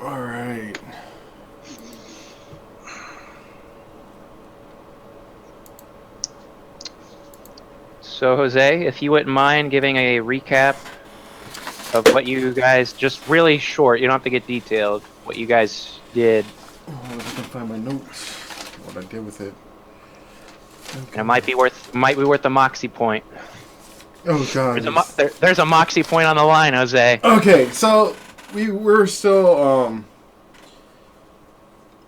All right. So, Jose, if you wouldn't mind giving a recap of what you guys, just really short, you don't have to get detailed, what you guys did. Oh, if I can find my notes, what I did with it. And Okay. it might be worth a moxie point. Oh God. There's a moxie point on the line, Jose. Okay, so we're still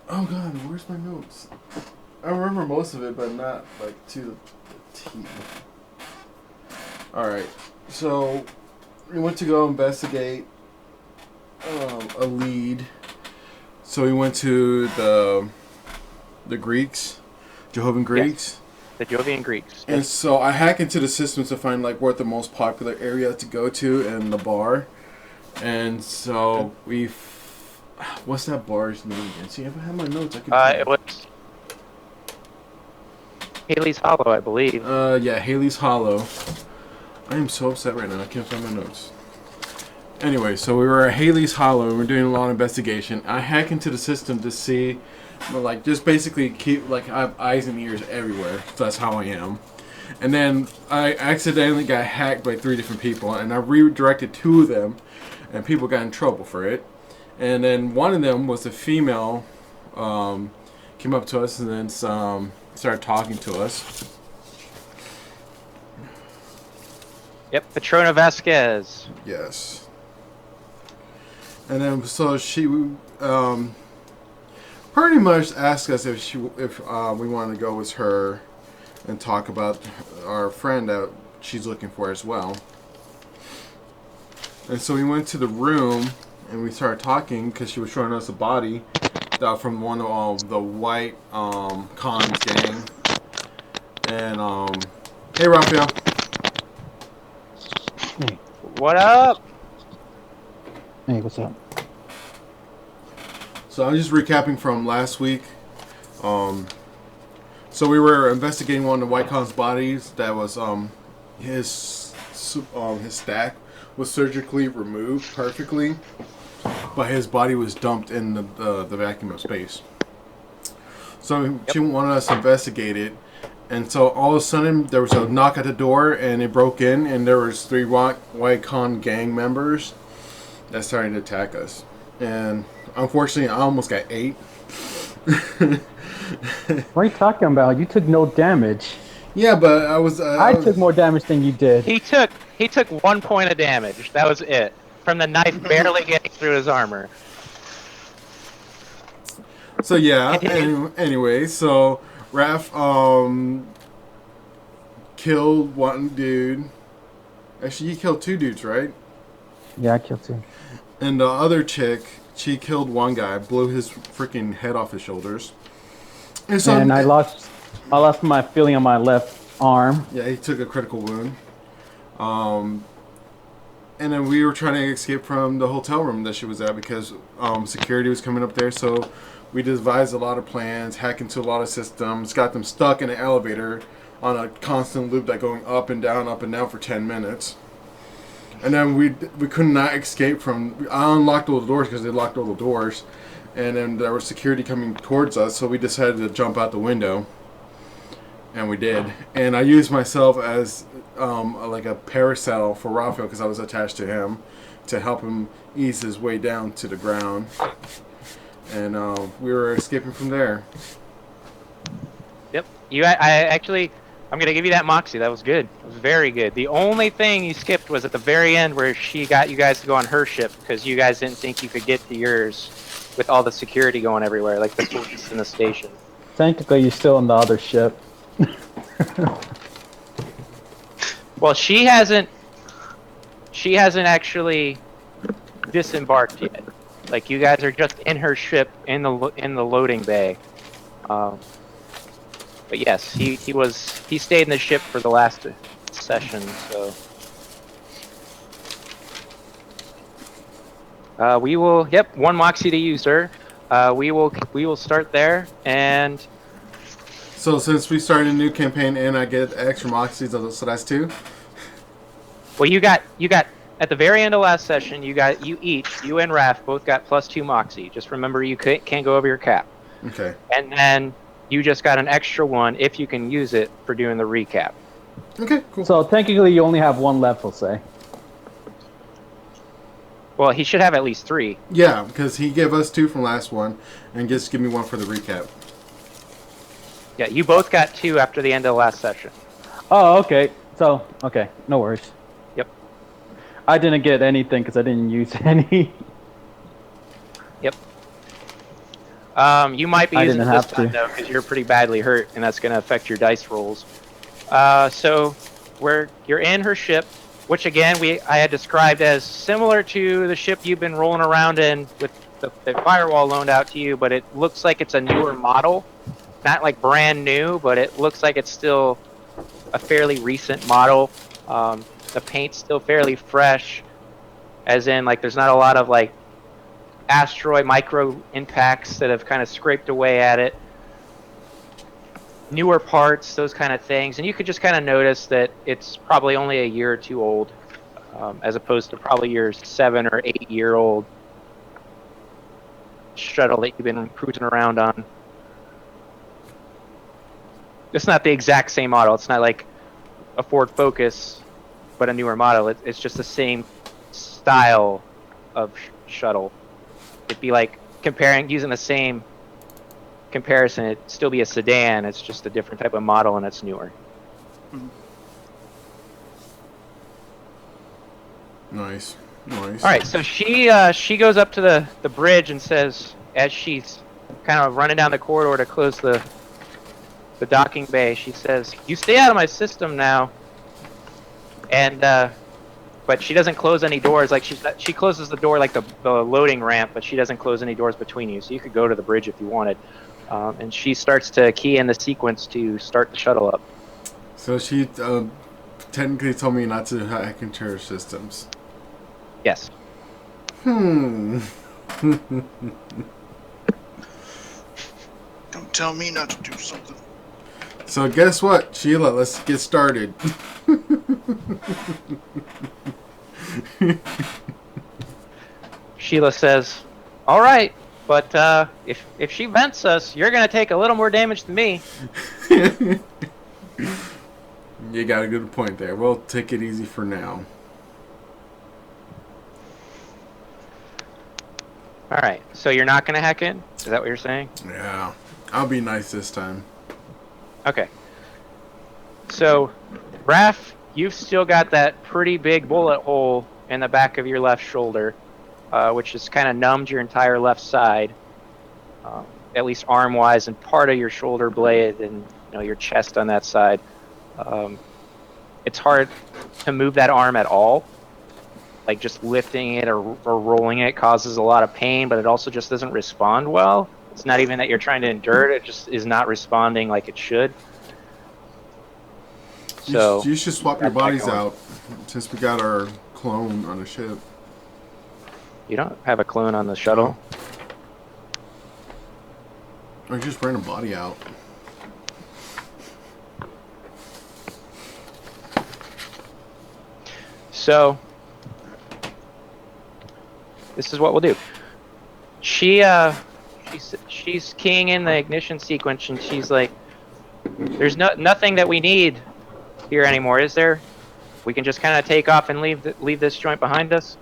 Oh God, where's my notes? I remember most of it, but not like to the T. All right, so we went to go investigate a lead. So we went to the Greeks, Jehovah's Greeks. Yes. The Jovian Greeks. And Yes. so I hack into the systems to find like what the most popular area to go to and the bar. And so what's that bar's name again? See, if I have my notes, I could. It was Haley's Hollow, I believe. Yeah, Haley's Hollow. I am so upset right now. I can't find my notes. Anyway, so we were at Haley's Hollow and we're doing a lot of investigation. I hack into the system to see, like, just basically keep, like, I have eyes and ears everywhere. So that's how I am. And then I accidentally got hacked by 3 different people, and I redirected 2 of them, and people got in trouble for it. And then one of them was a female, came up to us and then started talking to us. Yep, Petrona Vasquez. Yes. And then so she pretty much asked us if we wanted to go with her and talk about our friend that she's looking for as well. And so we went to the room and we started talking because she was showing us a body that from one of the white cons gang. And hey Raphael. Hey. What up? Hey, what's up? So I'm just recapping from last week. So we were investigating one of the White Con's bodies that was his stack was surgically removed perfectly, but his body was dumped in the vacuum of space. So she wanted us to investigate it, and so all of a sudden there was a knock at the door, and they broke in, and there was 3 White Con gang members that started to attack us, and unfortunately I almost got 8. What are you talking about? You took no damage. Yeah, but I took more damage than you did. He took 1 point of damage. That was it. From the knife barely getting through his armor. So yeah. Anyway, so Raph killed 1 dude. Actually, you killed 2 dudes, right? Yeah, I killed 2. And the other chick, she killed 1 guy, blew his freaking head off his shoulders. And so And I lost my feeling on my left arm. yeah, he took a critical wound. And then we were trying to escape from the hotel room that she was at because security was coming up there. So we devised a lot of plans, hacked into a lot of systems, got them stuck in an elevator on a constant loop that going up and down for 10 minutes. And then we could not escape from. I unlocked all the doors because they locked all the doors, and then there was security coming towards us. So we decided to jump out the window, and we did. And I used myself as like a parasail for Raphael because I was attached to him to help him ease his way down to the ground. And we were escaping from there. Yep. I'm gonna give you that moxie. That was good. It was very good. The only thing you skipped was at the very end where she got you guys to go on her ship because you guys didn't think you could get to yours with all the security going everywhere, like the police in the station. Technically, you're still on the other ship. Well, she hasn't actually disembarked yet. Like you guys are just in her ship in the loading bay. But yes, he stayed in the ship for the last session, so we will. Yep, 1 moxie to you, sir. We will start there, and So since we started a new campaign and I get extra moxies, so that's 2. well, you got at the very end of last session, you and Raph both got +2 Moxie. Just remember, you can't go over your cap. Okay. And then you just got an extra one if you can use it for doing the recap. Okay, cool. So technically, you only have one left, we'll say. Well, he should have at least 3. Yeah, because he gave us 2 from last one, and just give me 1 for the recap. Yeah, you both got 2 after the end of the last session. Oh, okay. So, okay, no worries. Yep. I didn't get anything because I didn't use any. Yep. You might be using it this time, though, because you're pretty badly hurt, and that's going to affect your dice rolls. So, you're in her ship, which, again, I had described as similar to the ship you've been rolling around in with the firewall loaned out to you, but it looks like it's a newer model. Not like brand new, but it looks like it's still a fairly recent model. The paint's still fairly fresh, as in, like, there's not a lot of, like, asteroid micro impacts that have kind of scraped away at it. Newer parts, those kind of things. And you could just kind of notice that it's probably only a year or 2 old, as opposed to probably your 7 or 8-year-old shuttle that you've been cruising around on. It's not the exact same model. It's not like a Ford Focus, but a newer model. It's just the same style of shuttle. It'd be like using the same comparison. It'd still be a sedan. It's just a different type of model, and it's newer. Nice. Nice. All right, so she goes up to the bridge and says, as she's kind of running down the corridor to close the docking bay, she says, "You stay out of my system now." And but she doesn't close any doors. Like she closes the door like the loading ramp, but she doesn't close any doors between you. So you could go to the bridge if you wanted. And she starts to key in the sequence to start the shuttle up. So she technically told me not to hack into her systems. Yes. Don't tell me not to do something. So guess what, Sheila? Let's get started. Sheila says, "All right, but if she vents us, you're gonna take a little more damage than me." You got a good point there. We'll take it easy for now. All right, so you're not gonna hack in? Is that what you're saying? Yeah, I'll be nice this time. Okay. So, Raph, you've still got that pretty big bullet hole in the back of your left shoulder, which has kind of numbed your entire left side, at least arm-wise, and part of your shoulder blade and your chest on that side. It's hard to move that arm at all. Like just lifting it or rolling it causes a lot of pain, but it also just doesn't respond well. It's not even that you're trying to endure it; it just is not responding like it should. So you should swap your bodies out, since we got our clone on the ship. You don't have a clone on the shuttle. I just ran a body out. So this is what we'll do. She's keying in the ignition sequence, and she's like, "There's nothing that we need here anymore, is there? We can just kind of take off and leave this joint behind us."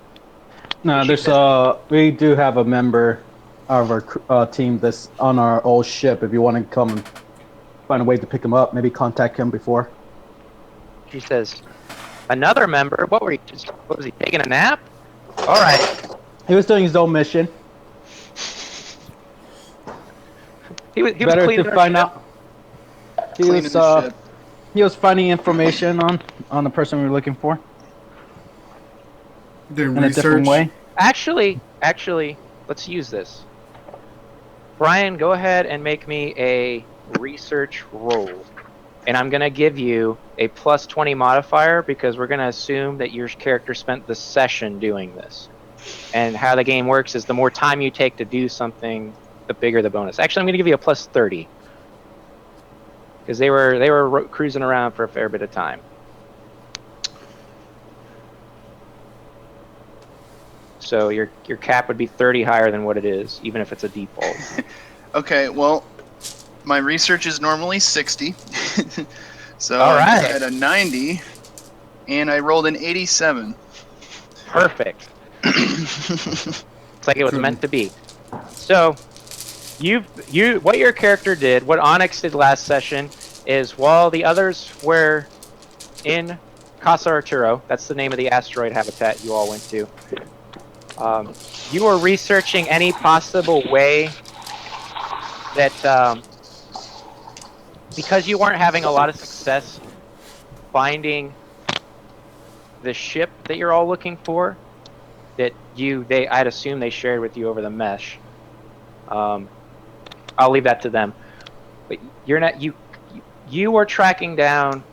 No, we do have a member of our team that's on our old ship. If you want to come and find a way to pick him up, maybe contact him before. She says, "Another member? What was he taking a nap? All right." He was doing his own mission. He was Better cleaning to our find ship. out. He was finding information on the person we were looking for Then in a different way. Actually, let's use this. Brian, go ahead and make me a research roll. And I'm going to give you a +20 modifier because we're going to assume that your character spent the session doing this. And how the game works is the more time you take to do something, the bigger the bonus. Actually, I'm going to give you a +30. Because they were cruising around for a fair bit of time. So your cap would be 30 higher than what it is, even if it's a default. Okay, well, my research is normally 60. So All I'm right. at a 90, and I rolled an 87. Perfect. It's like it was meant to be. So what your character did, what Onyx did last session, is while the others were in Casa Arturo, that's the name of the asteroid habitat you all went to, you were researching any possible way that, because you weren't having a lot of success finding the ship that you're all looking for, that I'd assume they shared with you over the mesh. I'll leave that to them. But you were tracking down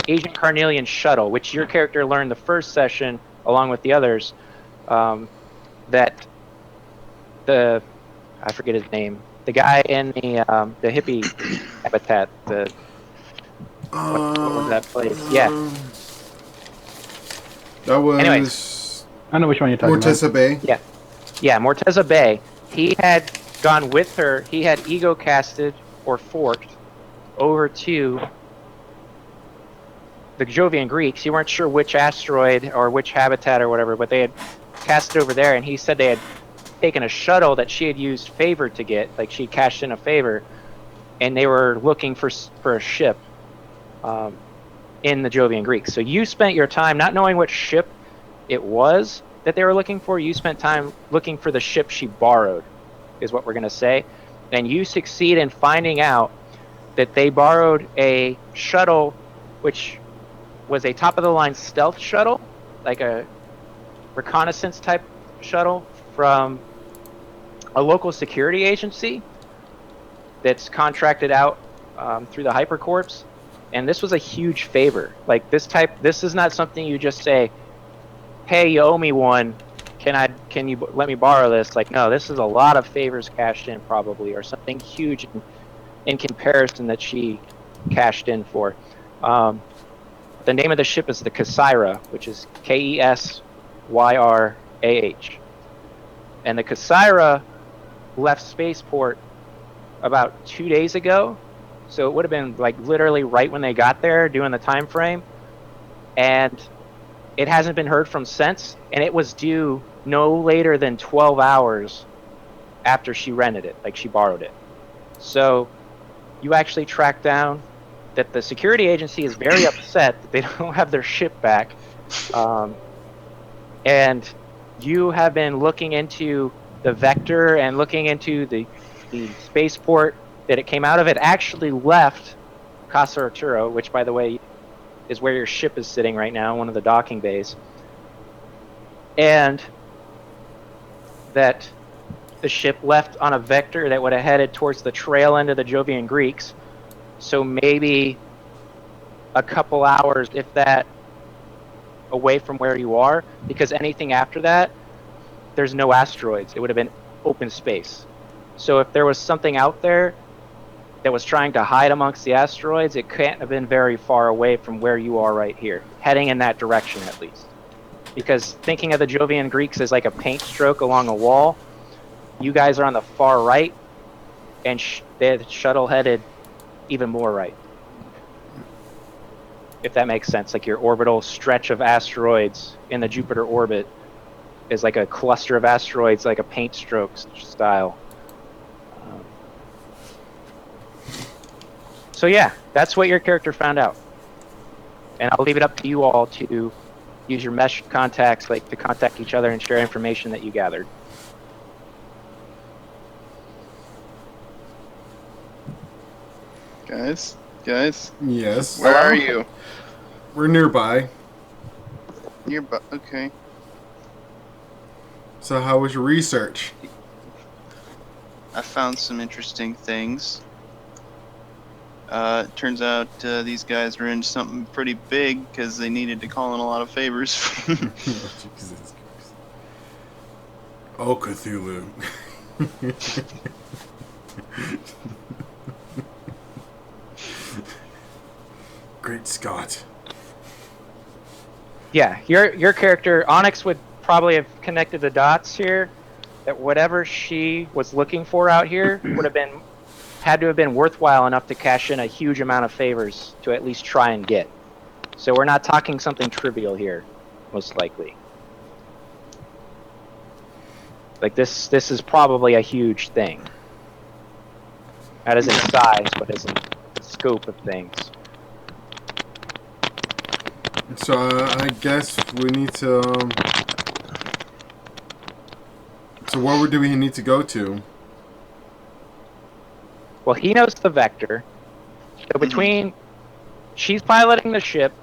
Agent Carnelian's shuttle, which your character learned the first session, along with the others, that I forget his name, the guy in the hippie habitat, what was that place? Yeah. That was. Anyways. I know which one you're talking Morteza Bay. Yeah, Morteza Bay. He had gone with her. He had ego casted or forked over to the Jovian Greeks. You weren't sure which asteroid or which habitat or whatever, but they had cast it over there, and he said they had taken a shuttle that she had used favor to get, like she cashed in a favor, and they were looking for a ship in the Jovian Greeks. So you spent your time not knowing which ship it was that they were looking for. You spent time looking for the ship she borrowed, is what we're going to say. And you succeed in finding out that they borrowed a shuttle, which was a top-of-the-line stealth shuttle, like a reconnaissance type shuttle from a local security agency that's contracted out through the Hypercorps. And this was a huge favor. Like this is not something you just say, hey, you owe me one, can you let me borrow this? Like, no, this is a lot of favors cashed in, probably, or something huge in comparison that she cashed in for. The name of the ship is the Kesyra, which is Kesyrah. And the Kesyra left spaceport about 2 days ago, so it would have been like literally right when they got there, doing the time frame, and it hasn't been heard from since, and it was due no later than 12 hours after she rented it, like she borrowed it. So you actually tracked down that the security agency is very upset that they don't have their ship back, and you have been looking into the vector and looking into the spaceport that it came out of. It actually left Casa Arturo, which, by the way, is where your ship is sitting right now, one of the docking bays. And that the ship left on a vector that would have headed towards the trail end of the Jovian Greeks. So maybe a couple hours, if that, away from where you are, because anything after that, there's no asteroids. It would have been open space. So if there was something out there that was trying to hide amongst the asteroids, it can't have been very far away from where you are right here, heading in that direction at least. Because thinking of the Jovian Greeks as like a paint stroke along a wall, you guys are on the far right, and the shuttle headed even more right. If that makes sense, like your orbital stretch of asteroids in the Jupiter orbit is like a cluster of asteroids, like a paint stroke style. So yeah, that's what your character found out. And I'll leave it up to you all to use your mesh contacts, like to contact each other and share information that you gathered. Guys, Yes. where are you? We're nearby. Okay. So how was your research? I found some interesting things. Turns out these guys were in something pretty big because they needed to call in a lot of favors. Jesus Christ. Oh, Cthulhu. Great Scott. Yeah, your character Onyx would probably have connected the dots here. That whatever she was looking for out here would have had to have been worthwhile enough to cash in a huge amount of favors to at least try and get. So we're not talking something trivial here, most likely. Like this is probably a huge thing. Not as in size, but as in scope of things. So I guess we need to. So where do we need to go to? Well, he knows the vector. So between she's piloting the ship,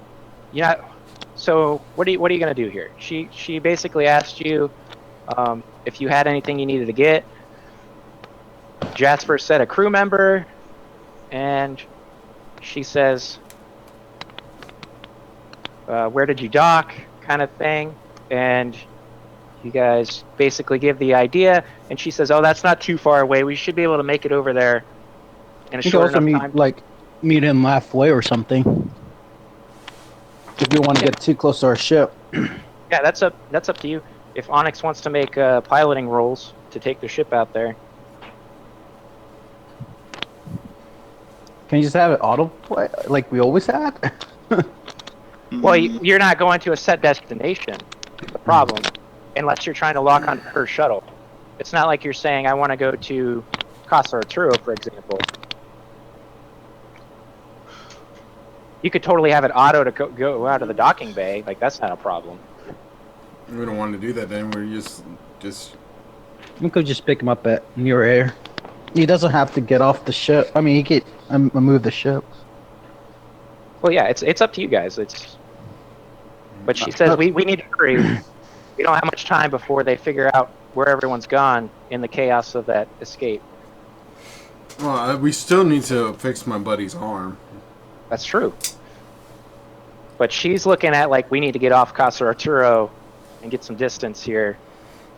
yeah. So what are you gonna do here? She basically asked you if you had anything you needed to get. Jasper said a crew member, and she says, "Where did you dock?" kind of thing, and you guys basically give the idea, and she says, "Oh, that's not too far away. We should be able to make it over there in a You can short also enough time." meet him halfway or something. If you want to get too close to our ship. Yeah, that's up to you. If Onyx wants to make piloting rolls to take the ship out there. Can you just have it autoplay like we always had? Well, you're not going to a set destination. The problem, unless you're trying to lock on her shuttle. It's not like you're saying I want to go to Casa Arturo, for example. You could totally have it auto to go out of the docking bay. Like that's not a problem. We don't want to do that. Then we're just. We could just pick him up at near air. He doesn't have to get off the ship. I mean, he could move the ship. Well, yeah, it's up to you guys. But she says we need to hurry. We don't have much time before they figure out where everyone's gone in the chaos of that escape. Well, we still need to fix my buddy's arm. That's true. But she's looking at like we need to get off Casa Arturo and get some distance here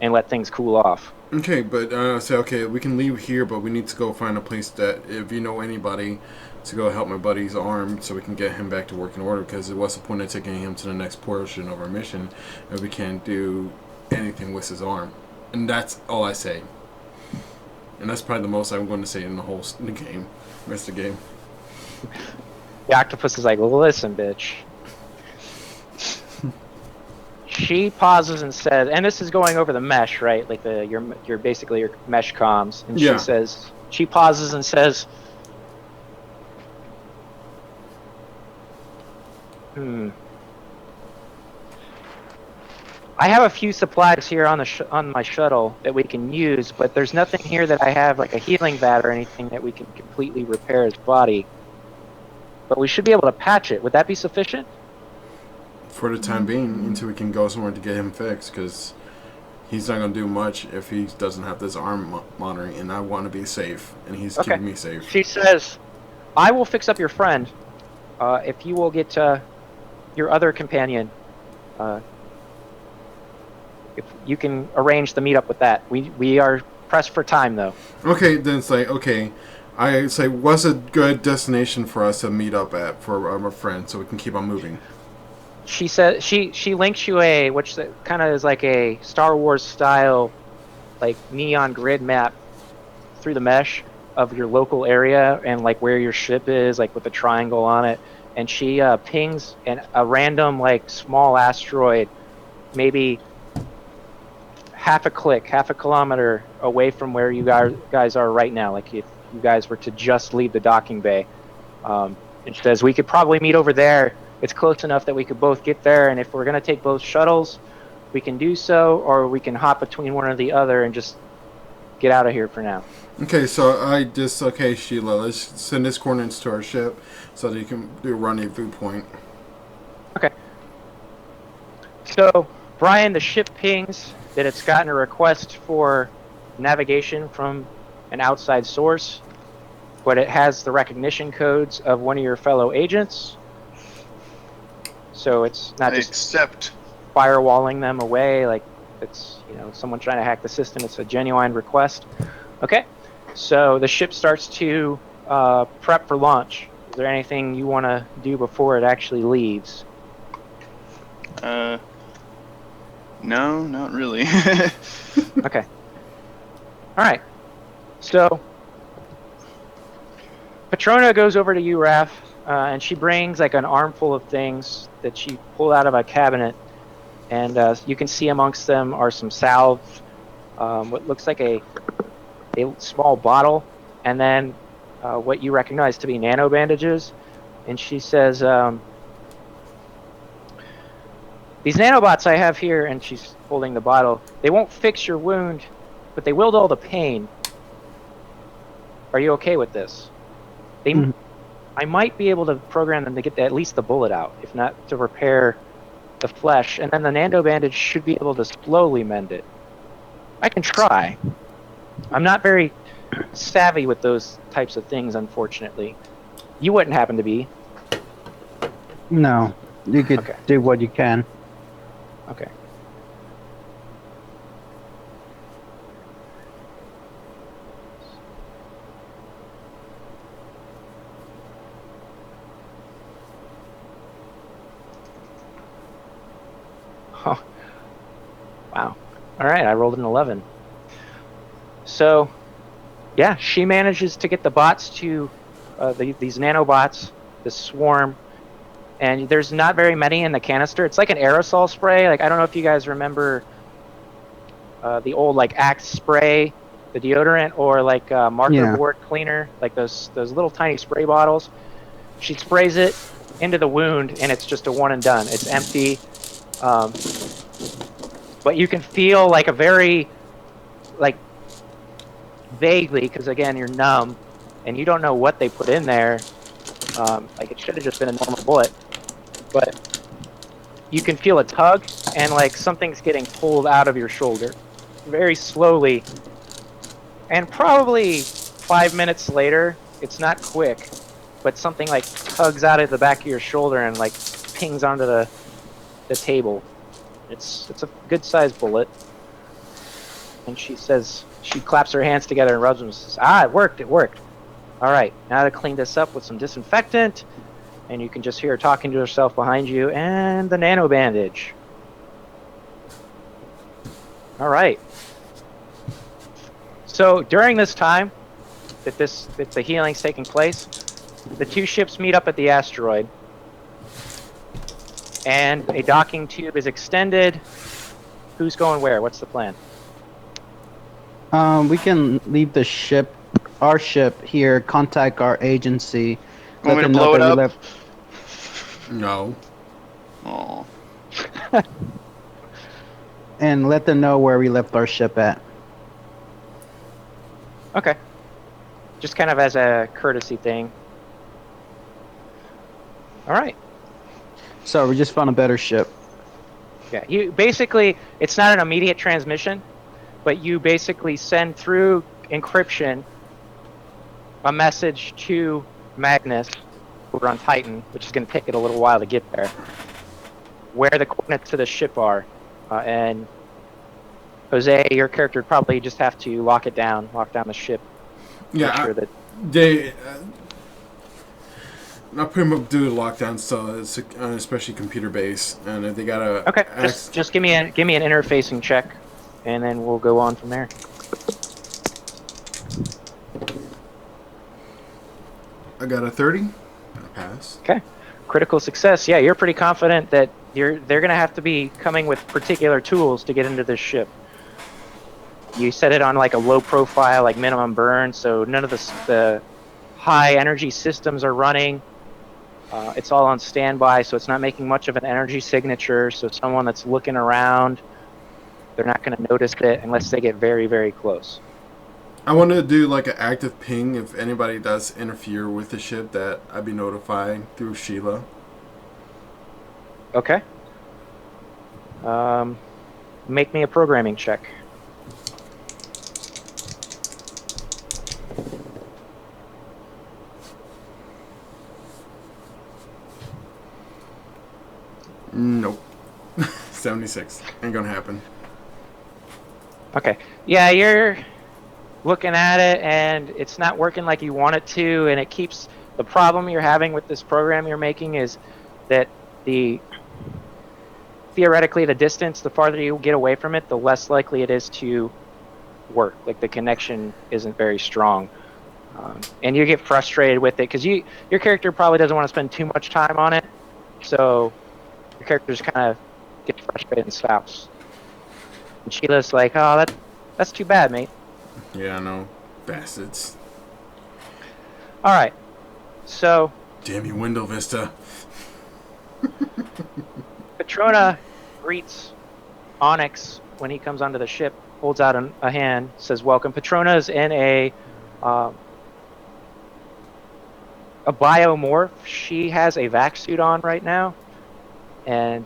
and let things cool off. Okay, but say okay, we can leave here, but we need to go find a place that if you know anybody to go help my buddy's arm so we can get him back to working order, because what's the point of taking him to the next portion of our mission if we can't do anything with his arm? And that's all I say. And that's probably the most I'm going to say in the whole game, rest of the game. The octopus is like, listen, bitch. She pauses and says, and this is going over the mesh, right? Like your basically your mesh comms. And Yeah. she pauses and says, I have a few supplies here on my shuttle that we can use, but there's nothing here that I have like a healing vat or anything that we can completely repair his body. But we should be able to patch it. Would that be sufficient? For the time being, until we can go somewhere to get him fixed, because he's not going to do much if he doesn't have this arm monitoring, and I want to be safe, and he's keeping me safe. She says, I will fix up your friend if you will get your other companion. If you can arrange the meetup with that. We are pressed for time, though. Okay, then it's like, okay, I say, what's a good destination for us to meet up at for our friend so we can keep on moving? She says she links you which kind of is like a Star Wars style, like neon grid map through the mesh of your local area and like where your ship is, like with a triangle on it. And she pings a random like small asteroid, maybe half a kilometer away from where you guys are right now. Like if you guys were to just leave the docking bay, and she says we could probably meet over there. It's close enough that we could both get there, and if we're going to take both shuttles, we can do so, or we can hop between one or the other and just get out of here for now. Okay, so okay, Sheila, let's send his coordinates to our ship so that you can do a rendezvous point. Okay. So, Brian, the ship pings that it's gotten a request for navigation from an outside source, but it has the recognition codes of one of your fellow agents. So it's not just firewalling them away like it's someone trying to hack the system. It's a genuine request. Okay, so the ship starts to prep for launch. Is there anything you want to do before it actually leaves? No, not really. Okay. All right. So Patrona goes over to you, Raph, and she brings like an armful of things that she pulled out of a cabinet, and you can see amongst them are some salve, what looks like a small bottle, and then what you recognize to be nano bandages. And she says, "These nanobots I have here," and she's holding the bottle, "they won't fix your wound, but they will dull the pain. Are you okay with this? I might be able to program them to get at least the bullet out, if not to repair the flesh, and then the nano bandage should be able to slowly mend it. I can try. I'm not very savvy with those types of things, unfortunately. You wouldn't happen to be." No, you could Okay. do what you can. Okay. Oh. Wow. All right, I rolled an 11. So, yeah, she manages to get the bots to these nanobots, this swarm, and there's not very many in the canister. It's like an aerosol spray. Like, I don't know if you guys remember the old like Axe spray, the deodorant, or like marker board cleaner, like those little tiny spray bottles. She sprays it into the wound, and it's just a one and done. It's empty, but you can feel like a very, like, vaguely, because again you're numb, and you don't know what they put in there. Like, it should have just been a normal bullet, but you can feel a tug, and like something's getting pulled out of your shoulder very slowly, and probably 5 minutes later, it's not quick, but something like tugs out of the back of your shoulder and like pings onto the table. It's a good sized bullet. And she says, she claps her hands together and rubs them and says, "Ah, it worked. All right, now to clean this up with some disinfectant." And you can just hear her talking to herself behind you, and the nano bandage. All right. So during this time that the healing's taking place, the two ships meet up at the asteroid, and a docking tube is extended. Who's going where? What's the plan? We can leave the ship, our ship here, contact our agency. Want me to them know blow it that we up? left- No. Oh. and let them know where we left our ship at. Okay. Just kind of as a courtesy thing. All right. So we just found a better ship. Yeah. You basically, it's not an immediate transmission, but you basically send through encryption a message to Magnus over on Titan, which is going to take it a little while to get there, where the coordinates to the ship are. And Jose, your character would probably just have to lock down the ship. Yeah, Make sure that they. I put them up due to lockdown, so it's especially computer based, and if they gotta. okay. Just give me an interfacing check, and then we'll go on from there. I got a 30. I pass. Okay. Critical success. Yeah, you're pretty confident that they're going to have to be coming with particular tools to get into this ship. You set it on like a low profile, like minimum burn, so none of the high energy systems are running. It's all on standby, so it's not making much of an energy signature. So someone that's looking around, they're not going to notice it unless they get very, very close. I want to do like an active ping if anybody does interfere with the ship, that I'd be notified through Sheila. Okay. Make me a programming check. Nope. 76. Ain't gonna happen. Okay. Yeah, you're looking at it, and it's not working like you want it to, and it keeps... The problem you're having with this program you're making is that the theoretically, the farther you get away from it, the less likely it is to work. Like the connection isn't very strong. And you get frustrated with it because your character probably doesn't want to spend too much time on it, so your character just kind of gets frustrated and stops. And Sheila's like, "Oh, that's too bad, mate." Yeah, I know. Bastards. All right, so Damn you, Window Vista. Petrona greets Onyx when he comes onto the ship, holds out a hand, says, "Welcome." Petrona's in a biomorph. She has a vac suit on right now, and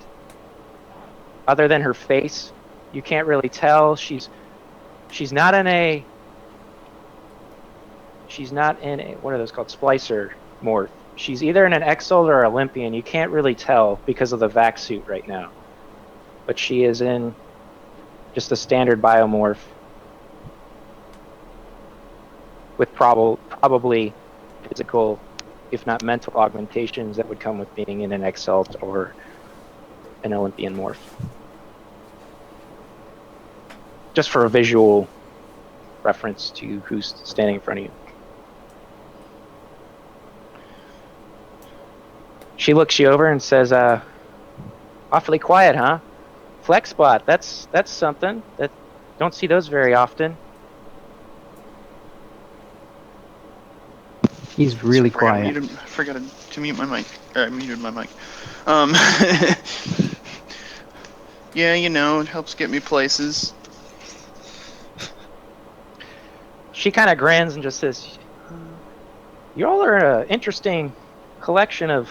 other than her face, you can't really tell. She's not in a what are those called? Splicer morph. She's either in an Exalt or Olympian. You can't really tell because of the vac suit right now, but she is in just a standard biomorph with probably physical, if not mental, augmentations that would come with being in an Exalt or an Olympian morph. Just for a visual reference to who's standing in front of you. She looks you over and says, "Awfully quiet, huh? Flex spot, that's something. That don't see those very often." He's really quiet. I forgot to mute my mic. I muted my mic. Yeah, it helps get me places. She kind of grins and just says, "You all are an interesting collection of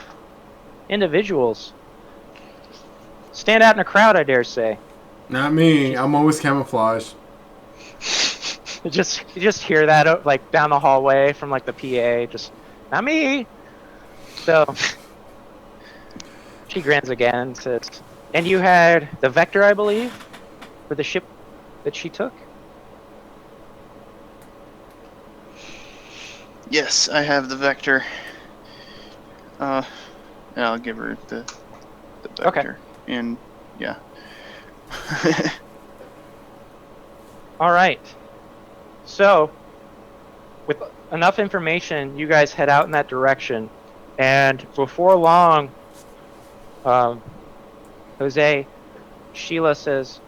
individuals. Stand out in a crowd, I dare say." Not me. I'm always camouflaged. You just hear that like down the hallway from like the PA. Just not me. So she grins again and says, "And you had the Vector, I believe, for the ship that she took?" Yes, I have the Vector. I'll give her the Vector. Okay. And yeah. All right. So, with enough information, you guys head out in that direction, and before long, Sheila says,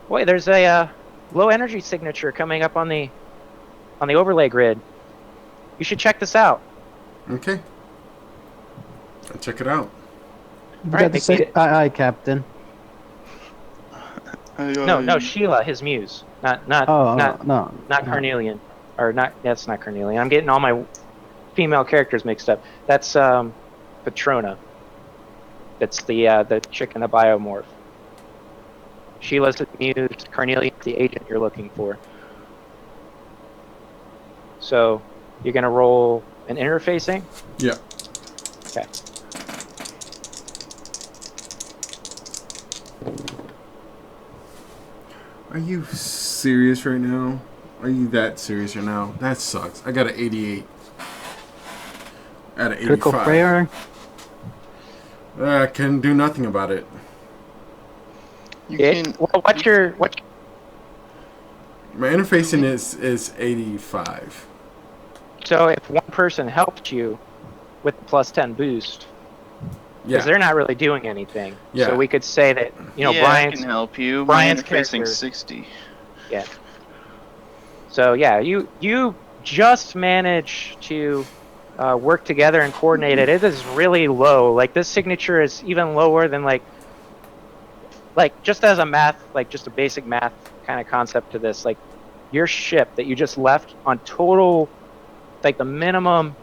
"Boy, there's a low energy signature coming up on the overlay grid. You should check this out." Okay. I'll check it out. You Alright, got to say aye, Captain. No, Sheila, his muse, not Carnelian, or not. That's not Carnelian. I'm getting all my female characters mixed up. That's Petrona. That's the chick in the biomorph. Sheila's the muse. Carnelian's the agent you're looking for. So you're gonna roll an interfacing. Yeah. Okay. Are you serious right now? Are you that serious right now? That sucks. I got an 88. Out of 85. Critical failure. I can do nothing about it. What's your My interfacing is 85. So if one person helped you with the +10 boost, because they're not really doing anything. Yeah. So we could say that I can help you. Brian's My interfacing character- 60. Yeah. So yeah, you just manage to work together and coordinate it. It is really low. Like this signature is even lower than like just as a math, like just a basic math kind of concept to this. Like your ship that you just left on total, like the minimum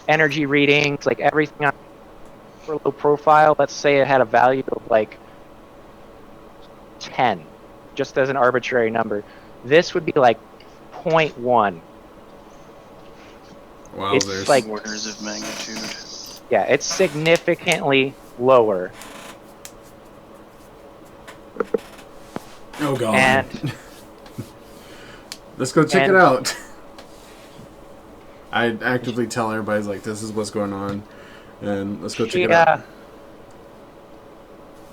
energy readings, like everything on for low profile. Let's say it had a value of like 10, just as an arbitrary number. This would be like 0.1. Wow, It's there's like- Orders of magnitude. Yeah, it's significantly lower. oh god. And Let's go check and- it out. I actively tell everybody like this is what's going on, and let's go check it out.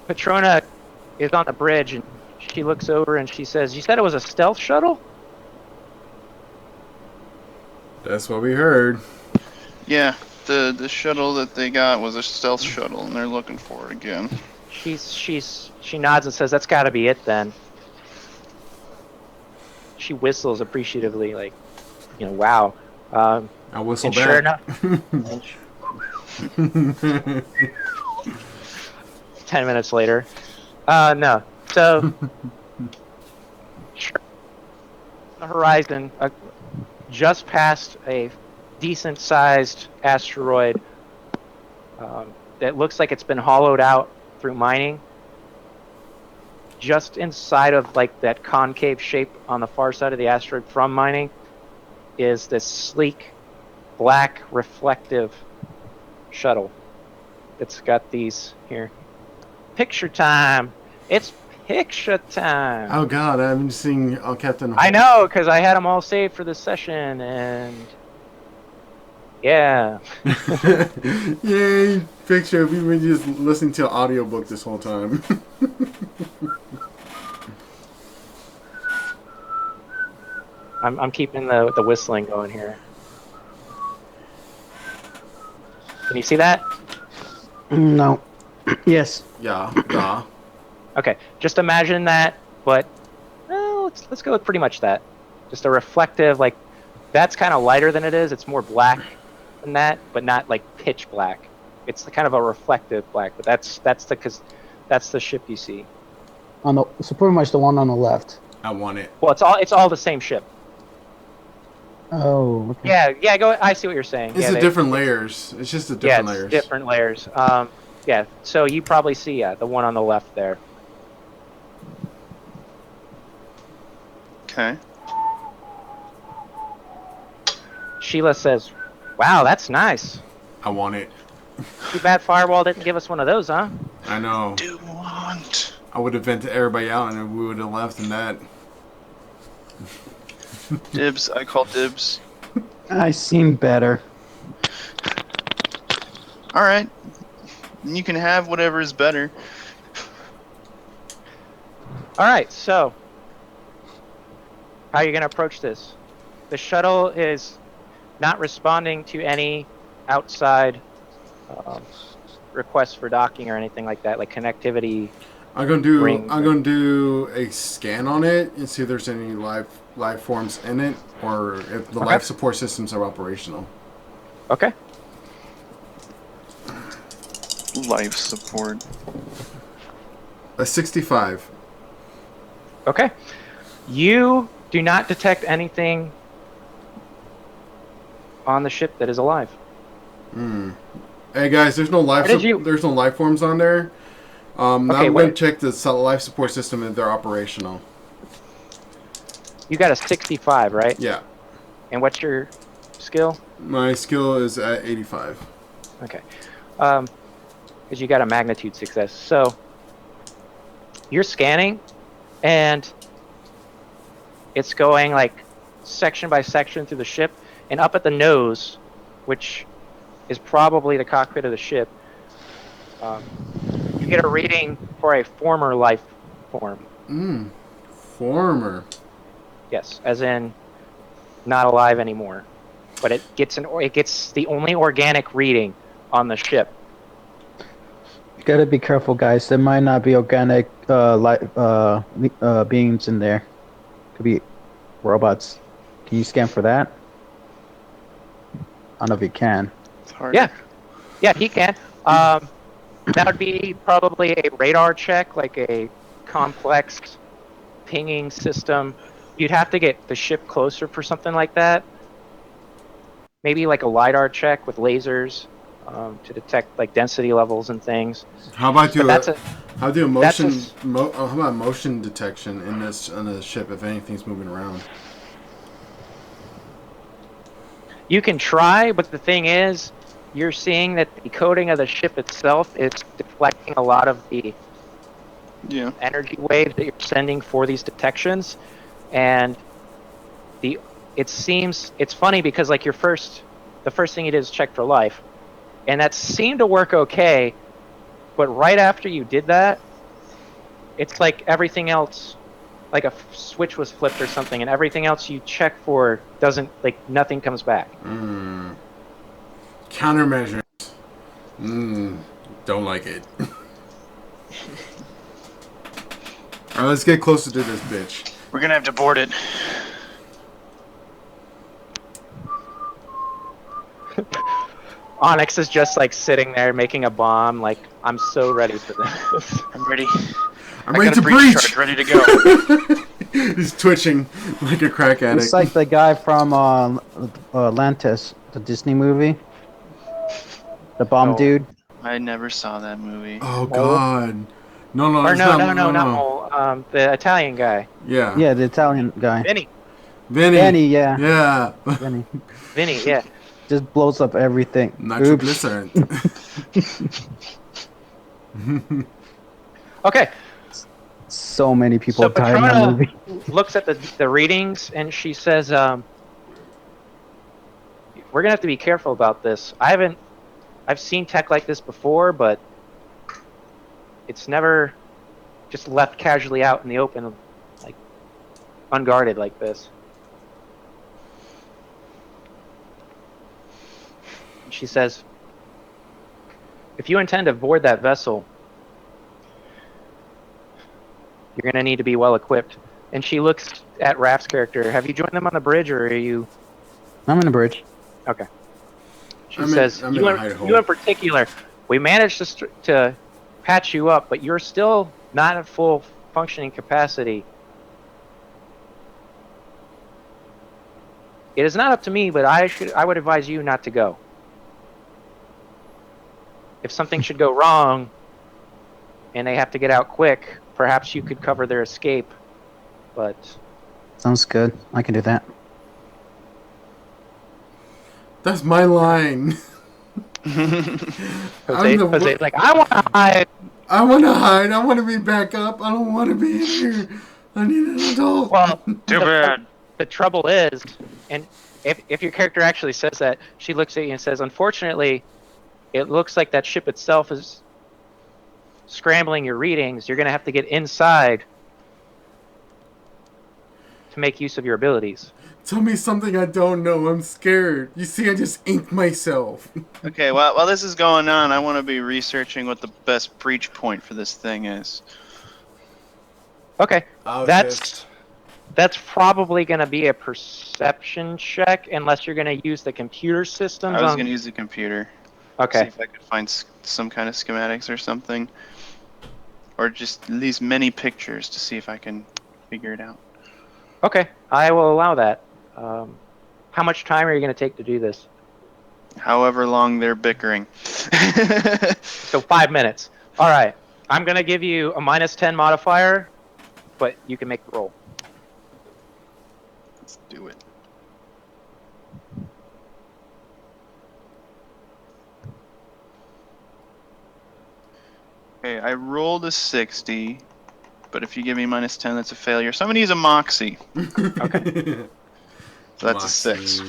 Patrona is on the bridge, and she looks over and she says, "You said it was a stealth shuttle?" That's what we heard. Yeah, the shuttle that they got was a stealth shuttle, and they're looking for it again. She nods and says, "That's got to be it then." She whistles appreciatively, like, wow. I whistle And back. sure enough, 10 minutes later. No. So, sure, on the horizon, just past a decent-sized asteroid that looks like it's been hollowed out through mining. Just inside of like that concave shape on the far side of the asteroid from mining is this sleek, black, reflective shuttle. It's got these here. Picture time. It's picture time. Oh God, I've been seeing Captain. I know, because I had them all saved for this session, and yeah. Yay! Picture. We've been just listening to an audiobook this whole time. I'm keeping the whistling going here. Can you see that? No. Yes. Yeah. Okay, just imagine that, but let's go with pretty much that. Just a reflective, like, that's kind of lighter than it is. It's more black than that, but not like pitch black. It's kind of a reflective black, but that's the ship you see. So pretty much the one on the left. I want it. Well, it's all the same ship. Oh. Okay. Yeah. Go. I see what you're saying. It's the different layers. It's just the different it's layers. different layers. Yeah. So you probably see the one on the left there. Okay. Sheila says, "Wow, that's nice. I want it. Too bad Firewall didn't give us one of those, huh?" I know. Do want. I would have vented everybody out and we would have left in that. Dibs. I call dibs. I seen better. All right. You can have whatever is better. All right. So, how are you going to approach this? The shuttle is not responding to any outside requests for docking or anything like that, like connectivity. I'm gonna do a scan on it and see if there's any life forms in it, or if the life support systems are operational. Okay. Life support. A 65. Okay. You do not detect anything on the ship that is alive. Hey guys, there's no there's no life forms on there. Now I'm going to check the life support system if they're operational. You got a 65, right? Yeah. And what's your skill? My skill is at 85. Okay. Because you got a magnitude success. So you're scanning, and it's going like section by section through the ship, and up at the nose, which is probably the cockpit of the ship, you get a reading for a former life form. Former. Yes, as in not alive anymore. But it gets the only organic reading on the ship. You gotta be careful, guys. There might not be organic beings in there. Could be robots. Can you scan for that? I don't know if you can. It's hard. Yeah, he can. That would be probably a radar check, like a complex pinging system. You'd have to get the ship closer for something like that. Maybe like a LiDAR check with lasers to detect like density levels and things. How about motion detection in the ship if anything's moving around? You can try, but the thing is, you're seeing that the coating of the ship itself is deflecting a lot of the energy waves that you're sending for these detections, and it's funny because like the first thing you did is check for life, and that seemed to work okay, but right after you did that, it's like everything else, like a switch was flipped or something, and everything else you check for doesn't, like, nothing comes back. Countermeasures. Don't like it. Alright, let's get closer to this bitch. We're gonna have to board it. Onyx is just like sitting there making a bomb. Like, I'm so ready for this. I'm ready. I'm I ready got to a breach breach. charge ready to go. He's twitching like a crack addict. It's like the guy from Atlantis, the Disney movie. The bomb Oh. dude. I never saw that movie. Oh God. No, Or it's no, not, not Mole. The Italian guy. Yeah. Yeah, the Italian guy. Vinny. Benny, yeah. Yeah. Benny. Vinny, yeah. Just blows up everything. Nitroglycerin. Okay. So many people So died in that Petrona movie. looks at the readings and she says, "We're gonna have to be careful about this. I've seen tech like this before, but it's never just left casually out in the open, like unguarded like this." She says, "If you intend to board that vessel, you're going to need to be well equipped." And she looks at Raph's character. Have you joined them on the bridge, or are you? I'm in the bridge. Okay. She I'm says, in you, a in, hide hole. you in particular, we managed to patch you up, but you're still not at full functioning capacity. It is not up to me, but I would advise you not to go. If something should go wrong and they have to get out quick, perhaps you could cover their escape. But Sounds good. I can do that. That's my line. Jose's like, I want to hide. I want to hide. I want to be back up. I don't want to be in here. I need an adult. Well, Too bad. the trouble is, and if your character actually says that, she looks at you and says, unfortunately, it looks like that ship itself is scrambling your readings. You're going to have to get inside to make use of your abilities. Tell me something I don't know. I'm scared. You see, I just inked myself. Okay, well, while this is going on, I want to be researching what the best breach point for this thing is. Okay, I'll that's probably going to be a perception check, unless you're going to use the computer systems. I was going to use the computer. See Okay. if I could find some kind of schematics or something. Or just these many pictures to see if I can figure it out. Okay, I will allow that. How much time are you going to take to do this? However long they're bickering. So 5 minutes. All right. I'm going to give you a -10 modifier, but you can make the roll. Let's do it. Okay, I rolled a 60, but if you give me -10, that's a failure. So I'm gonna use a Moxie. Okay. So that's a 6.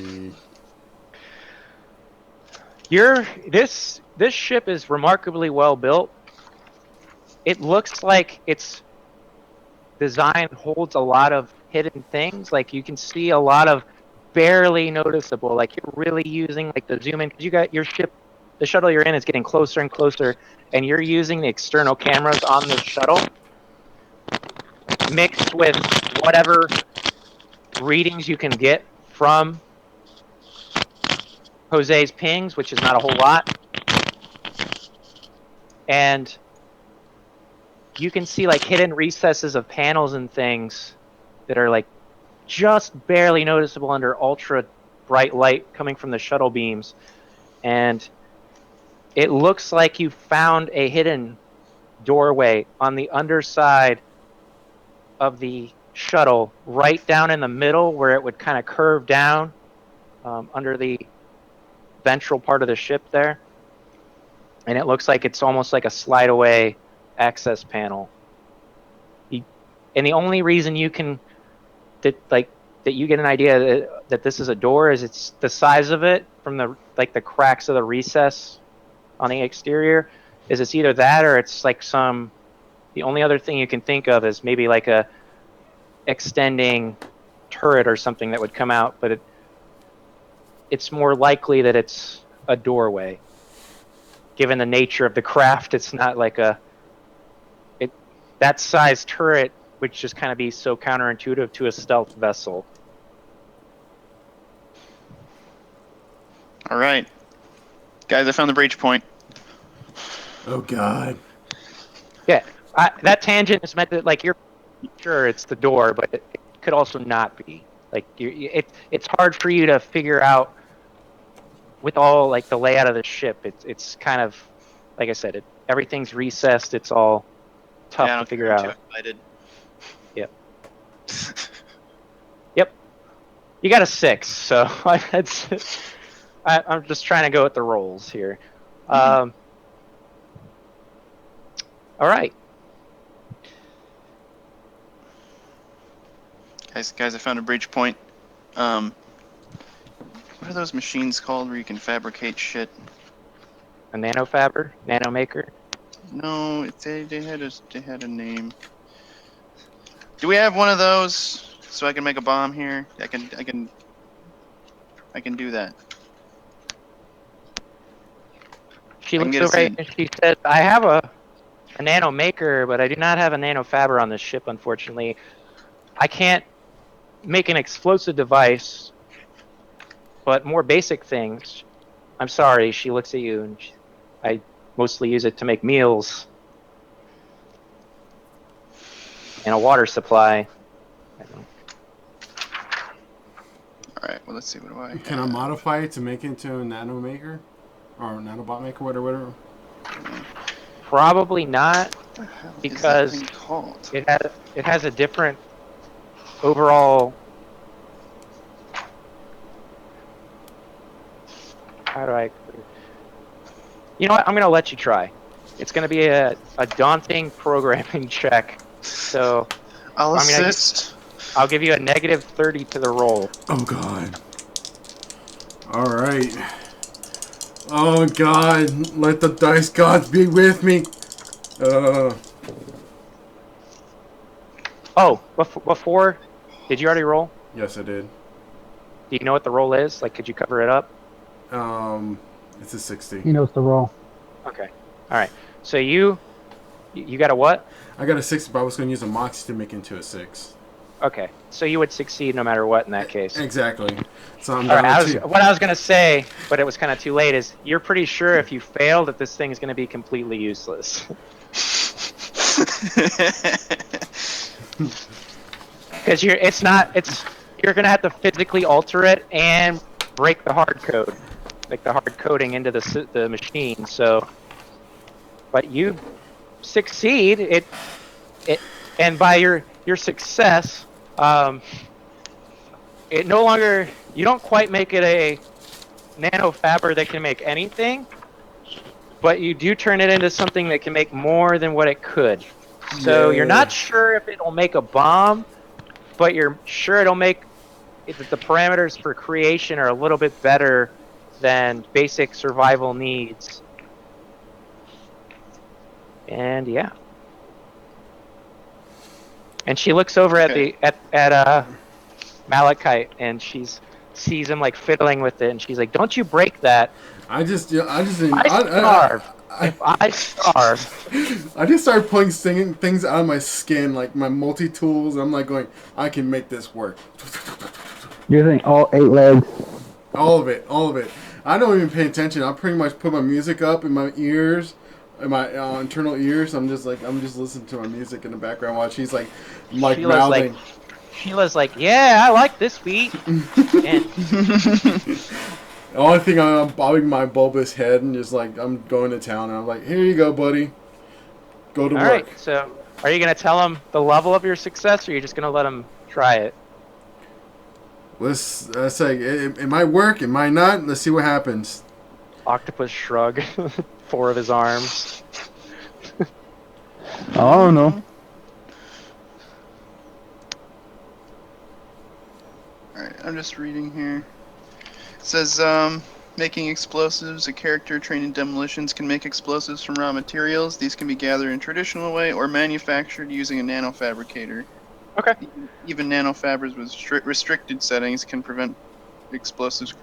This ship is remarkably well built. It looks like its design holds a lot of hidden things. Like, you can see a lot of barely noticeable. Like, you're really using like the zoom in, because you got your ship, the shuttle you're in is getting closer and closer, and you're using the external cameras on the shuttle mixed with whatever readings you can get from Jose's pings, which is not a whole lot. And you can see like hidden recesses of panels and things that are like just barely noticeable under ultra bright light coming from the shuttle beams. And it looks like you found a hidden doorway on the underside of the shuttle, right down in the middle where it would kind of curve down under the ventral part of the ship there. And it looks like it's almost like a slide away access panel. And the only reason you can that you get an idea that this is a door is it's the size of it from the cracks of the recess on the exterior. Is it's either that or it's like some The only other thing you can think of is maybe like a extending turret or something that would come out, but it's more likely that it's a doorway. Given the nature of the craft, it's not like that size turret would just kind of be so counterintuitive to a stealth vessel. All right, guys, I found the breach point. Oh God. Yeah, that tangent is meant to, like, you're sure it's the door, but it could also not be. Like, it's hard for you to figure out with all like the layout of the ship. It's kind of, like I said, everything's recessed. It's all tough to figure out. Yep. Yep. You got a 6, so I'm just trying to go with the rolls here. All right. Guys, I found a breach point. What are those machines called where you can fabricate shit? A nanomaker. No, they had a name. Do we have one of those so I can make a bomb here? I can do that. She I can looks get us over in. and she says, "I have a nanomaker, but I do not have a nanofabber on this ship, unfortunately. I can't make an explosive device, but more basic things. I'm sorry." She looks at you, and I mostly use it to make meals and a water supply. Alright, well, let's see. What do I have? Can I modify it to make it into a nanomaker? Or a nanobot maker, whatever? Probably not, What the hell because is that thing called? it has a different overall. How do I? You know what? I'm gonna let you try. It's gonna be a daunting programming check, so I'll I'm gonna- assist. I'll give you a -30 to the roll. Oh God. Alright. Oh God, let the dice gods be with me. Oh, before, did you already roll? Yes, I did. Do you know what the roll is? Like, could you cover it up? It's a 60. He knows the role. Okay. All right. So you got a what? I got a 60, but I was going to use a moxie to make it into a 6. Okay. So you would succeed no matter what in that case. Exactly. So I'm All down right. to 2. What I was gonna say, but it was kind of too late, is you're pretty sure if you fail that this thing is gonna be completely useless. Because you're gonna have to physically alter it and break the hard code, like the hard coding into the machine. So, but you succeed it, and by your success, it no longer, you don't quite make it a nanofabber that can make anything, but you do turn it into something that can make more than what it could. So you're not sure if it'll make a bomb, but you're sure it'll make the parameters for creation are a little bit better than basic survival needs. And yeah. And she looks over at Malachite, and sees him like fiddling with it, and she's like, "Don't you break that? I just didn't. If I starve." I just started pulling things out of my skin, like my multi-tools. I'm like going, I can make this work. Using all 8 legs. All of it. I don't even pay attention. I pretty much put my music up in my ears, in my internal ears. I'm just listening to my music in the background while she's like mouthing. Sheila's like, "Yeah, I like this beat." And The only thing, I'm bobbing my bulbous head and just like, I'm going to town. And I'm like, here you go, buddy. Go to work. all right, so are you gonna tell him the level of your success, or are you just gonna let him try it? Let's say it might work, it might not. Let's see what happens. Octopus shrug, 4 of his arms. I don't know. Alright, I'm just reading here. It says, Making explosives. A character trained in demolitions can make explosives from raw materials. These can be gathered in a traditional way or manufactured using a nanofabricator. Okay. Even nanofibers with restricted settings can prevent explosives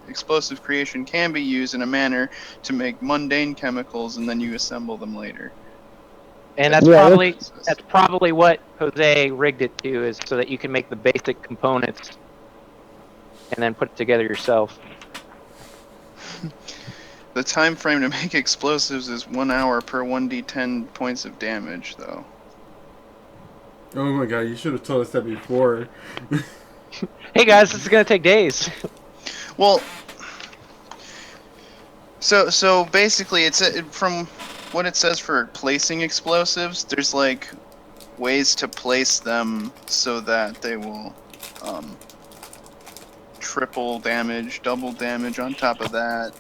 explosive creation can be used in a manner to make mundane chemicals, and then you assemble them later. And that's Yeah, probably what Jose rigged it to, is so that you can make the basic components and then put it together yourself. The time frame to make explosives is 1 hour per 1d10 points of damage, though. Oh my god, you should have told us that before. Hey guys, this is gonna take days. Well, so basically, from what it says for placing explosives. There's like ways to place them so that they will triple damage, double damage on top of that.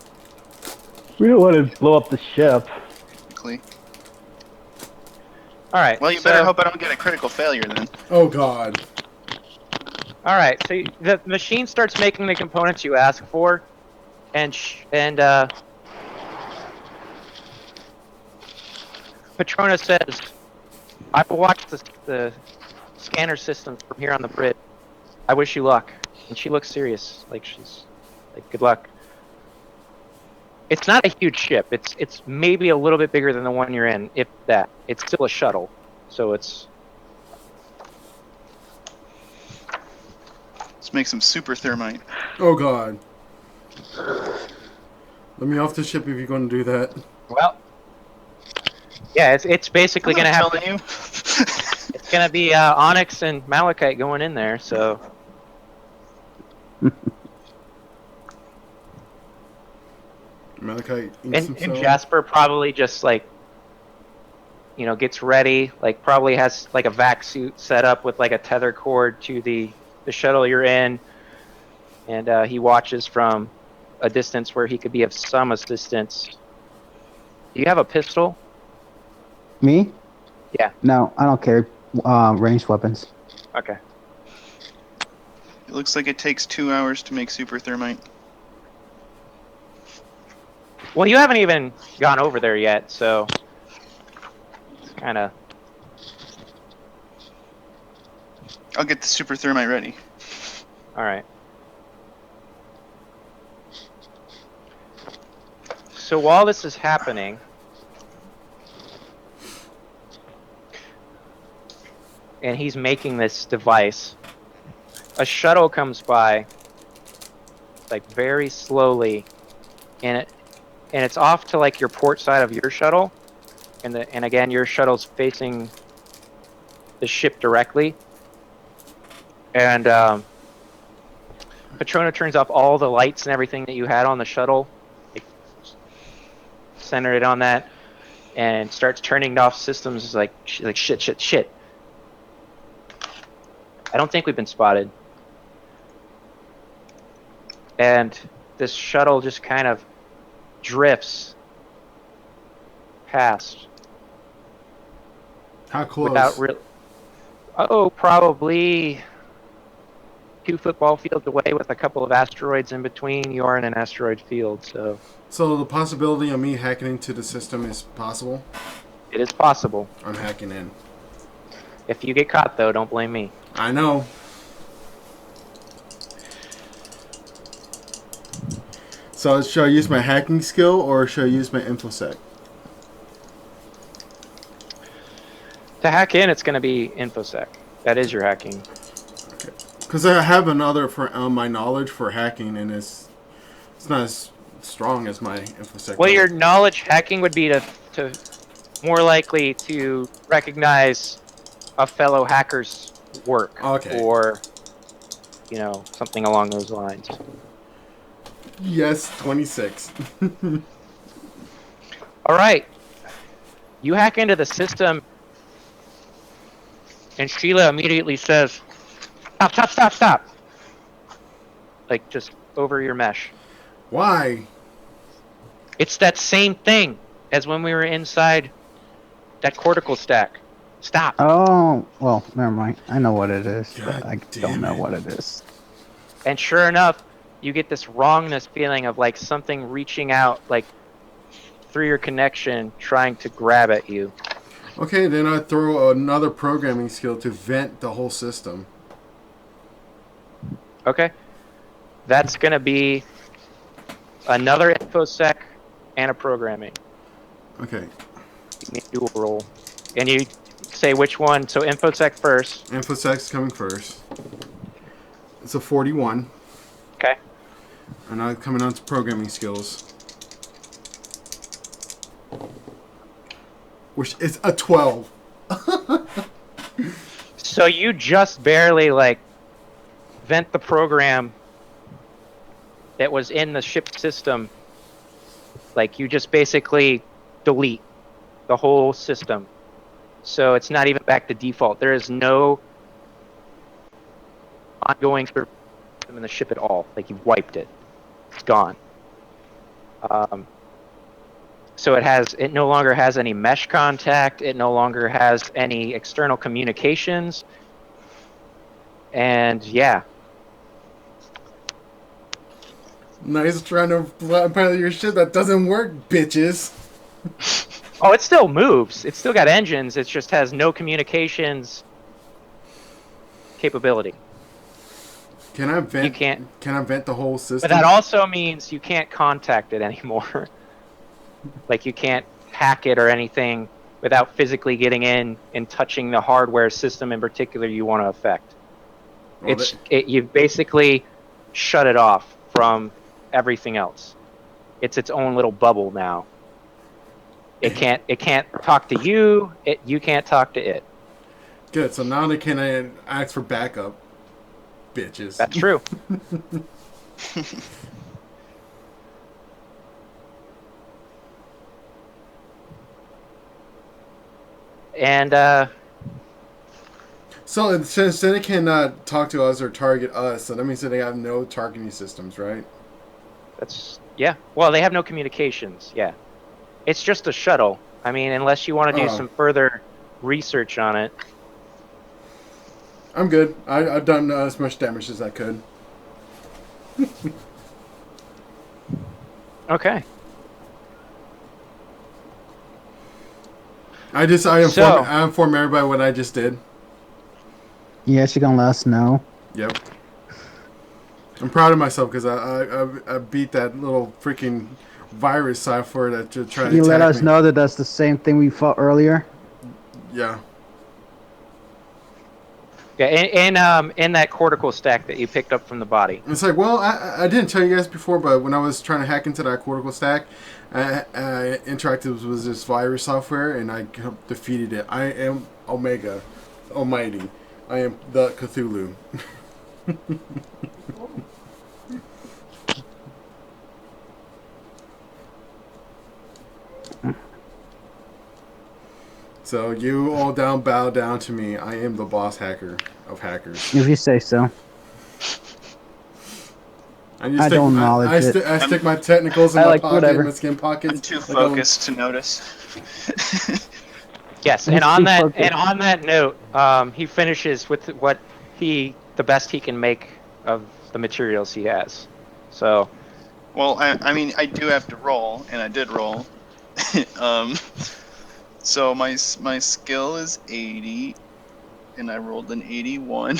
We don't want to blow up the ship. Basically. All right. Well, you better hope I don't get a critical failure then. Oh god. All right. So the machine starts making the components you ask for, and Petrona says, "I will watch the scanner systems from here on the bridge. I wish you luck." And she looks serious, like she's like, "Good luck." It's not a huge ship. It's maybe a little bit bigger than the one you're in, if that. It's still a shuttle, so it's. Let's make some super thermite. Oh god. Let me off the ship if you're going to do that. Well. Yeah, it's basically I'm gonna not have. telling you. It's gonna be Onyx and Malachite going in there, so. Malachite And Jasper probably just like, gets ready, like probably has like a vac suit set up with like a tether cord to the shuttle you're in, and he watches from a distance where he could be of some assistance. Do you have a pistol? Me? Yeah. No, I don't carry ranged weapons. Okay. It looks like it takes 2 hours to make super thermite. Well, you haven't even gone over there yet, so it's kind of. I'll get the super thermite ready. All right. So while this is happening, and he's making this device, a shuttle comes by, like very slowly, and it's off to like your port side of your shuttle, and again your shuttle's facing the ship directly, and Petrona turns off all the lights and everything that you had on the shuttle, like, center it on that, and starts turning off systems like shit. I don't think we've been spotted. And this shuttle just kind of drifts past. How close? Without probably 2 football fields away with a couple of asteroids in between. You are in an asteroid field, so So the possibility of me hacking into the system is possible? it is possible. I'm hacking in. If you get caught, though, don't blame me. I know. So should I use my hacking skill or should I use my infosec? To hack in, it's going to be infosec. That is your hacking. Okay. Because I have another for my knowledge for hacking, and it's not as strong as my infosec. Well, your knowledge hacking would be to more likely to recognize a fellow hacker's work, Okay. or something along those lines. Yes, 26. All right, you hack into the system, and Sheila immediately says, "Stop!" Like just over your mesh. Why? It's that same thing as when we were inside that cortical stack. Stop. Oh, well, never mind. I know what it is, God but I damn don't know it. what it is. And sure enough, you get this wrongness feeling of like something reaching out, like through your connection, trying to grab at you. Okay, then I throw another programming skill to vent the whole system. Okay. That's going to be another infosec and a programming. Okay. You need to do a roll. And you say which one. So infosec first. Infosec's coming first. It's a 41. Okay. And now coming on to programming skills. Which is a 12. So you just barely like vent the program that was in the ship system. Like you just basically delete the whole system. So it's not even back to default. There is no ongoing system in the ship at all. Like you've wiped it. It's gone. So it no longer has any mesh contact. It no longer has any external communications. And yeah. Nice trying to pilot your ship. That doesn't work, bitches. Oh, it still moves. It's still got engines. It just has no communications capability. Can I vent? You can't. Can I vent the whole system? But that also means you can't contact it anymore. Like you can't hack it or anything without physically getting in and touching the hardware system in particular you want to affect. Well, You've basically shut it off from everything else. It's its own little bubble now. It can't talk to you. You can't talk to it. Good. So now they can ask for backup, bitches. That's true. And so since they cannot talk to us or target us, so that means that they have no targeting systems, right? yeah. Well, they have no communications. Yeah, it's just a shuttle. I mean, unless you want to do some further research on it. I'm good. I've done as much damage as I could. Okay. I inform everybody what I just did. Yes, you're gonna let us know. Yep. I'm proud of myself because I beat that little freaking virus software that tried to attack me. You let us know that that's the same thing we fought earlier. Yeah. Yeah, in that cortical stack that you picked up from the body. It's like, well, I didn't tell you guys before, but when I was trying to hack into that cortical stack, I interacted with this virus software, and I defeated it. I am Omega, Almighty. I am the Cthulhu. So you all bow down to me. I am the boss hacker of hackers. If you say so. I don't acknowledge it. I stick my technicals in my pocket, my skin pockets. I'm too focused to notice. Yes, and on that note, he finishes with the best he can make of the materials he has. So. Well, I mean, I do have to roll, and I did roll. So my skill is 80, and I rolled an 81.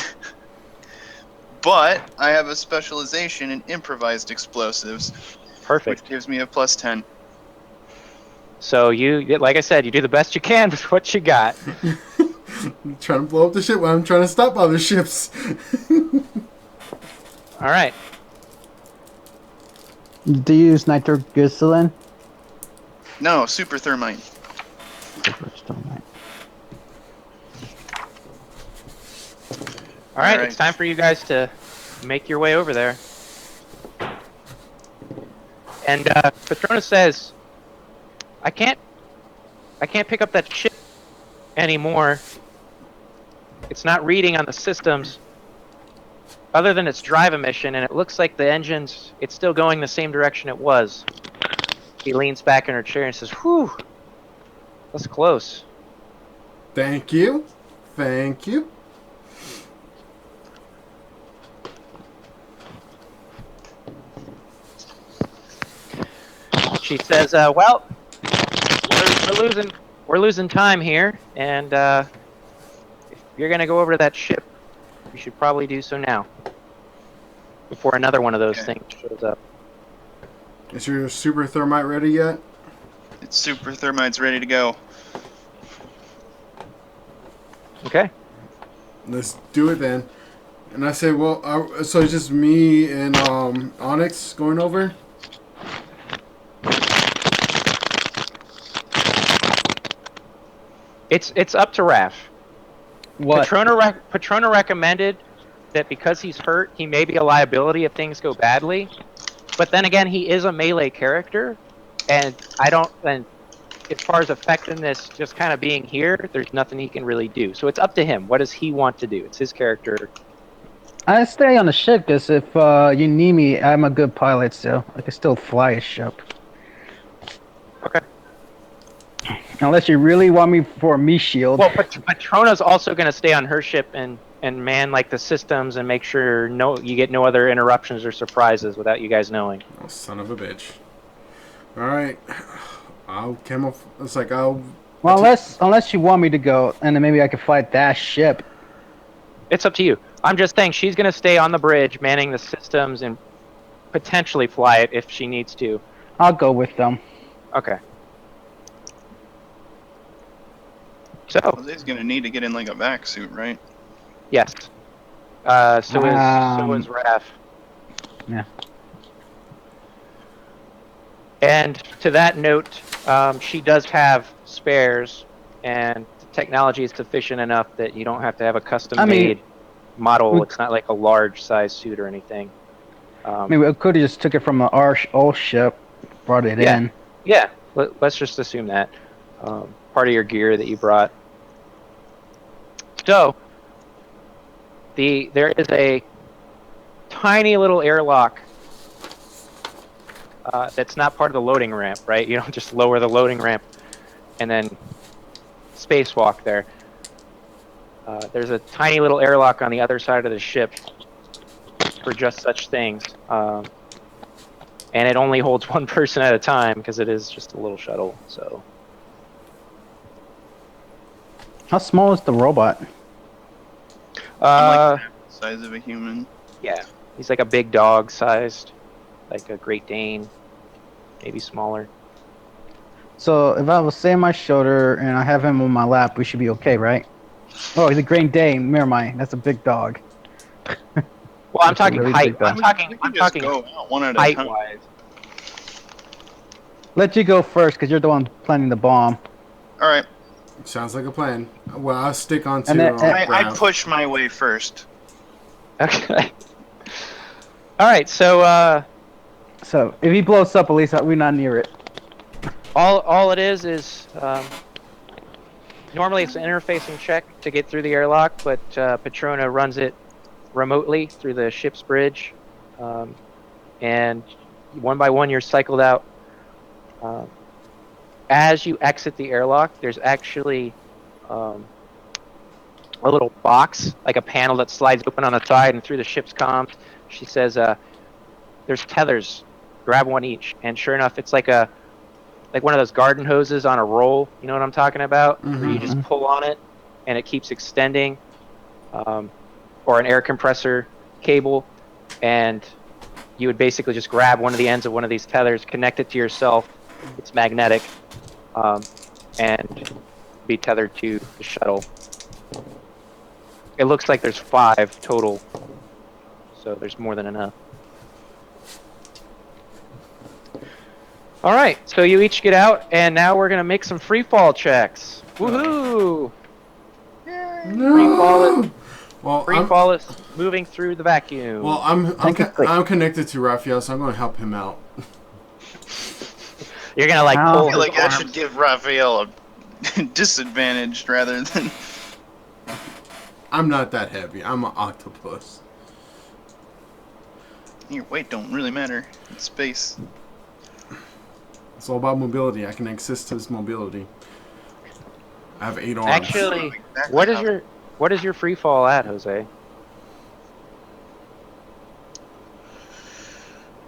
But I have a specialization in improvised explosives. Perfect. Which gives me a +10. So you, like I said, you do the best you can with what you got. I'm trying to blow up the ship while I'm trying to stop other ships. All right. Do you use nitroglycerin? No, super thermite. All right, it's time for you guys to make your way over there. And Patronus says, I can't pick up that ship anymore. It's not reading on the systems other than its drive emission, and it looks like the engines, it's still going the same direction it was. He leans back in her chair and says, whew, that's close. Thank you. Thank you. She says, "Well, we're losing time here, and if you're gonna go over to that ship, you should probably do so now, before another one of those things shows up." Is your super thermite ready yet? It's super thermite's ready to go. Okay. Let's do it then. And I say, well, so it's just me and Onyx going over? It's up to Raph. What? Patrona recommended that because he's hurt, he may be a liability if things go badly. But then again, he is a melee character, and and as far as effectiveness, just kind of being here, there's nothing he can really do. So it's up to him. What does he want to do? It's his character. I stay on the ship because if you need me, I'm a good pilot still. I can still fly a ship. Okay. Unless you really want me for a me shield. Well, Patrona's also going to stay on her ship and man like the systems and make sure you get no other interruptions or surprises without you guys knowing. Oh, son of a bitch. Alright. I'll it's like I'll... Well, unless you want me to go, and then maybe I could fight that ship. It's up to you. I'm just saying she's going to stay on the bridge, manning the systems, and potentially fly it if she needs to. I'll go with them. Okay. So, Jose's gonna need to get in like a vac suit, right? yes. So is Raph. Yeah. And to that note, she does have spares, and the technology is sufficient enough that you don't have to have a custom-made model. It's not like a large-size suit or anything. I mean, we could have just took it from our old ship, brought it in. Yeah, let's just assume that. Part of your gear that you brought. So, there is a tiny little airlock that's not part of the loading ramp, right? You don't just lower the loading ramp and then spacewalk there. There's a tiny little airlock on the other side of the ship for just such things. And it only holds one person at a time because it is just a little shuttle, so... How small is the robot? I'm like the size of a human. Yeah, he's like a big dog sized, like a Great Dane, maybe smaller. So if I was say my shoulder and I have him on my lap, we should be okay, right? Oh, he's a Great Dane. Never mind. That's a big dog. Well, I'm talking really height. big I'm Just talking go out one at a height time. wise. Let you go first because you're the one planning the bomb. All right, Sounds like a plan. Well, I'll stick on to... And then- I Raph. push my way first. Okay. All right. So So if he blows up, at least we're not near it. all it is normally it's an interfacing check to get through the airlock, but Patrona runs it remotely through the ship's bridge, and one by one you're cycled out. As you exit the airlock, there's actually a little box, like a panel that slides open on the side and through the ship's comms. She says, "There's tethers. Grab one each." And sure enough, it's like one of those garden hoses on a roll. You know what I'm talking about? Where you just pull on it, and it keeps extending. Or an air compressor cable, and you would basically just grab one of the ends of one of these tethers, connect it to yourself. It's magnetic, and be tethered to the shuttle. It looks like there's 5 total, so there's more than enough. All right, so you each get out, and now we're gonna make some free fall checks. Woohoo! No! Well, Free fall is moving through the vacuum. Well, I'm connected to Raphael, so I'm going to help him out. You're gonna like I pull. I feel like his I arms. should give Raphael a disadvantage rather than. I'm not that heavy. I'm an octopus. Your weight don't really matter in space. It's all about mobility. I can assist his mobility. I have 8 arms. Actually, Exactly what is your free fall at, Jose?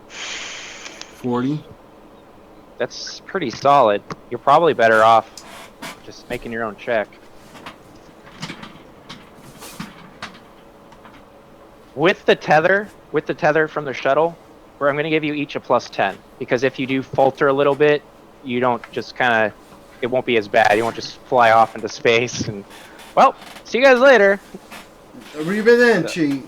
40. That's pretty solid. You're probably better off just making your own check. With the tether from the shuttle, where I'm going to give you each a +10, because if you do falter a little bit, you don't just kind of, it won't be as bad. You won't just fly off into space and, well, see you guys later. Arrivederci.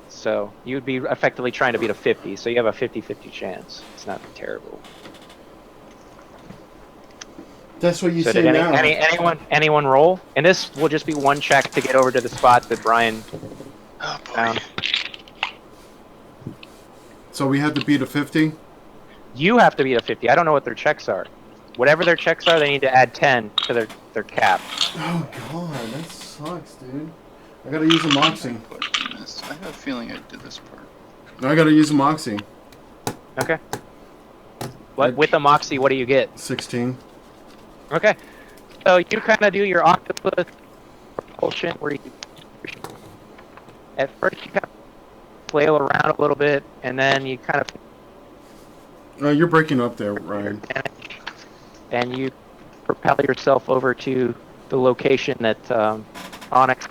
So you'd be effectively trying to beat a 50, so you have a 50-50 chance. It's not terrible. That's what you So say did now. anyone roll? And this will just be one check to get over to the spot that Brian Oh boy. found. So we have to beat a 50? You have to beat a 50. I don't know what their checks are. Whatever their checks are, they need to add 10 to their cap. Oh god, that sucks, dude. I gotta use a Moxie. I have a feeling I did this part. No, I gotta use a Moxie. Okay. What with the Moxie, what do you get? 16. Okay. So you kind of do your octopus propulsion where you at first you kind of flail around a little bit, and then you kind of Oh, you're breaking up there, Ryan. and you propel yourself over to the location that Onyx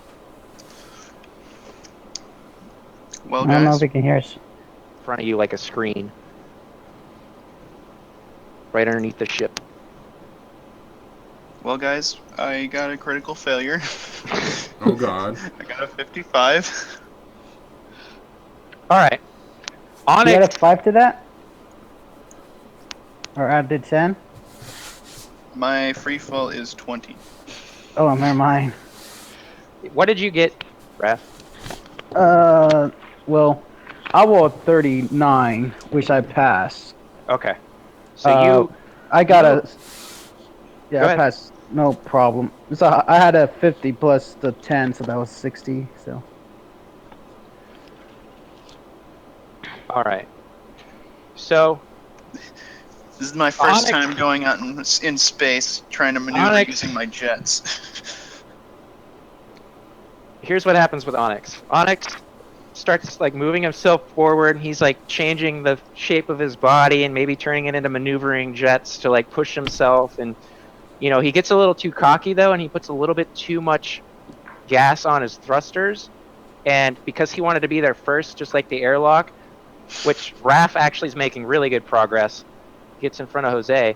Well, I don't know guys, if he can hear us. in front of you like a screen, right underneath the ship. I got a critical failure. Oh god. I got a 55. All right, You Onyx. added 5 to that? Or added 10? My free fall is 20. Oh, never mind. What did you get, Raph? Well, I rolled 39, which I passed. Okay. So I got you- a... Yeah, Go I ahead. passed. No problem. So I had a 50 plus the 10, so that was 60, so... all right. So This is my first Onyx- time going out in space, trying to maneuver Onyx- using my jets. here's what happens with Onyx. Onyx starts like moving himself forward. He's like changing the shape of his body and maybe turning it into maneuvering jets to like push himself. And you know, he gets a little too cocky though, and he puts a little bit too much gas on his thrusters. And because he wanted to be there first, just like the airlock, which Raph actually is making really good progress, gets in front of Jose.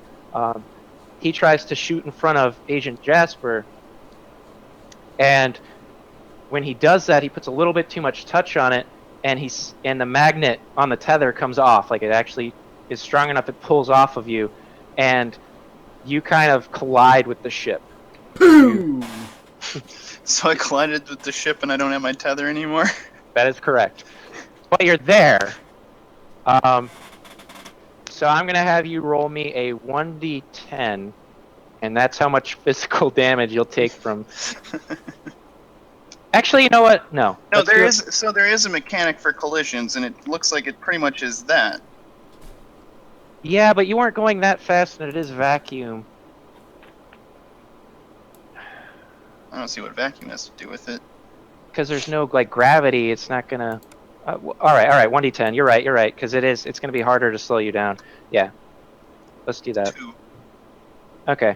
He tries to shoot in front of Agent Jasper, and when he does that, he puts a little bit too much touch on it, and the magnet on the tether comes off. Like it actually is strong enough it pulls off of you, and you kind of collide with the ship. Boom! So I collided with the ship and I don't have my tether anymore. That is correct. But you're there. So I'm gonna have you roll me a 1d10, and that's how much physical damage you'll take from. Actually, you know what? No. No, Let's do there it- is there is a mechanic for collisions, and it looks like it pretty much is that. Yeah, but you weren't going that fast, and it is vacuum. I don't see what vacuum has to do with it. Because there's no like gravity, it's not gonna. All right, 1d10. You're right. Because it's gonna be harder to slow you down. Yeah. Let's do that. 2. Okay.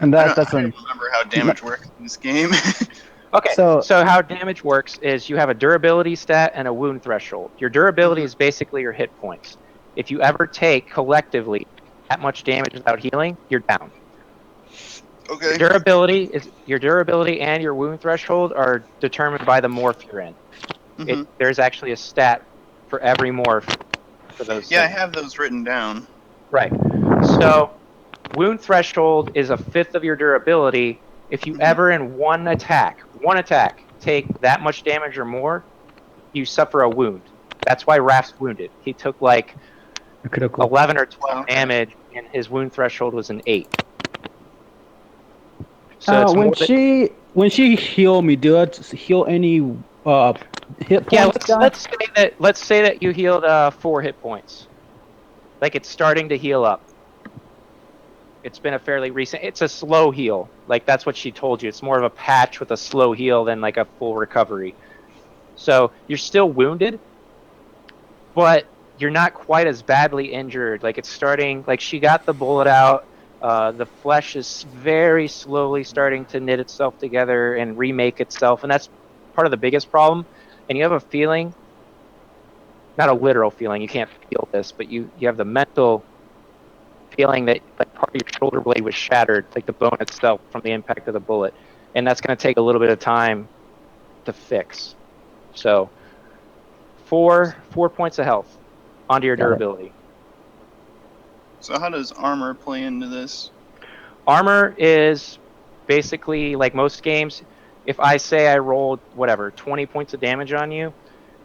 And I that's don't an... remember how damage works in this game. Okay, so So- how damage works is you have a durability stat and a wound threshold. Your durability is basically your hit points. If you ever take collectively that much damage without healing, you're down. Okay. Your durability and your wound threshold are determined by the morph you're in. Mhm. There's actually a stat for every morph for those. Yeah, I things. have those written down. Right. So, wound threshold is a fifth of your durability. If you ever in one attack, take that much damage or more, you suffer a wound. That's why Raph's wounded. He took like 11 or 12 Okay. damage, and his wound threshold was an 8. So it's when more than- when she heal me, do I heal any hit points? yeah, guy? let's say that you healed 4 hit points. Like it's starting to heal up. It's been a fairly recent. It's a slow heal. Like that's what she told you. It's more of a patch with a slow heal than like a full recovery. So you're still wounded, but you're not quite as badly injured. Like it's starting, like she got the bullet out. The flesh is very slowly starting to knit itself together and remake itself, and that's part of the biggest problem. And you have a feeling, not a literal feeling, you can't feel this, but you have the mental feeling that like part of your shoulder blade was shattered, like the bone itself from the impact of the bullet, and that's going to take a little bit of time to fix. So 4 points of health onto your Got it. durability. So how does armor play into this? Armor is basically like most games. If I say I rolled whatever 20 points of damage on you,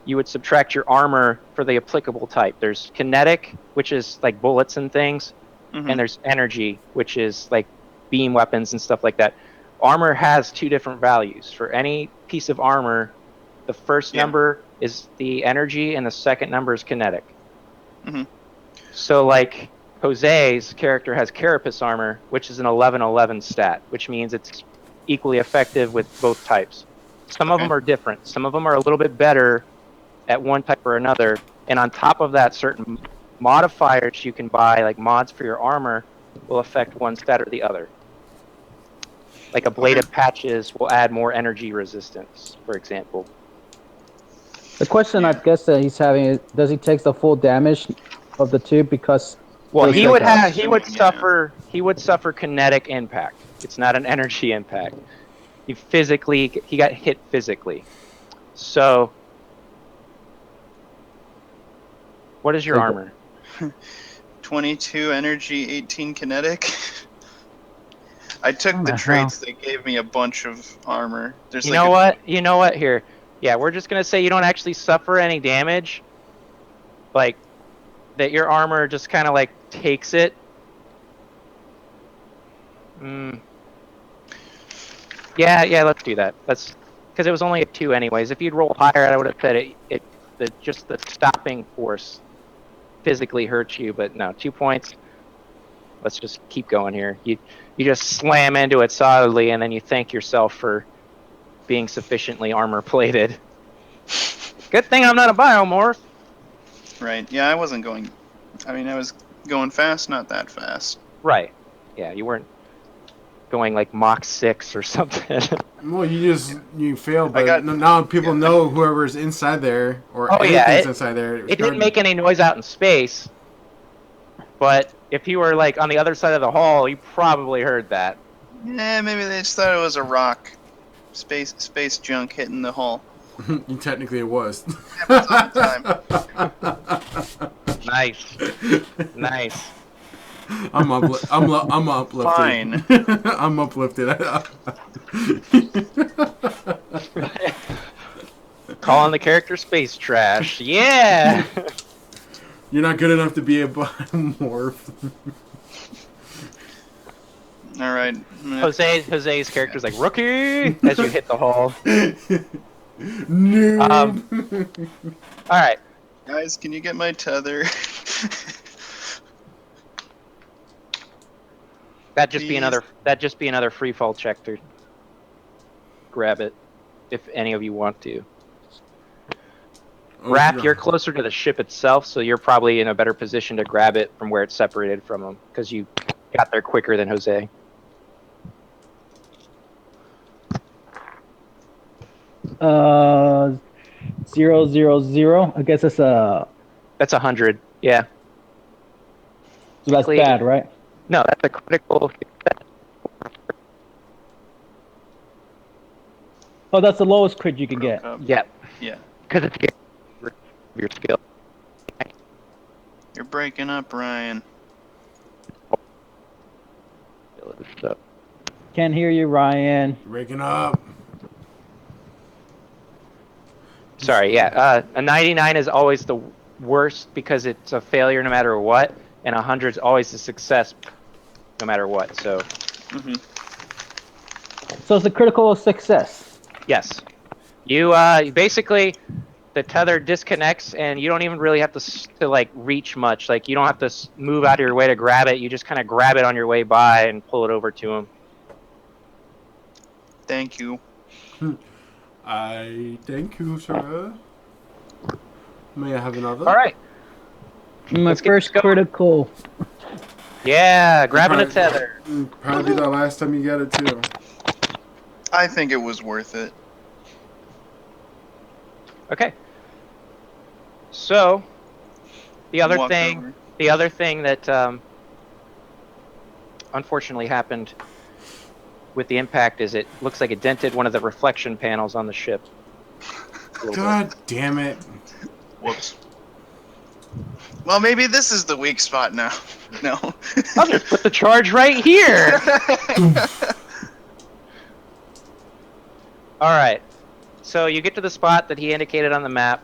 you would subtract your armor for the applicable type. There's kinetic, which is like bullets and things, Mhm. and there's energy, which is like beam weapons and stuff like that. Armor has 2 different values. For any piece of armor, the first Yeah. number is the energy and the second number is kinetic. Mhm. So like Jose's character has carapace armor, which is an 11/11 stat, which means it's equally effective with both types. Some of Okay. them are different. Some of them are a little bit better at one type or another. And on top of that, certain modifiers you can buy, like mods for your armor, will affect one stat or the other. Like a blade Okay. of patches will add more energy resistance, for example. The question I Yeah. guess that he's having is, does he take the full damage of the 2 because? Well, I mean, he I'm would assuming, he would suffer kinetic impact. It's not an energy impact. He got hit physically. So, what is your So- armor? 22 energy, 18 kinetic. I took Oh, the wow. traits. They gave me a bunch of armor. There's You like know what? You know what? Here, yeah, we're just gonna say you don't actually suffer any damage. Like that, your armor just kind of like takes it. Yeah, let's do that. That's because it was only a 2 anyways. If you'd rolled higher, I would have said just the stopping force physically hurts you, but no, 2 points. Let's just keep going here. You just slam into it solidly, and then you thank yourself for being sufficiently armor plated. Good thing I'm not a biomorph. Right. Yeah, I wasn't going. I mean, I was going fast, not that fast. Right. Yeah, you weren't going like Mach 6 or something. Well, you failed, I but got- now people yeah. know whoever's inside there or Oh, yeah, anything's inside there. It didn't make any noise out in space, but if you were like on the other side of the hall, you probably heard that. Yeah, maybe they just thought it was a rock, space junk hitting the hull. Technically, it was. Happens all the time. Nice. Nice. I'm uplifted. Fine. I'm uplifted. Calling the character space trash. Yeah. You're not good enough to be a biomorph. All right. Jose's character's like rookie as you hit the hall. No. All right. Guys, can you get my tether? That'd just be Please. another free fall check to grab it, if any of you want to. Raph, you're closer to the ship itself, so you're probably in a better position to grab it from where it's separated from them, because you got there quicker than Jose. Uh, 000. I guess it's a. That's 100. Yeah. So that's bad, right? No, that's a critical. Oh, that's the lowest crit you can get. Yeah, Yeah. because it's your skill. You're breaking up, Ryan. So, Can't hear you, Ryan. Waking up. sorry, yeah. A 99 is always the worst because it's a failure no matter what, and 100 is always a success no matter what. So, hmm So it's a critical success. yes. You basically, the tether disconnects, and you don't even really have to like reach much. Like you don't have to move out of your way to grab it. You just kind of grab it on your way by and pull it over to him. Thank you. I thank you, sir. May I have another? All right. My Let's get first this going. critical. Yeah, grabbing a Probably- tether. Probably the last time you get it too. I think it was worth it. Okay. So, the other Walked thing, over. that unfortunately happened with the impact is it looks like it dented one of the reflection panels on the ship. A little bit. God damn it! Whoops. Well, maybe this is the weak spot now. No. I'll just put the charge right here. All right. So you get to the spot that he indicated on the map.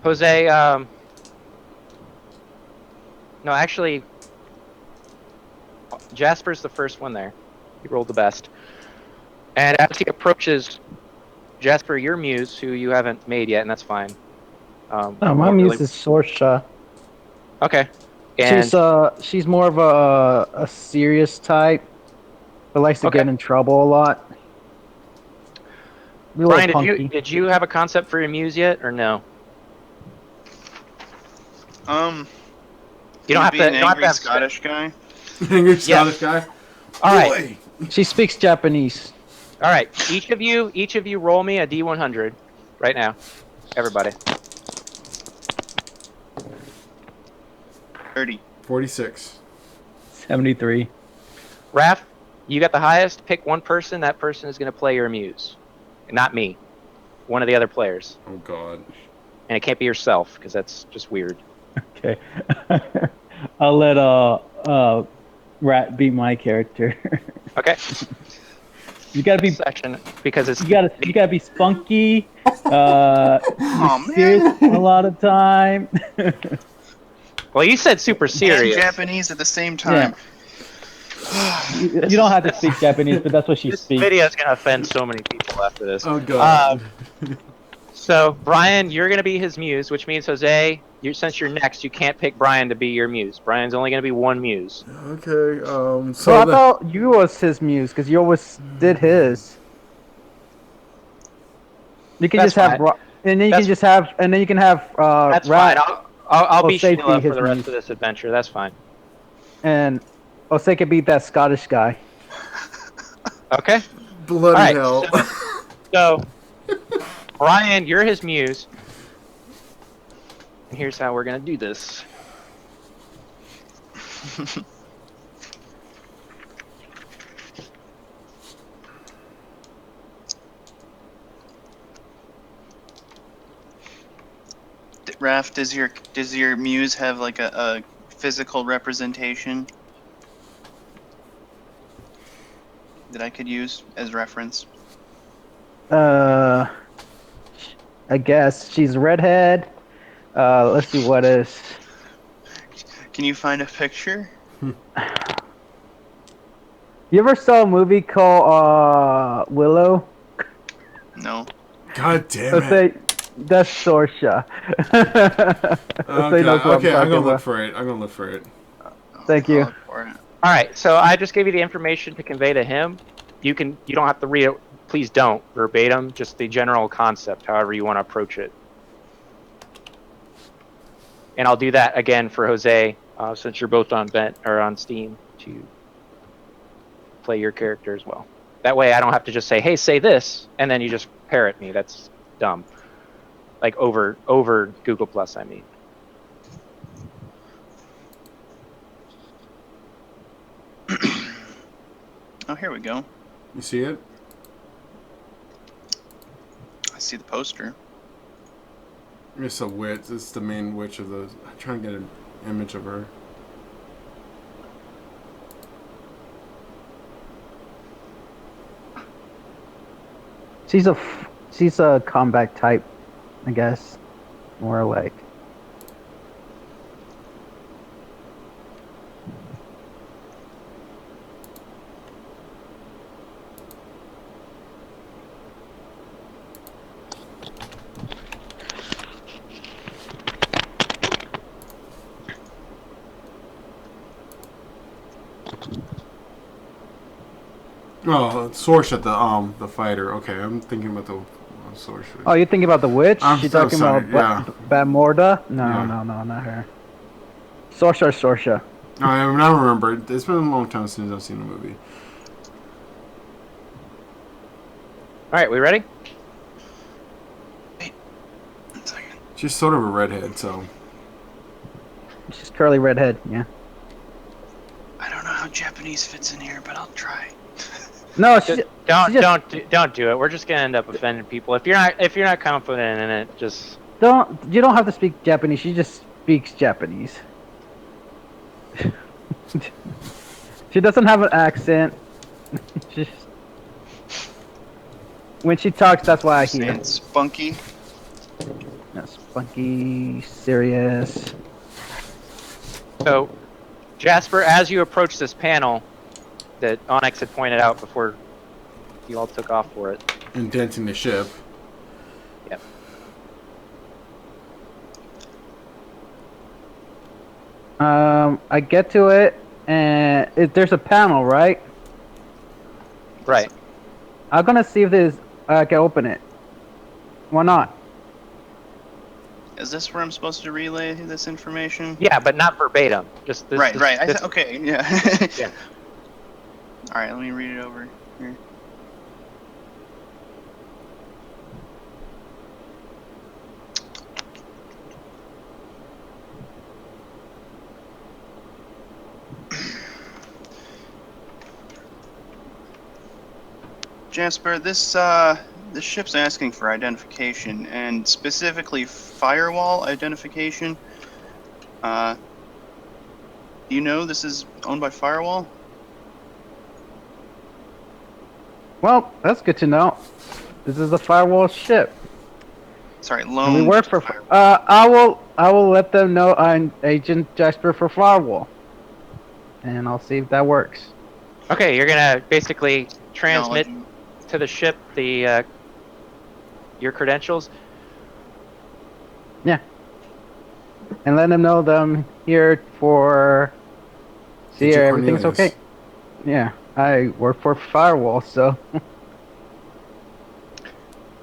Jose, no, actually, Jasper's the first one there. He rolled the best. And as he approaches Jasper, your muse, who you haven't made yet, and that's fine. Oh, my Really- muse is Sorsha. Okay. And She's more of a serious type, but likes to Okay. get in trouble a lot. Be a little Brian, punky. did you have a concept for your muse yet, or no? You don't have be to. an You don't have angry to have Scottish guy. Angry Scottish guy. All right. Boy. She speaks Japanese. All right. Each of you, roll me a D100 right now. Everybody. 30. 46. 73. Raph, you got the highest. Pick one person. That person is going to play your muse, not me. One of the other players, Oh God. and it can't be yourself because that's just weird. Okay. I'll let Rat be my character. Okay. You gotta be Section because it's you gotta be spunky. Oh, Serious man. a lot of time. well, you said super And serious. Japanese at the same time. You don't have to speak Japanese, but that's what she This speaks. video is going to offend so many people after this. Oh God. So, Brian, you're going to be his muse, which means, Jose, since you're next, you can't pick Brian to be your muse. Brian's only going to be one muse. Okay. So So I thought you was his muse because you always did his. You can That's just have, fine. and then you That's- can just have, and then you can have That's Rat fine. I'll be Jose Sheila be his for the rest muse. of this adventure. That's fine. and Jose could be that Scottish guy. Okay? bloody All right, hell. So, Brian, you're his muse. And here's how we're going to do this. Raph, does your muse have like a physical representation that I could use as reference? I guess she's redhead. Let's see what is. Can you find a picture? You ever saw a movie called Willow? No. God damn Let's it. say that's Sorsha. Okay, I'm gonna look for it. I'm gonna look for it. Thank you. I'll look for it. All right, so I just gave you the information to convey to him. You don't have to read it. Please don't verbatim, just the general concept, however you want to approach it. And I'll do that again for Jose, since you're both on Steam to play your character as well. That way, I don't have to just say, "Hey, say this," and then you just parrot me. That's dumb. Like over Google Plus, I mean. Oh, here we go. You see it? I see the poster. It's a witch. It's the main witch of the. I'm trying to get an image of her. She's a combat type, I guess, more like. Oh, Source at the fighter. Okay, I'm thinking about the sorcerer. Oh, you thinking about the witch? I'm You so talking sorry, about yeah. Bamorda? No, Yeah. no, not her. Sorsha. I remember. It's been a long time since I've seen the movie. All right, we ready? Wait. 1 second. She's sort of a redhead, so. She's curly redhead. Yeah. I don't know how Japanese fits in here, but I'll try. No, she, Don't she just, don't do it. We're just gonna end up offending people. If you're not confident in it, just You don't have to speak Japanese. She just speaks Japanese. She doesn't have an accent. She's, when she talks, that's why I hear. Saying spunky. That's funky, serious. so. Jasper, as you approach this panel that Onyx had pointed out before you all took off for it. Indenting the ship. Yep. I get to it, and there's a panel, right? Right. I'm gonna see if I can open it. Why not? Is this where I'm supposed to relay this information? Yeah, but not verbatim. Just this. Right. This, Okay. Yeah. Yeah. All right. Let me read it over here. Jasper, this ship's asking for identification, and specifically firewall identification. Do you know this is owned by Firewall? Well, that's good to know. This is a firewall ship. Sorry, And loan. we work for. I will let them know I'm Agent Jasper for firewall, and I'll see if that works. okay, you're gonna basically transmit Technology. to the ship the your credentials. Yeah. And let them know that I'm here for. See, Agent everything's Cornelius. okay. Yeah, I work for firewall, so.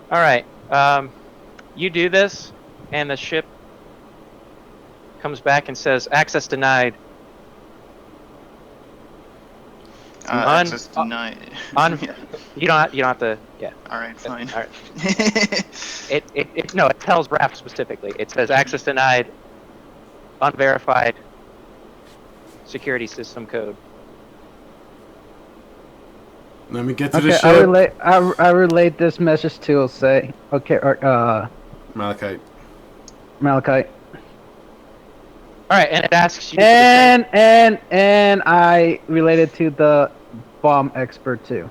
All right. You do this, and the ship comes back and says access denied. Access denied. Yeah. You don't have to. Yeah. All right, fine. All right. It tells Raph specifically. It says access denied, unverified security system code. Let me get to Okay, the ship. I relate this message to say, okay, Malachite. Malachite. All right, and it asks you. And I related to the bomb expert too.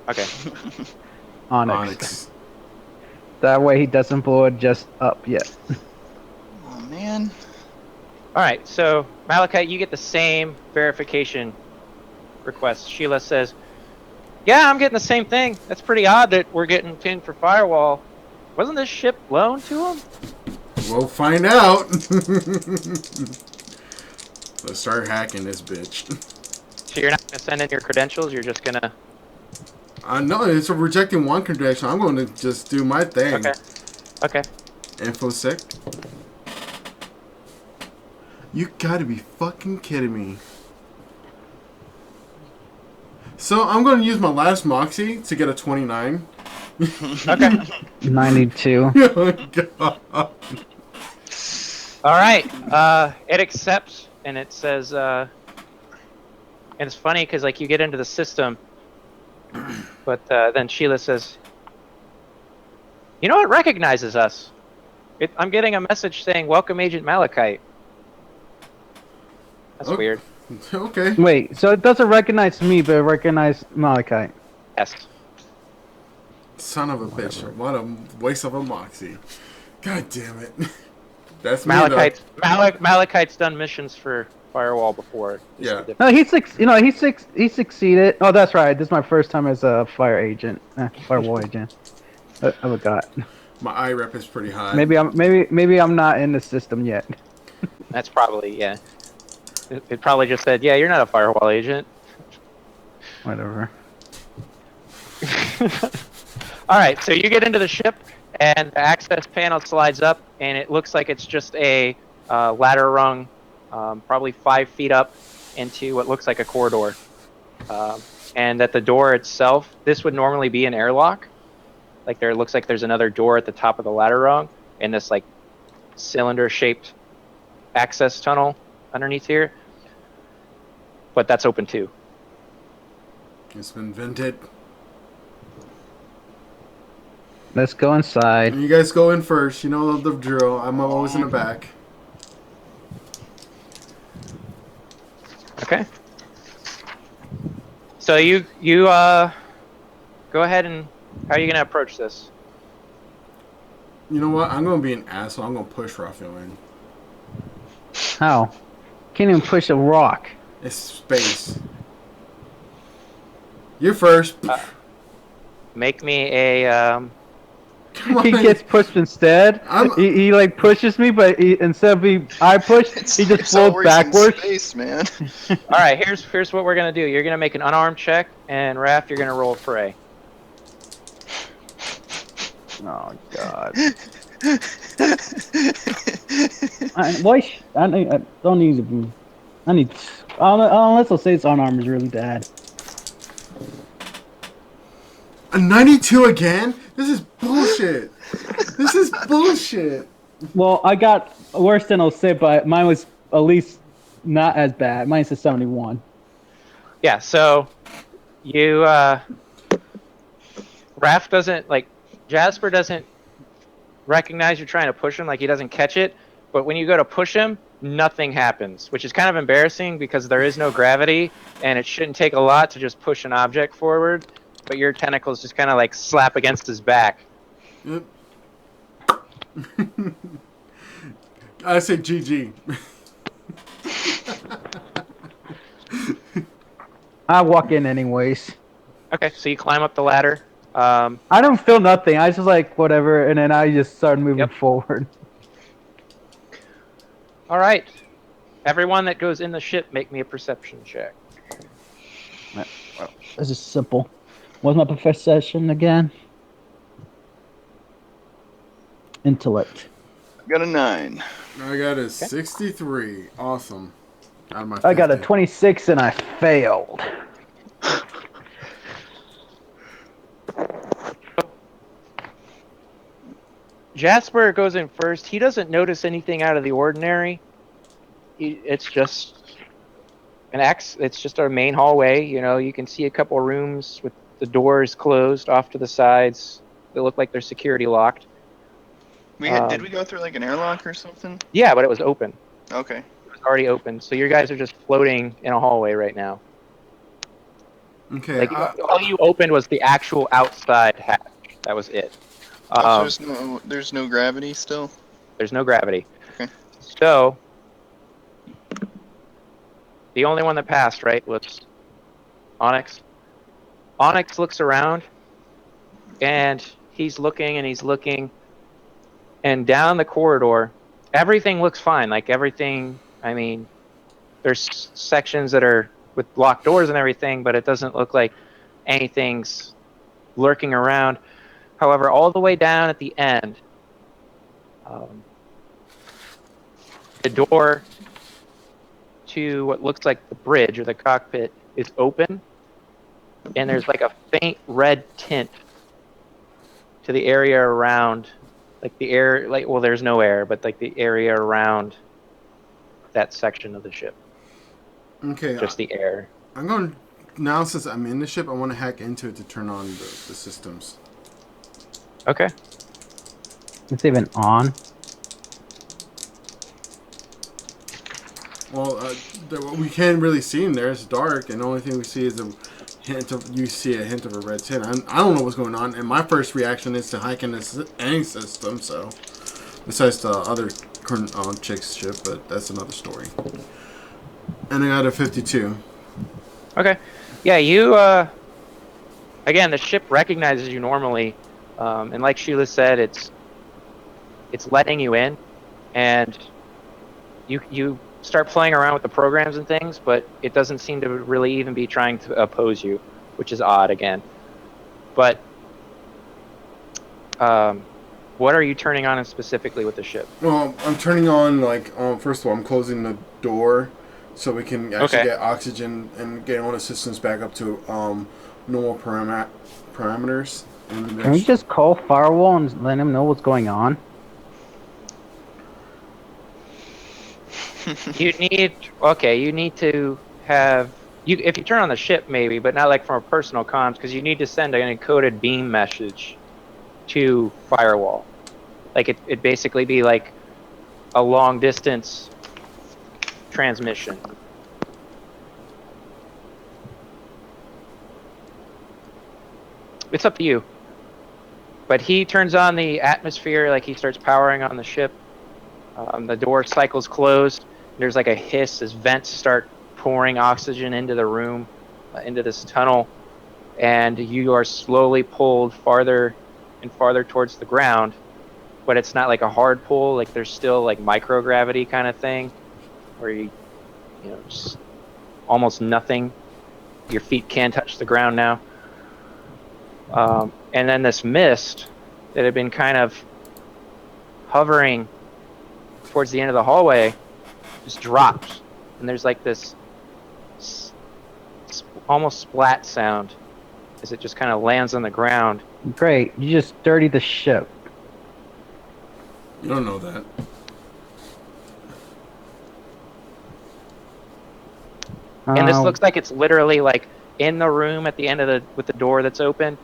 Okay. Onyx. That way he doesn't blow it just up yet. Oh man. All right, so Malachite, you get the same verification request. Sheila says, "Yeah, I'm getting the same thing. That's pretty odd that we're getting pinned for firewall. Wasn't this ship loaned to him?" We'll find out. Let's start hacking this bitch. So you're not gonna send in your credentials. You're just gonna. No, it's rejecting one credential. I'm going to just do my thing. Okay. Okay. InfoSec. You gotta be fucking kidding me. So I'm going to use my last Moxie to get a 29. Okay. 92. Oh, God. All right. It accepts, and it says, and it's funny because like you get into the system, but then Sheila says, "You know, it recognizes us. I'm getting a message saying, 'Welcome, Agent Malachite.'" That's Oh. weird. Okay. Wait, so it doesn't recognize me, but it recognizes Malachite. Yes. Son of a bitch. What a waste of a Moxie. God damn it. That's me, Malachite's done missions for Firewall before. Yeah. No, he succeeded. Oh, that's right. This is my first time as a fire agent, firewall agent. I forgot. My eye rep is pretty high. Maybe I'm not in the system yet. That's probably, yeah. It probably just said, "Yeah, you're not a Firewall agent." Whatever. All right, so you get into the ship, And the access panel slides up, and it looks like it's just a ladder rung, probably 5 feet up into what looks like a corridor. And at the door itself, this would normally be an airlock. Like there looks like there's another door at the top of the ladder rung, and this like cylinder-shaped access tunnel underneath here. But that's open too. It's been vented. Let's go inside. And you guys go in first. You know the drill. I'm always in the back. Okay. So you go ahead and how are you gonna approach this? You know what? I'm gonna be an asshole. I'm gonna push Raphael in. How? Can't even push a rock. It's space. You're first. Make me a Come on. He gets pushed instead. He like pushes me, but instead of I push, he just floats always in backwards. space, man. All right, here's what we're gonna do. You're gonna make an unarmed check, and Raph, you're gonna roll fray. Oh God. I don't need to be. I need. Unless I'll say it's unarmed is really bad. A 92 again? This is bullshit. This is bullshit. Well, I got worse than I'll say, but mine was at least not as bad. Mine's a 71. Yeah. So you Raph doesn't like Jasper doesn't recognize you're trying to push him. Like he doesn't catch it. But when you go to push him, nothing happens, which is kind of embarrassing because there is no gravity, and it shouldn't take a lot to just push an object forward. But your tentacles just kind of like slap against his back. Yep. I say GG. I walk in anyways. Okay, so you climb up the ladder. I don't feel nothing. I just like whatever, and then I just start moving forward. All right. Everyone that goes in the ship, make me a perception check. This is simple. What's my profession again? Intellect. Got a 9. I got a 63. Awesome. Out of my I got a 50. 26 and I failed. Jasper goes in first. He doesn't notice anything out of the ordinary. It's just it's just our main hallway. You know, you can see a couple rooms with the doors closed off to the sides. They look like they're security locked. Did we go through like an airlock or something? Yeah, but it was open. Okay. It was already open. So you guys are just floating in a hallway right now. Okay. Like all you opened was the actual outside hatch. That was it. So there's no gravity still? There's no gravity. Okay. So the only one that passed, right, was Onyx. Onyx looks around, and he's looking, and down the corridor, everything looks fine. Like everything, I mean, there's sections that are with locked doors and everything, but it doesn't look like anything's lurking around. However, all the way down at the end, the door to what looks like the bridge or the cockpit is open, and there's like a faint red tint to the area around, like the air, like, well, there's no air, but like the area around that section of the ship. Okay. Just the air. I'm going now, since I'm in the ship, I want to hack into it to turn on the systems. Okay. It's even on. Well, we can't really see in there. It's dark, and the only thing we see is a hint of a red tint. I don't know what's going on, and my first reaction is to hack into any system. So, besides the other chick's ship, but that's another story. And I got a 52. Okay. Yeah, you, again, the ship recognizes you normally, and like Sheila said, it's letting you in, and you start playing around with the programs and things, but it doesn't seem to really even be trying to oppose you, which is odd again. But What are you turning on specifically with the ship? Well, I'm turning on first of all, I'm closing the door so we can actually Okay. get oxygen and get all the systems back up to normal parameters. And Can we just call firewall and let him know what's going on? You need to have if you turn on the ship maybe, but not like from a personal comms, because you need to send an encoded beam message to firewall. Like it basically be like a long distance transmission. It's up to you. But he turns on the atmosphere, like he starts powering on the ship. The door cycles closed. There's like a hiss as vents start pouring oxygen into the room, into this tunnel, and you are slowly pulled farther and farther towards the ground. But it's not like a hard pull. Like there's still like microgravity kind of thing, where you just almost nothing. Your feet can touch the ground now. And then this mist that had been kind of hovering towards the end of the hallway just drops, and there's like this almost splat sound as it just kind of lands on the ground. Great, you just dirtied the ship. You don't know that. And this looks like it's literally like in the room at the end of with the door that's open,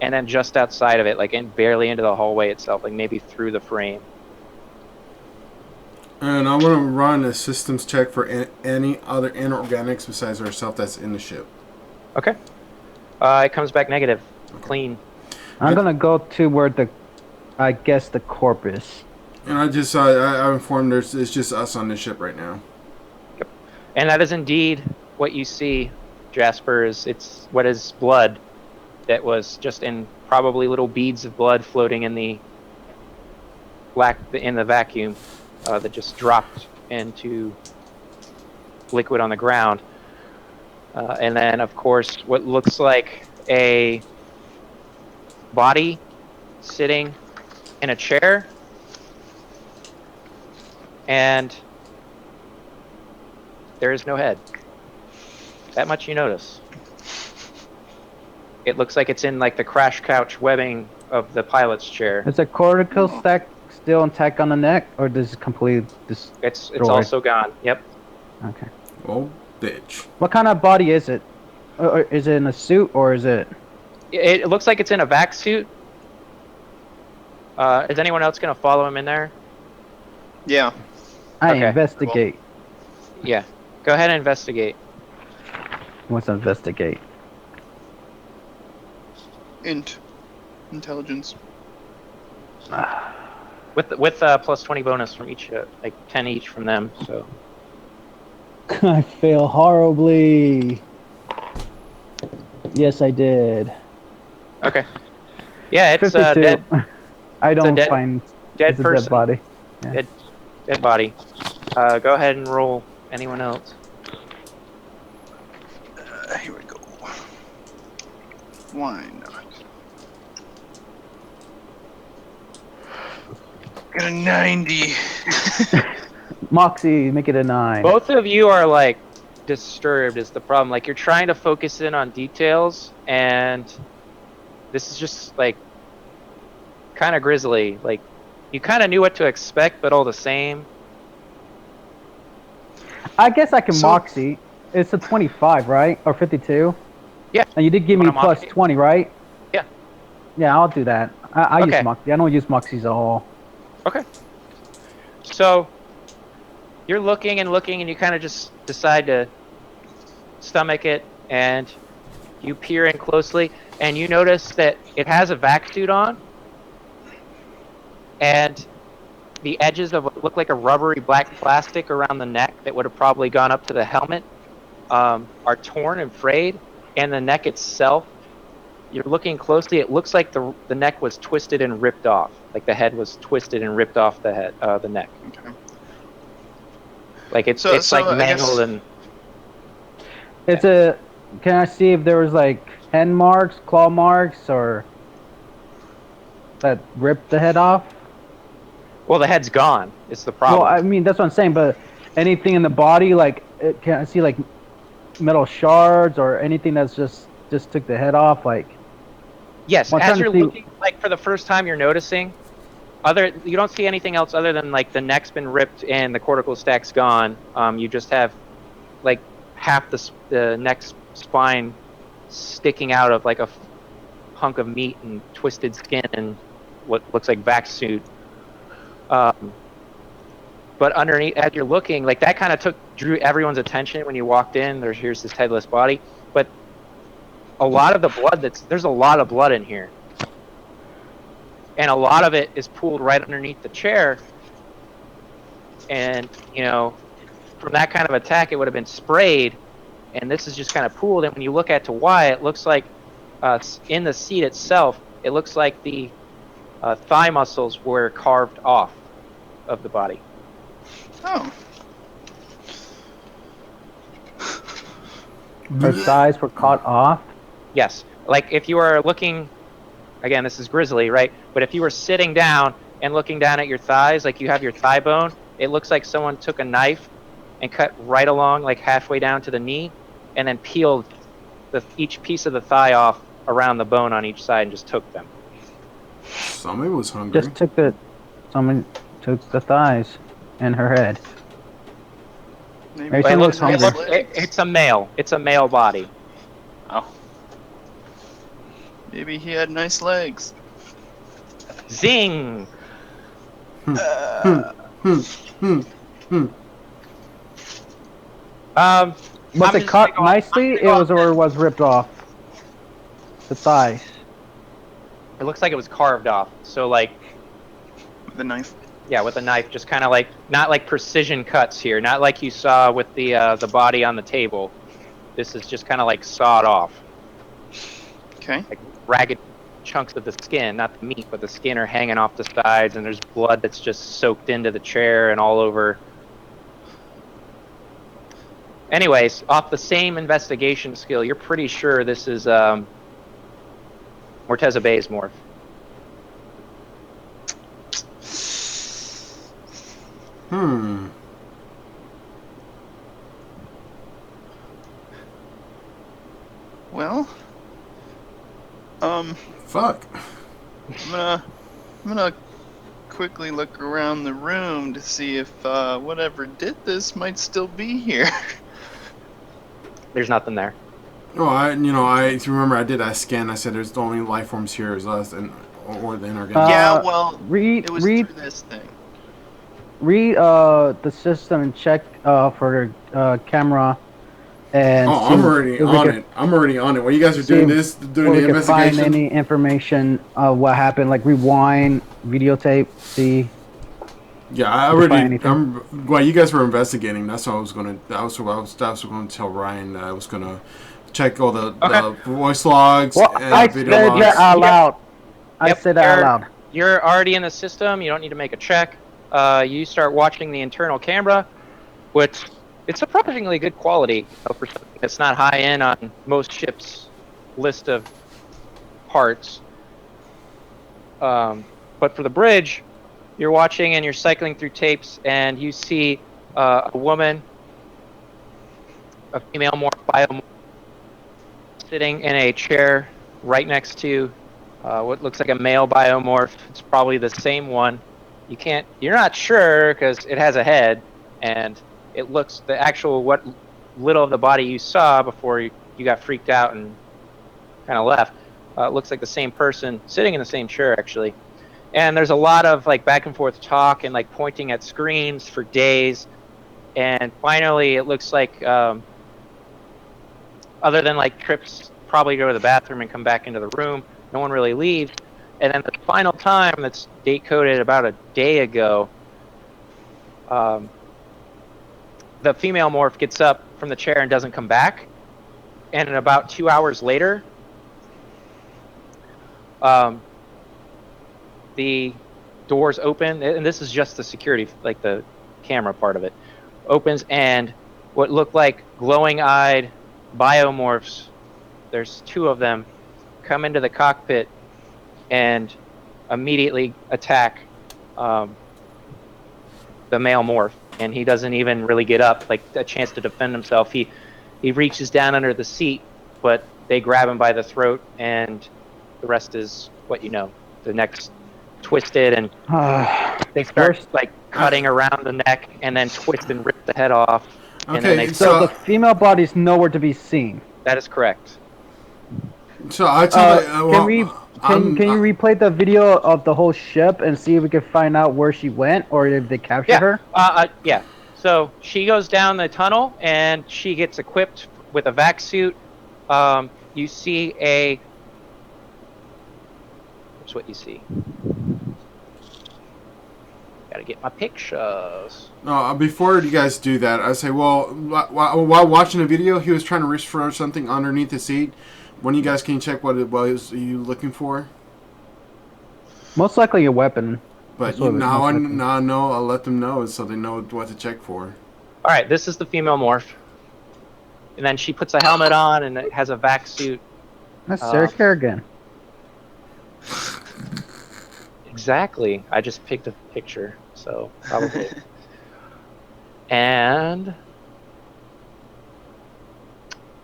and then just outside of it, like barely into the hallway itself, like maybe through the frame. And I want to run a systems check for any other inorganics besides ourselves that's in the ship. Okay. It comes back negative. Okay. Clean. I'm gonna go to where I guess the corpus. And I informed it's just us on the ship right now. Yep. And that is indeed what you see, Jasper. It's what is blood that was just in probably little beads of blood floating in the vacuum that just dropped into liquid on the ground. And then, of course, what looks like a body sitting in a chair, and there is no head. That much you notice. It looks like it's in like the crash couch webbing of the pilot's chair. Is the cortical stack still intact on the neck, or does it completely It's also gone. Yep. Okay. Oh, bitch. What kind of body is it? Or is it in a suit, or is it? It looks like it's in a vac suit. Is anyone else gonna follow him in there? Yeah. Okay. Investigate. Yeah. Go ahead and investigate. What's investigate? Intelligence. With plus 20 bonus from each, like 10 each from them. So. I fail horribly. Yes, I did. Okay. Yeah, it's 52. dead. I don't dead- find Dead it's a person. dead body. Yeah. Dead body. Go ahead and roll. Anyone else? Here we go. Why not? Got a 90. Moxie, make it a 9. Both of you are like disturbed is the problem. Like you're trying to focus in on details, and this is just like kind of grisly. Like you kind of knew what to expect, but all the same. I guess I can So- Moxie. It's a 25, right? Or 52? Yeah. And you did give me Wanna plus Moxie? 20, right? Yeah. Yeah, I'll do that. I Okay. use Moxie. I don't use Moxies at all. Okay. So you're looking and looking, and you kind of just decide to stomach it, and you peer in closely, and you notice that it has a vac suit on, and the edges of what look like a rubbery black plastic around the neck that would have probably gone up to the helmet are torn and frayed, and the neck itself, you're looking closely, it looks like the neck was twisted and ripped off. Like the head was twisted and ripped off the neck. Okay. Like it's So like I guess- mangled and It's a. Can I see if there was like hand marks, claw marks, or? that ripped the head off? Well, the head's gone. It's the problem. Well, I mean that's what I'm saying. But anything in the body, like, can I see like metal shards or anything that's just took the head off? Like, yes, I'm as trying to you're see- looking, like for the first time, you're noticing you don't see anything else other than like the neck's been ripped and the cortical stack's gone. You just have like half the neck spine sticking out of like a hunk of meat and twisted skin and what looks like vac suit. But underneath, as you're looking, like that kind of drew everyone's attention when you walked in. Here's this headless body, but a lot of the blood there's a lot of blood in here, and a lot of it is pooled right underneath the chair. And you know, from that kind of attack, it would have been sprayed, and this is just kind of pooled. And when you look to why, it looks like in the seat itself, it looks like the thigh muscles were carved off of the body. Oh. her thighs were cut off. Yes, like if you were looking, again, this is grisly, right? But if you were sitting down and looking down at your thighs, like you have your thigh bone, it looks like someone took a knife and cut right along, like halfway down to the knee, and then peeled each piece of the thigh off around the bone on each side and just took them. Somebody was hungry. Someone took the thighs and her head. Maybe Maybe But someone looks hungry. it's a male. It's a male body. Oh. Maybe he had nice legs. Zing! Was I'm it just cut gonna go- nicely? I'm gonna go Or was ripped off? The thigh. It looks like it was carved off. So like, With a knife. yeah, with a knife, just kind of like, not like precision cuts here, not like you saw with the body on the table. This is just kind of like sawed off, Okay. like ragged chunks of the skin, not the meat, but the skin are hanging off the sides, and there's blood that's just soaked into the chair and all over. Anyways, off the same investigation skill, you're pretty sure this is Morteza Bay's morph. Well, Fuck. I'm gonna quickly look around the room to see if whatever did this might still be here. There's nothing there. Oh, if you remember, I did that scan. I said there's the only life forms here is us or the inorganic. Yeah, well, Read it was read through this thing. read the system and check for camera. And Oh, see I'm already if we on can- it. I'm already on it. While you guys are see doing if- this, Or doing we the can find investigation. any information of what happened, like rewind, videotape, see. Yeah, I find already. anything? While you guys were investigating, that's what I was gonna. That was what I was going to tell Ryan that I was gonna check all the voice logs Well, and I video said logs. that out loud. I Yep, said that out loud. You're already in the system. You don't need to make a check. You start watching the internal camera, which it's surprisingly good quality for something that's not high end on most ships' list of parts. But for the bridge, you're watching and you're cycling through tapes, and you see a woman, a female biomorph, sitting in a chair right next to what looks like a male biomorph. It's probably the same one. You're not sure because it has a head, and it looks the actual what little of the body you saw before you got freaked out and kind of left. Looks like the same person sitting in the same chair actually. And there's a lot of like back and forth talk and like pointing at screens for days. And finally, it looks like other than like trips, probably go to the bathroom and come back into the room, no one really leaves. And then the final time, that's date coded about a day ago, the female morph gets up from the chair and doesn't come back. And in about 2 hours later, the doors open, and this is just the security, like the camera part of it, opens, and what look like glowing-eyed biomorphs, there's two of them, come into the cockpit and immediately attack the male morph, and he doesn't even really get up, like a chance to defend himself. He reaches down under the seat, but they grab him by the throat, and the rest is what you know. The neck's twisted, and they start like cutting around the neck, and then twist and rip the head off. And then Okay, So the female body's nowhere to be seen. that is correct. so I tell Can you replay the video of the whole ship and see if we can find out where she went or if they captured her? Yeah. So she goes down the tunnel and she gets equipped with a vac suit. You see Here's what you see. Gotta get my pictures. Before you guys do that, I say, well, while watching the video, he was trying to reach for something underneath the seat. When you guys can check what it was you looking for? Most likely a weapon. But now I know. I'll let them know so they know what to check for. All right, this is the female morph, and then she puts a helmet on and it has a vac suit. That's Sarah Kerrigan. Exactly. I just picked a picture, so probably. And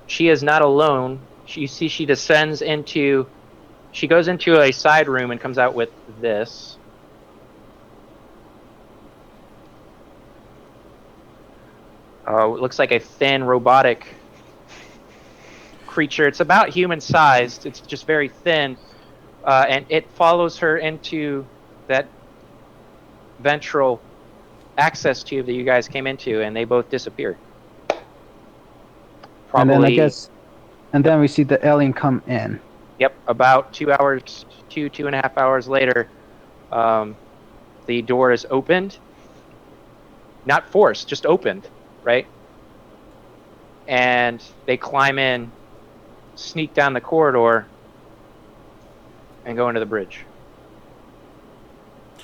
she is not alone. You see she descends into... She goes into a side room and comes out with this. It looks like a thin robotic creature. It's about human-sized. It's just very thin. And it follows her into that ventral access tube that you guys came into, and they both disappear. Probably. And then we see the alien come in. Yep, about 2 hours, 2.5 hours later, the door is opened. Not forced, just opened, right? And they climb in, sneak down the corridor, and go into the bridge.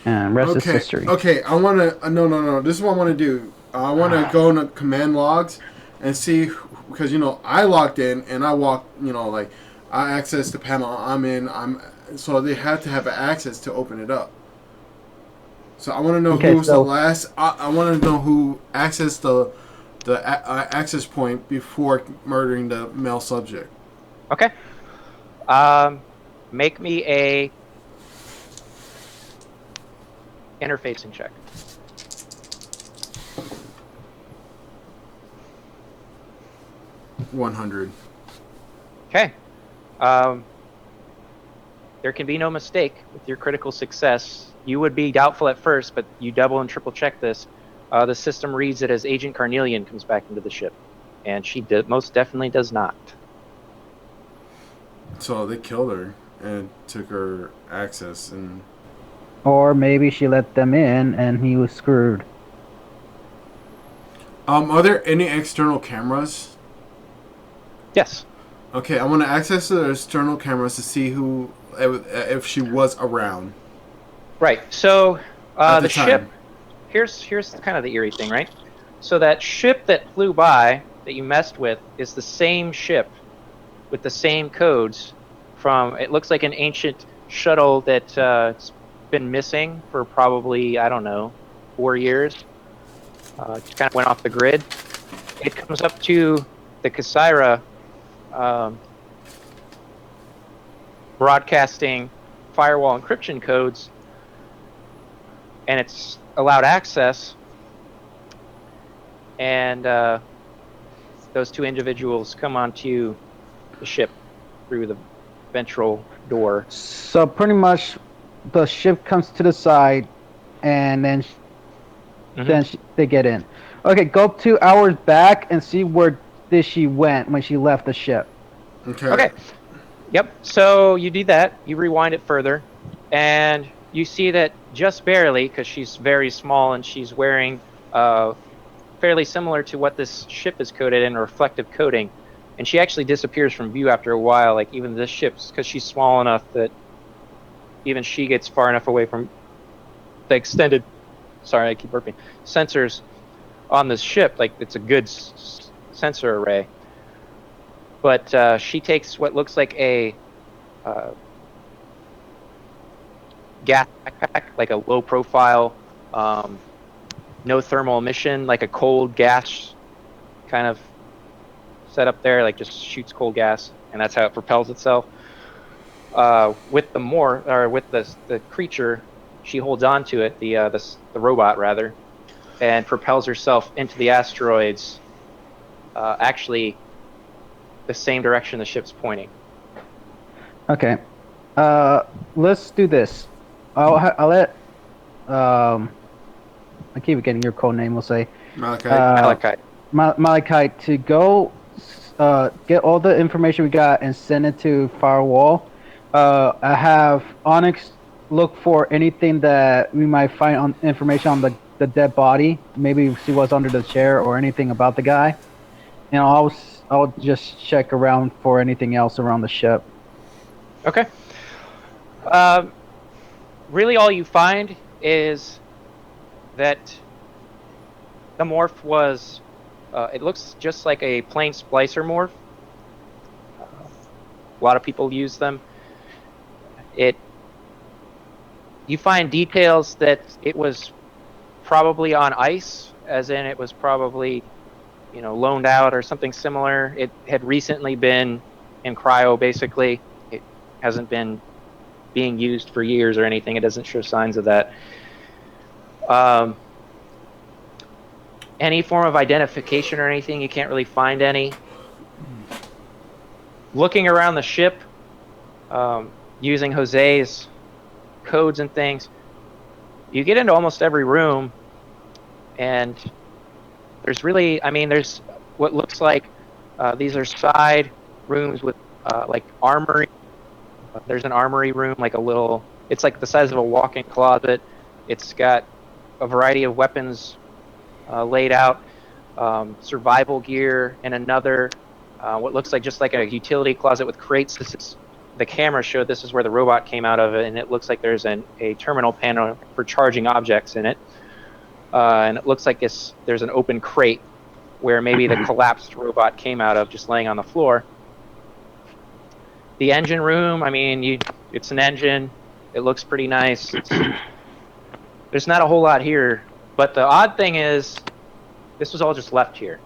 And rest is history. Okay, I want to... No. This is what I want to do. I want to go into command logs and see... Because, I logged in and I walked, I accessed the panel I'm in. So they had to have access to open it up. So I want to know who's the last... I want to know who accessed the access point before murdering the male subject. Okay. Make me a interfacing check. 100. Okay. There can be no mistake with your critical success. You would be doubtful at first, but you double and triple check this. The system reads it as Agent Carnelian comes back into the ship, and she most definitely does not. So they killed her and took her access, and... Or maybe she let them in and he was screwed. Are there any external cameras? Yes. Okay, I want to access the external cameras to see if she was around. Right. So the time. ship. Here's kind of the eerie thing, right? So that ship that flew by that you messed with is the same ship with the same codes from. It looks like an ancient shuttle that's been missing for probably 4 years. Just kind of went off the grid. It comes up to the Cassira. Broadcasting firewall encryption codes, and it's allowed access, and those two individuals come onto the ship through the ventral door. So pretty much the ship comes to the side and then they get in. Okay, go 2 hours back and see where she went when she left the ship. Okay. Yep. So you do that. You rewind it further, and you see that just barely, because she's very small and she's wearing fairly similar to what this ship is coated in, reflective coating, and she actually disappears from view after a while. Like even this ship's, because she's small enough that even she gets far enough away from the extended. Sorry, I keep burping. Sensors on this ship, like it's a good sensor array. But she takes what looks like a gas backpack, like a low profile, no thermal emission, like a cold gas kind of setup there, like just shoots cold gas, and that's how it propels itself. With the creature, she holds on to it, the robot rather, and propels herself into the asteroids. Actually, the same direction the ship's pointing. Okay. Let's do this. I'll let I keep forgetting your code name. We'll say Malachite. Malachite. To go get all the information we got and send it to Firewall. I have Onyx look for anything that we might find on information on the dead body. Maybe see what's under the chair or anything about the guy. And I'll just check around for anything else around the ship. Okay. Really, all you find is that the morph was. It looks just like a plain splicer morph. A lot of people use them. You find details that it was probably on ice, as in it was probably, loaned out or something similar. It had recently been in cryo, basically. It hasn't been being used for years or anything. It doesn't show signs of that. Any form of identification or anything, you can't really find any. Looking around the ship, using Jose's codes and things, you get into almost every room, and there's really, there's what looks like these are side rooms with like armory. There's an armory room, like it's like the size of a walk-in closet. It's got a variety of weapons laid out, survival gear, and another what looks like just like a utility closet with crates. The camera showed this is where the robot came out of it, and it looks like there's a terminal panel for charging objects in it. And it looks like there's an open crate where maybe the collapsed robot came out of, just laying on the floor. The engine room, it's an engine. It looks pretty nice. There's not a whole lot here, but the odd thing is this was all just left here.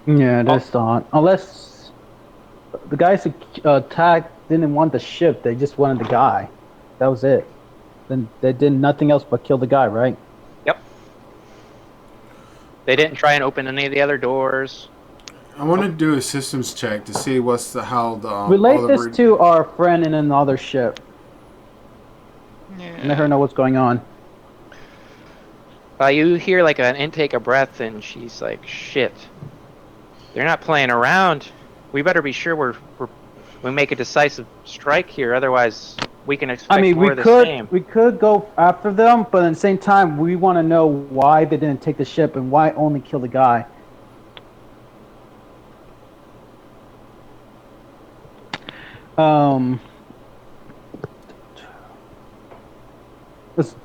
Yeah, that's odd. Unless the guys who attacked didn't want the ship, they just wanted the guy. That was it. Then they did nothing else but kill the guy, right? Yep. They didn't try and open any of the other doors. I want to do a systems check to see relate this to our friend in another ship. Yeah. Let her know what's going on. You hear like an intake of breath, and she's like, "Shit, they're not playing around. We better be sure we make a decisive strike here. Otherwise, we can expect more of the same." We could go after them, but at the same time, we want to know why they didn't take the ship and why only kill the guy.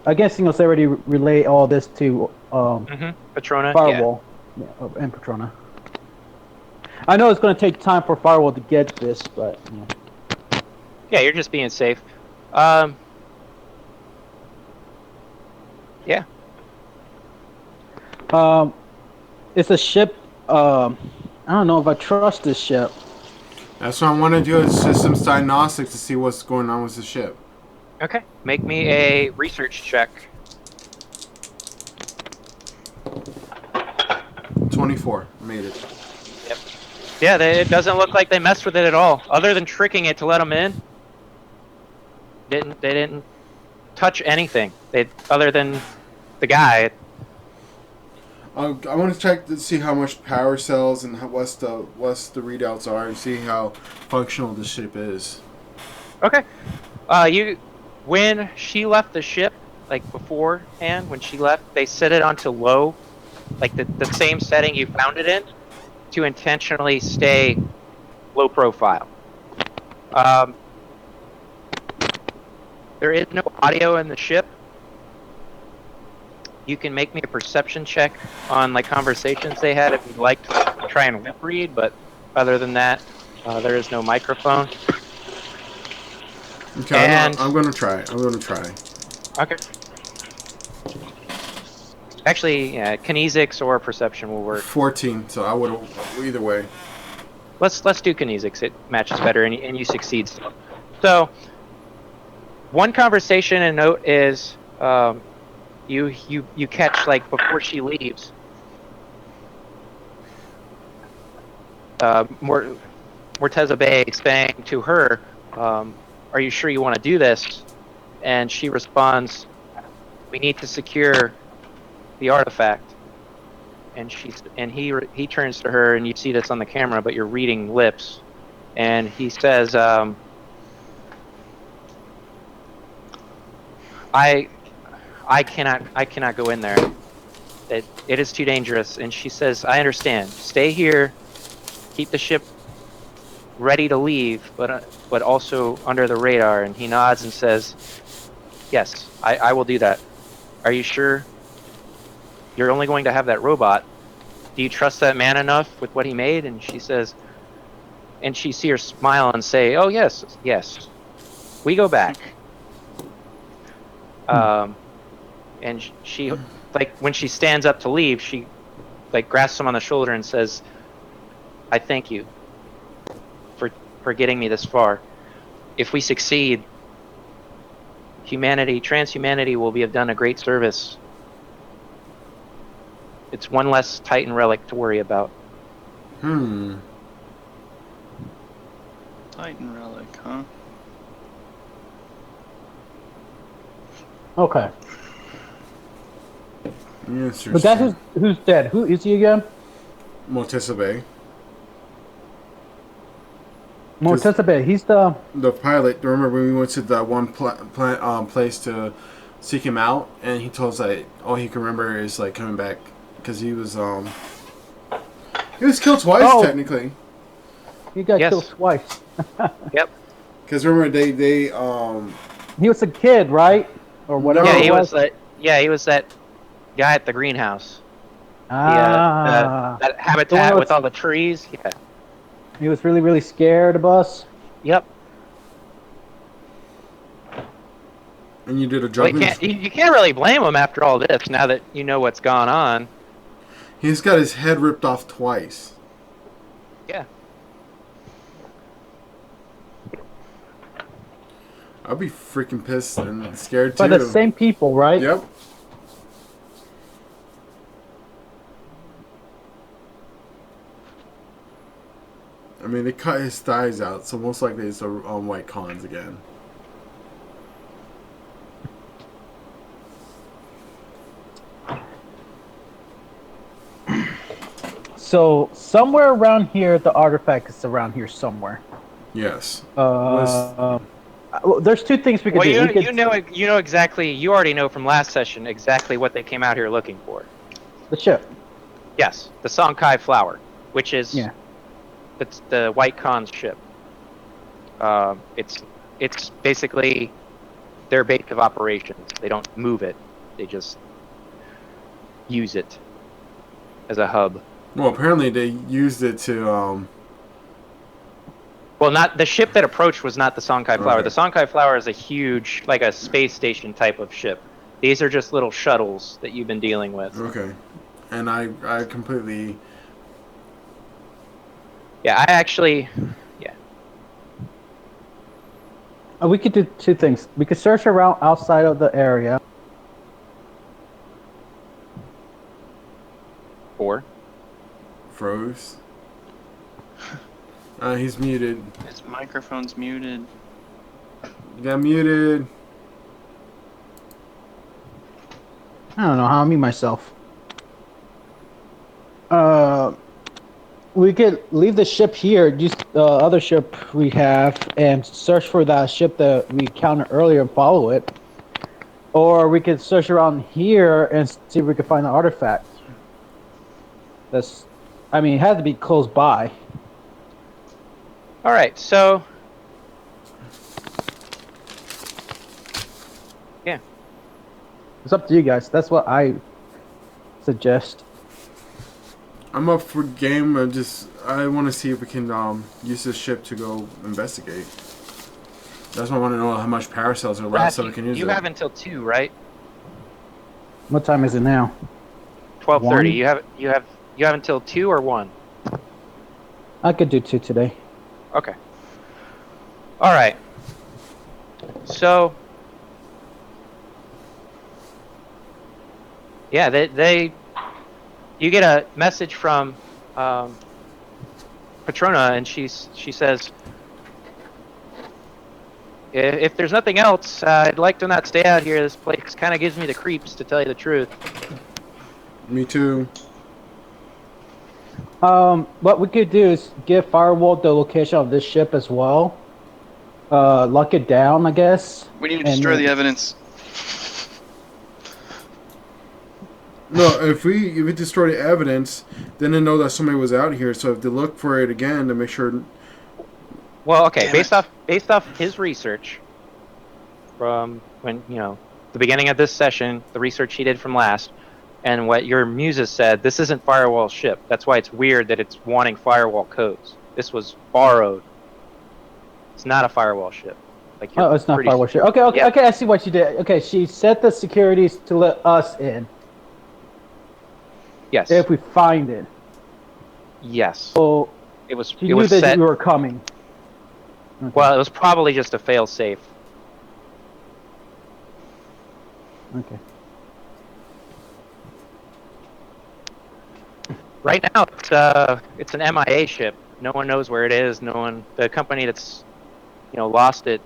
I guess let's already relay all this to Patrona, Firewall, and Patrona. I know it's going to take time for Firewall to get this, but yeah, you're just being safe. Yeah. It's a ship. I don't know if I trust this ship. That's what I want to do, is systems diagnostics to see what's going on with the ship. Okay. Make me a research check. 24. Made it. Yep. Yeah, it doesn't look like they messed with it at all. Other than tricking it to let them in, they didn't touch anything. Other than the guy. I want to check to see how much power cells and what's the readouts are, and see how functional the ship is. Okay. When she left the ship, like beforehand, when she left, they set it onto low, like the same setting you found it in, to intentionally stay low profile. There is no audio in the ship. You can make me a perception check on like conversations they had if you'd like to try and lip read, but other than that, there is no microphone. Okay, And I'm gonna try. I'm gonna try. okay. Actually, yeah, kinesics or perception will work. 14. So I would either way. Let's do kinesics. It matches better, and you succeed. So, one conversation and note is you catch like before she leaves. Morteza Bay saying to her, "Are you sure you want to do this?" And she responds, "We need to secure the artifact." And he turns to her, and you see this on the camera, but you're reading lips, and he says, "I cannot go in there. It is too dangerous." And she says, "I understand. Stay here. Keep the ship ready to leave, but also under the radar." And he nods and says, "Yes, I will do that. Are you sure? You're only going to have that robot. Do you trust that man enough with what he made?" And she says, and she see her smile and say, "Oh yes, yes. We go back." And she, like, when she stands up to leave, she like grasps him on the shoulder and says, "I thank you for getting me this far. If we succeed, transhumanity will have done a great service. It's one less Titan relic to worry about." Titan relic, huh? Okay. Yes, But that's who's dead. Who is he again? Morteza Bay. Morteza Bay. He's the pilot. Remember when we went to that one place to seek him out, and he told us that all he can remember is like coming back because he was killed twice technically. He got killed twice. Yep. Because remember they He was a kid, right? Or whatever. Yeah, it he was. he was that guy at the greenhouse. Ah. That habitat with all the trees. Yeah. He was really, really scared of us. Yep. And you did a Well, juggling. you can't really blame him after all this. Now that you know what's gone on. He's got his head ripped off twice. Yeah. I'd be freaking pissed and scared too. By the same people, right? Yep. I mean, they cut his thighs out, so most likely it's white cons again. So somewhere around here, the artifact is around here somewhere. Yes. There's two things we could do. You know exactly. You already know from last session exactly what they came out here looking for. The ship. Yes, the Sonkai flower, which is it's the White Khan's ship. It's basically their base of operations. They don't move it; they just use it as a hub. Well, apparently they used it to. Well, not the ship that approached was not the Sonkai flower. Okay. The Sonkai flower is a huge, like a space station type of ship. These are just little shuttles that you've been dealing with. Okay, and I completely. Yeah, I actually. We could do two things. We could search around outside of the area. Or. Froze. He's muted. His microphone's muted. You got muted. I don't know how I mute myself. We could leave the ship here, use the other ship we have, and search for that ship that we counted earlier and follow it. Or we could search around here and see if we can find the artifact. I mean, it had to be close by. All right, so. Yeah. It's up to you guys. That's what I suggest. I'm up for game. I want to see if we can use this ship to go investigate. That's why I want to know how much power cells are left so we can use you it. have until 2, right? What time is it now? 12:30. One? You have until 2 or 1. I could do 2 today. Okay. All right. So, yeah, you get a message from Patrona, and she says, if there's nothing else, I'd like to not stay out here. This place kind of gives me the creeps, to tell you the truth. Me too. What we could do is give Firewall the location of this ship as well. Lock it down, I guess. We need to And destroy then- the evidence. No, if we destroy the evidence, then they know that somebody was out here. So if they look for it again to make sure. Well, okay, Damn based off his research from when, the beginning of this session, the research he did from last, and what your muses said, this isn't Firewall's ship. That's why it's weird that it's wanting Firewall codes. This was borrowed. It's not a Firewall ship. Like, Oh, it's not pretty Firewall ship. sure. Okay, okay, Yeah. okay. I see what she did. Okay, she set the securities to let us in Yes. if we find it. Yes. So It was. she It knew was that set. we were coming. Okay. Well, it was probably just a fail-safe. Okay. Right now, it's an MIA ship. No one knows where it is. The company that's, lost it,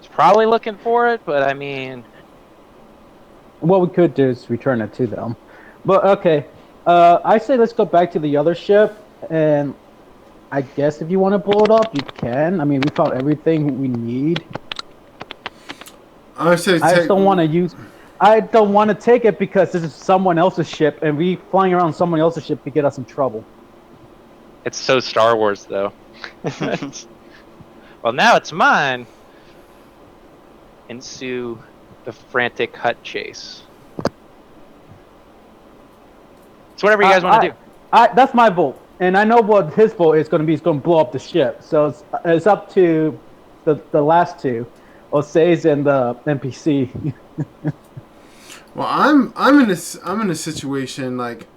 is probably looking for it. But I mean, What we could do is return it to them. But okay, I say let's go back to the other ship, and I guess if you want to blow it up, you can. I mean, we found everything we need. I say I just don't want to use. I don't want to take it because this is someone else's ship, and we flying around someone else's ship to get us in trouble. it's so Star Wars, though. Well, now it's mine. Ensue the frantic hut chase. It's whatever you guys want to do. That's my vote, and I know what his vote is going to be. He's going to blow up the ship. So it's up to the last two, Osays and the NPC. Well, I'm in a situation like,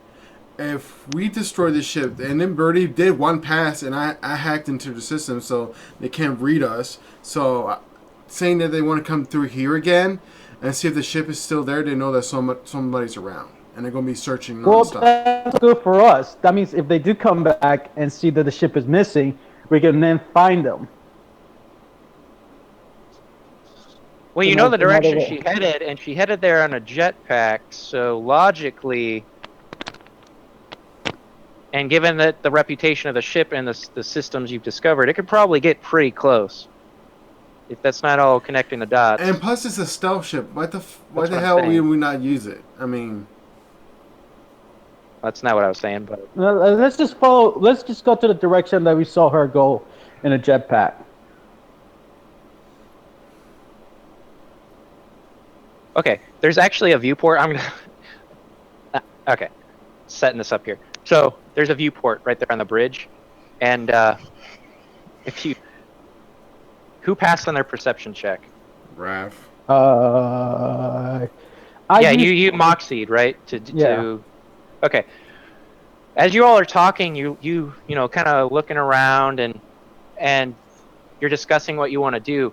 if we destroy the ship, and then Birdie did one pass, and I hacked into the system, so they can't read us. So, saying that they want to come through here again and see if the ship is still there, they know that somebody's around, and they're gonna be searching Well, nonstop. that's good for us. That means if they do come back and see that the ship is missing, we can then find them. Well, you know the Another direction way. she headed, and she headed there on a jetpack, so logically, and given that the reputation of the ship and the systems you've discovered, it could probably get pretty close. If that's not all connecting the dots. And plus, it's a stealth ship. Why the what I'm hell would saying. we not use it? I mean, That's not what I was saying, but Let's just follow. Let's just go to the direction that we saw her go in a jetpack. okay. There's actually a viewport. I'm gonna. Okay, setting this up here. So there's a viewport right there on the bridge, and who passed on their perception check? Raph. You moxied, right? Yeah. Okay. As you all are talking, you kind of looking around and you're discussing what you want to do.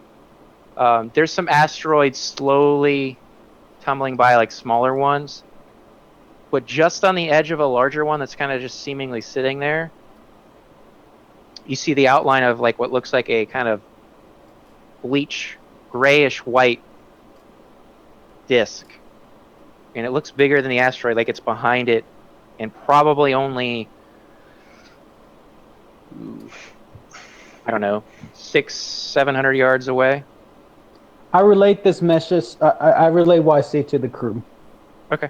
There's some asteroids slowly tumbling by, like smaller ones, but just on the edge of a larger one that's kind of just seemingly sitting there, you see the outline of like what looks like a kind of bleach, grayish white disc, and it looks bigger than the asteroid, like it's behind it, and probably only, I don't know, 600-700 yards away. I relate this message. I relay what I say to the crew. Okay.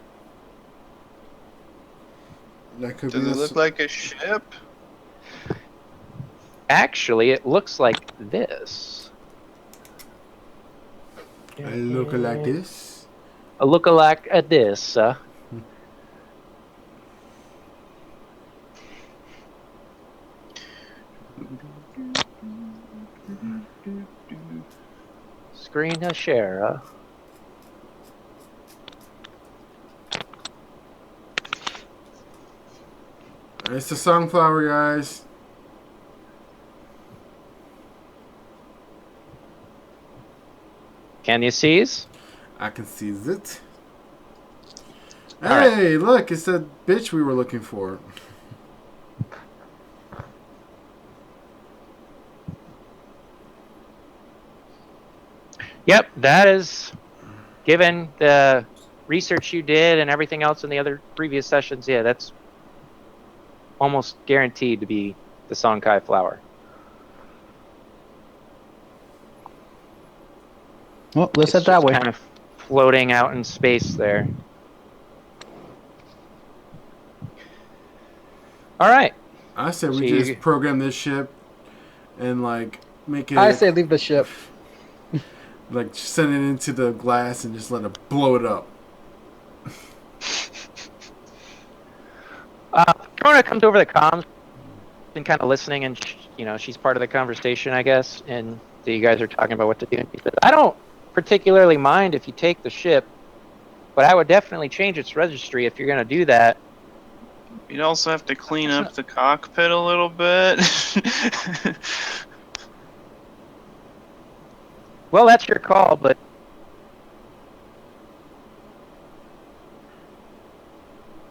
That could Does be it look like a ship? Actually, it looks like this. a look like this. A look-alike at this. screen to share. It's the sunflower, guys. Can you seize? I can seize it. All right. Hey, look, it's that bitch we were looking for. Yep, that is, given the research you did and everything else in the other previous sessions, yeah, that's almost guaranteed to be the Sonkai flower. Well, let's It's head that just way. kind of floating out in space there. All right. I said we So just you- program this ship and like make it I say leave the ship. like send it into the glass and just let it blow it up. Corona comes over the comms and kind of listening, and she's part of the conversation, I guess. And so you guys are talking about what to do. And she says, I don't particularly mind if you take the ship, but I would definitely change its registry if you're going to do that. You'd also have to clean up the cockpit a little bit. Well, that's your call, but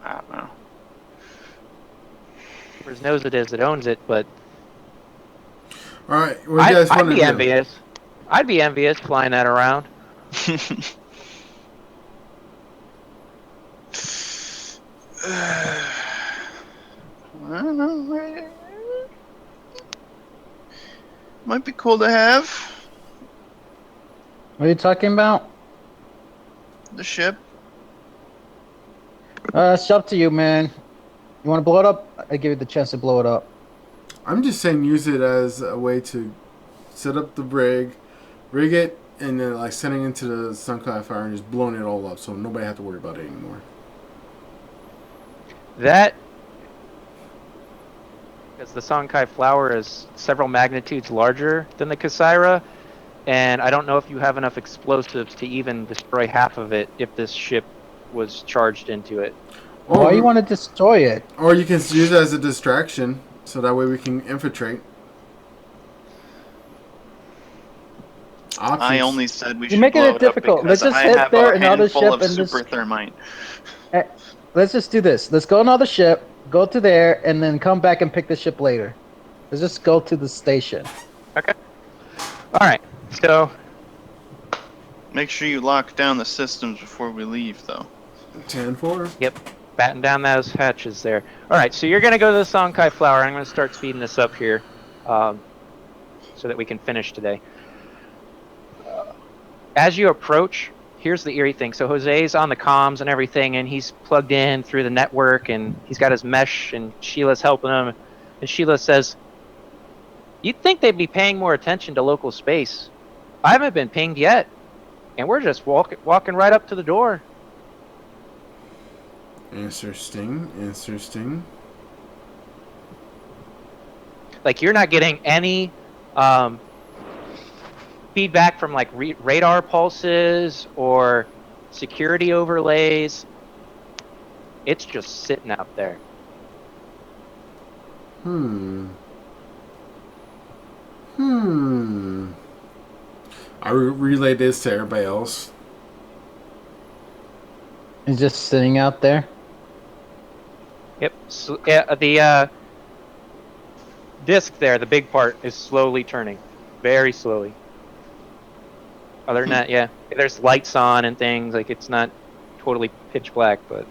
I don't know. whoever knows it is that owns it. But All right, what do you guys I'd want to be do? envious. I'd be envious flying that around. I don't know. Might be cool to have What are you talking about? the ship. It's up to you, man. You want to blow it up? I give you the chance to blow it up. I'm just saying use it as a way to set up the rig it, and then like sending it into the Sunkai fire and just blowing it all up so nobody have to worry about it anymore. That, because the Sonkai flower is several magnitudes larger than the Kasaira, and I don't know if you have enough explosives to even destroy half of it if this ship was charged into it. Why you want to destroy it? Or you can use it as a distraction so that way we can infiltrate. Options. I only said we You're should making blow it it difficult. up because Let's just I head have there, a another handful ship, of and just- super thermite. Let's just do this. Let's go another ship, go to there, and then come back and pick the ship later. Let's just go to the station. Okay. All right. So Make sure you lock down the systems before we leave, though. 10-4. Yep, batten down those hatches there. All right, so you're going to go to the Sonkai flower. I'm going to start speeding this up here so that we can finish today. As you approach, here's the eerie thing. So Jose's on the comms and everything, and he's plugged in through the network, and he's got his mesh, and Sheila's helping him. And Sheila says, you'd think they'd be paying more attention to local space. I haven't been pinged yet, and we're just walking right up to the door. Interesting. Like, you're not getting any feedback from like radar pulses or security overlays. It's just sitting out there. I relay this to everybody else. He's just sitting out there. Yep. So, the disc there, the big part, is slowly turning, very slowly. Other than that, yeah, there's lights on and things. Like, it's not totally pitch black, but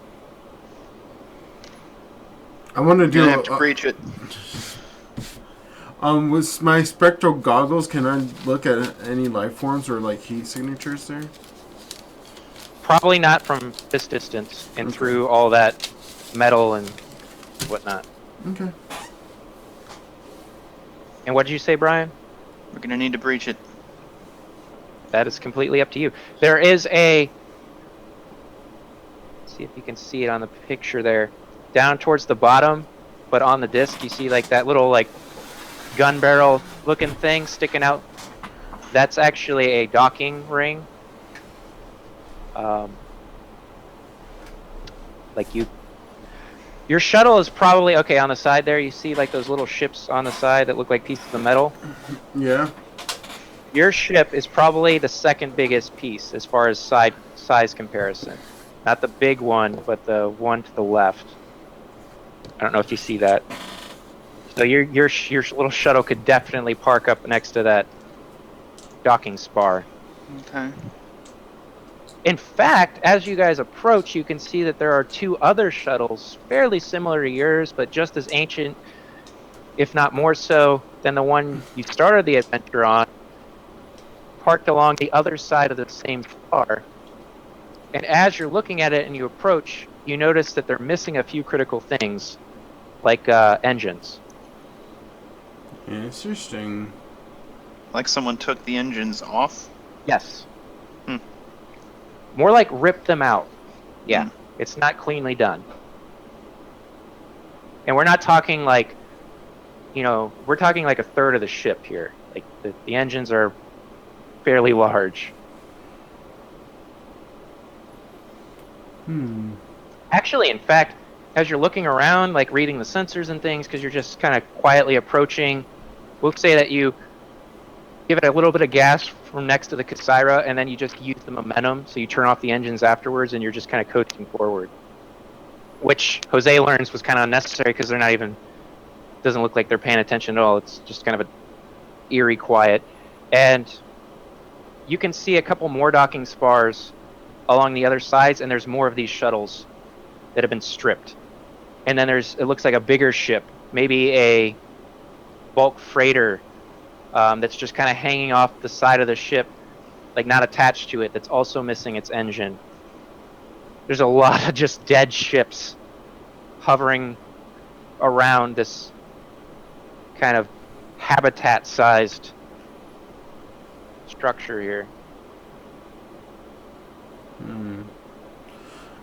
I want to You're do. gonna have to breach it. With my spectral goggles, can I look at any life forms or like heat signatures there? probably not from this distance and Okay. through all that metal and whatnot. Okay. And what did you say, Brian? We're gonna need to breach it. That is completely up to you. There is a... see if you can see it on the picture there. Down towards the bottom, but on the disc, you see like that little like gun barrel looking thing sticking out That's actually a docking ring. Like your shuttle is probably okay on the side there. You see like those little ships on the side that look like pieces of metal. Yeah. Your ship is probably the second biggest piece as far as size comparison. Not the big one, but the one to the left. I don't know if you see that. So your little shuttle could definitely park up next to that docking spar. Okay. In fact, as you guys approach, you can see that there are two other shuttles fairly similar to yours, but just as ancient, if not more so, than the one you started the adventure on, parked along the other side of the same spar. And as you're looking at it and you approach, you notice that they're missing a few critical things, like engines. Interesting. Like someone took the engines off? Yes. Hmm. More like ripped them out. Yeah. Hmm. It's not cleanly done. And we're not talking like, we're talking like a third of the ship here. Like the engines are fairly large. Actually, in fact, as you're looking around, like reading the sensors and things, because you're just kind of quietly approaching, we'll say that you give it a little bit of gas from next to the Cassira, and then you just use the momentum, so you turn off the engines afterwards, and you're just kind of coasting forward. Which Jose learns was kind of unnecessary because they're not even, doesn't look like they're paying attention at all. It's just kind of a eerie quiet. And you can see a couple more docking spars along the other sides, and there's more of these shuttles that have been stripped. And then it looks like a bigger ship, maybe a bulk freighter that's just kind of hanging off the side of the ship, like not attached to it, that's also missing its engine. There's a lot of just dead ships hovering around this kind of habitat-sized structure here.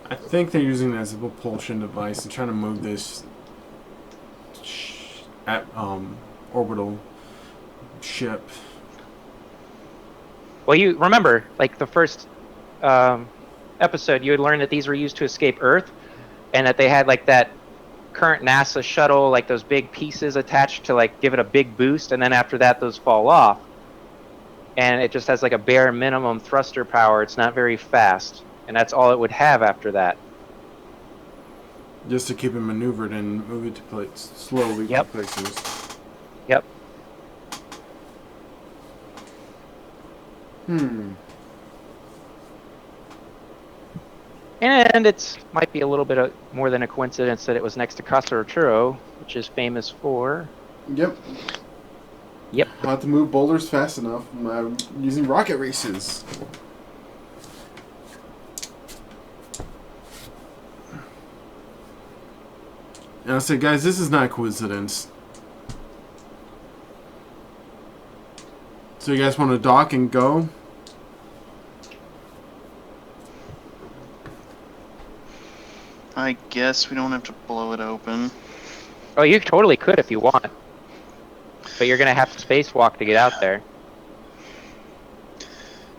I think they're using it as a propulsion device and trying to move this orbital ship. Well, you remember, like the first episode, you had learned that these were used to escape Earth, and that they had like that current NASA shuttle, like those big pieces attached to like give it a big boost, and then after that, those fall off. And it just has like a bare minimum thruster power. It's not very fast, and that's all it would have after that. Just to keep it maneuvered and move it to places slowly. Yep. To places. Yep. And it's might be a little bit more than a coincidence that it was next to Casa Arturo, which is famous for. Yep. Yep. How to move boulders fast enough using rocket races. And I said, guys, this is not a coincidence. So you guys want to dock and go? I guess we don't have to blow it open. Oh, you totally could if you want. But you're going to have to spacewalk to get out there.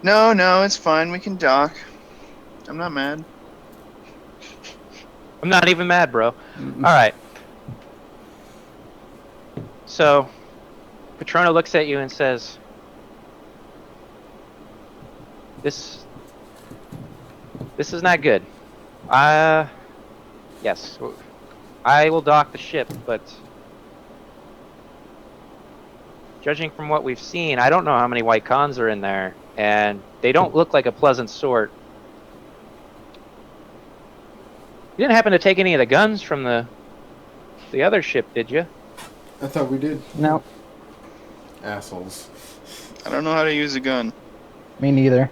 No, it's fine. We can dock. I'm not mad. I'm not even mad, bro. Alright. So, Patrona looks at you and says, This is not good. Yes. I will dock the ship, but judging from what we've seen, I don't know how many white cons are in there, and they don't look like a pleasant sort. You didn't happen to take any of the guns from the other ship, did you? I thought we did. No, Assholes. I don't know how to use a gun. me neither.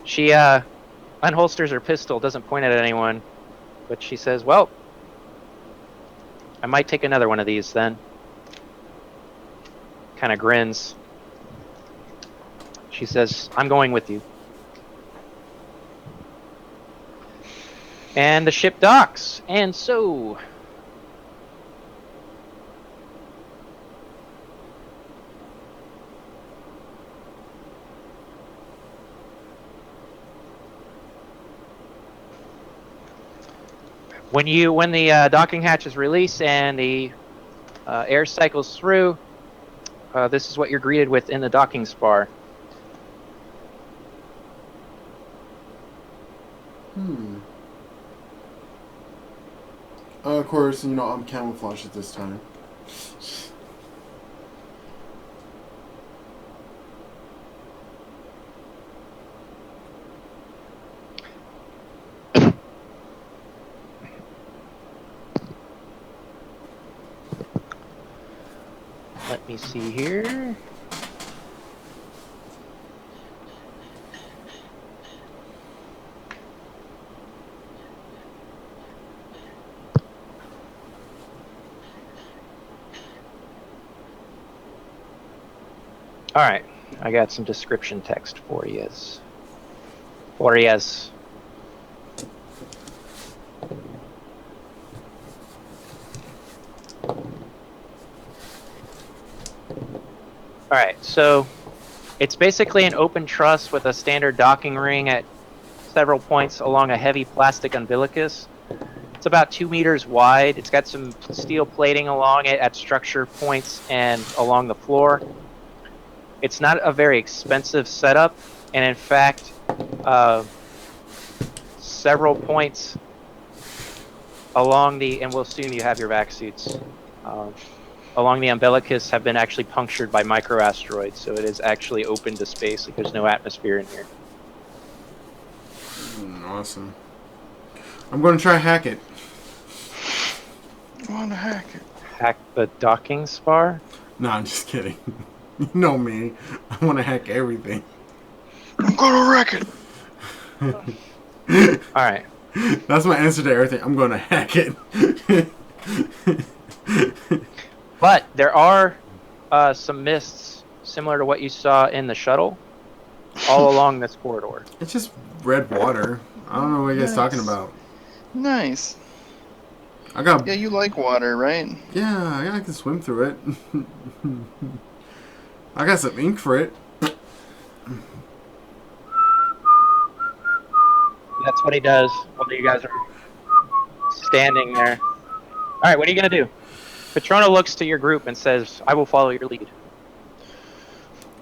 She unholsters her pistol, doesn't point it at anyone, but she says, well, I might take another one of these then. Kind of grins. She says, I'm going with you. And the ship docks, and so When the docking hatch is released and the air cycles through, this is what you're greeted with in the docking spar. Of course, I'm camouflaged at this time. Let me see here. All right, I got some description text for you. All right, so it's basically an open truss with a standard docking ring at several points along a heavy plastic umbilicus. It's about 2 meters wide. It's got some steel plating along it at structure points and along the floor. It's not a very expensive setup, and in fact, several points along and we'll assume you have your vac suits, along the umbilicus have been actually punctured by microasteroids, so it is actually open to space. Like, there's no atmosphere in here. Awesome. I'm going to try hack it. I want to hack it. Hack the docking spar? No, I'm just kidding. You know me. I want to hack everything. I'm gonna wreck it. All right. That's my answer to everything. I'm going to hack it. But there are some mists similar to what you saw in the shuttle all along this corridor. It's just red water. I don't know what you guys talking about. Nice. Yeah, you like water, right? Yeah, I can swim through it. I got some ink for it. That's what he does while you guys are standing there. All right, what are you going to do? Patrona looks to your group and says, I will follow your lead.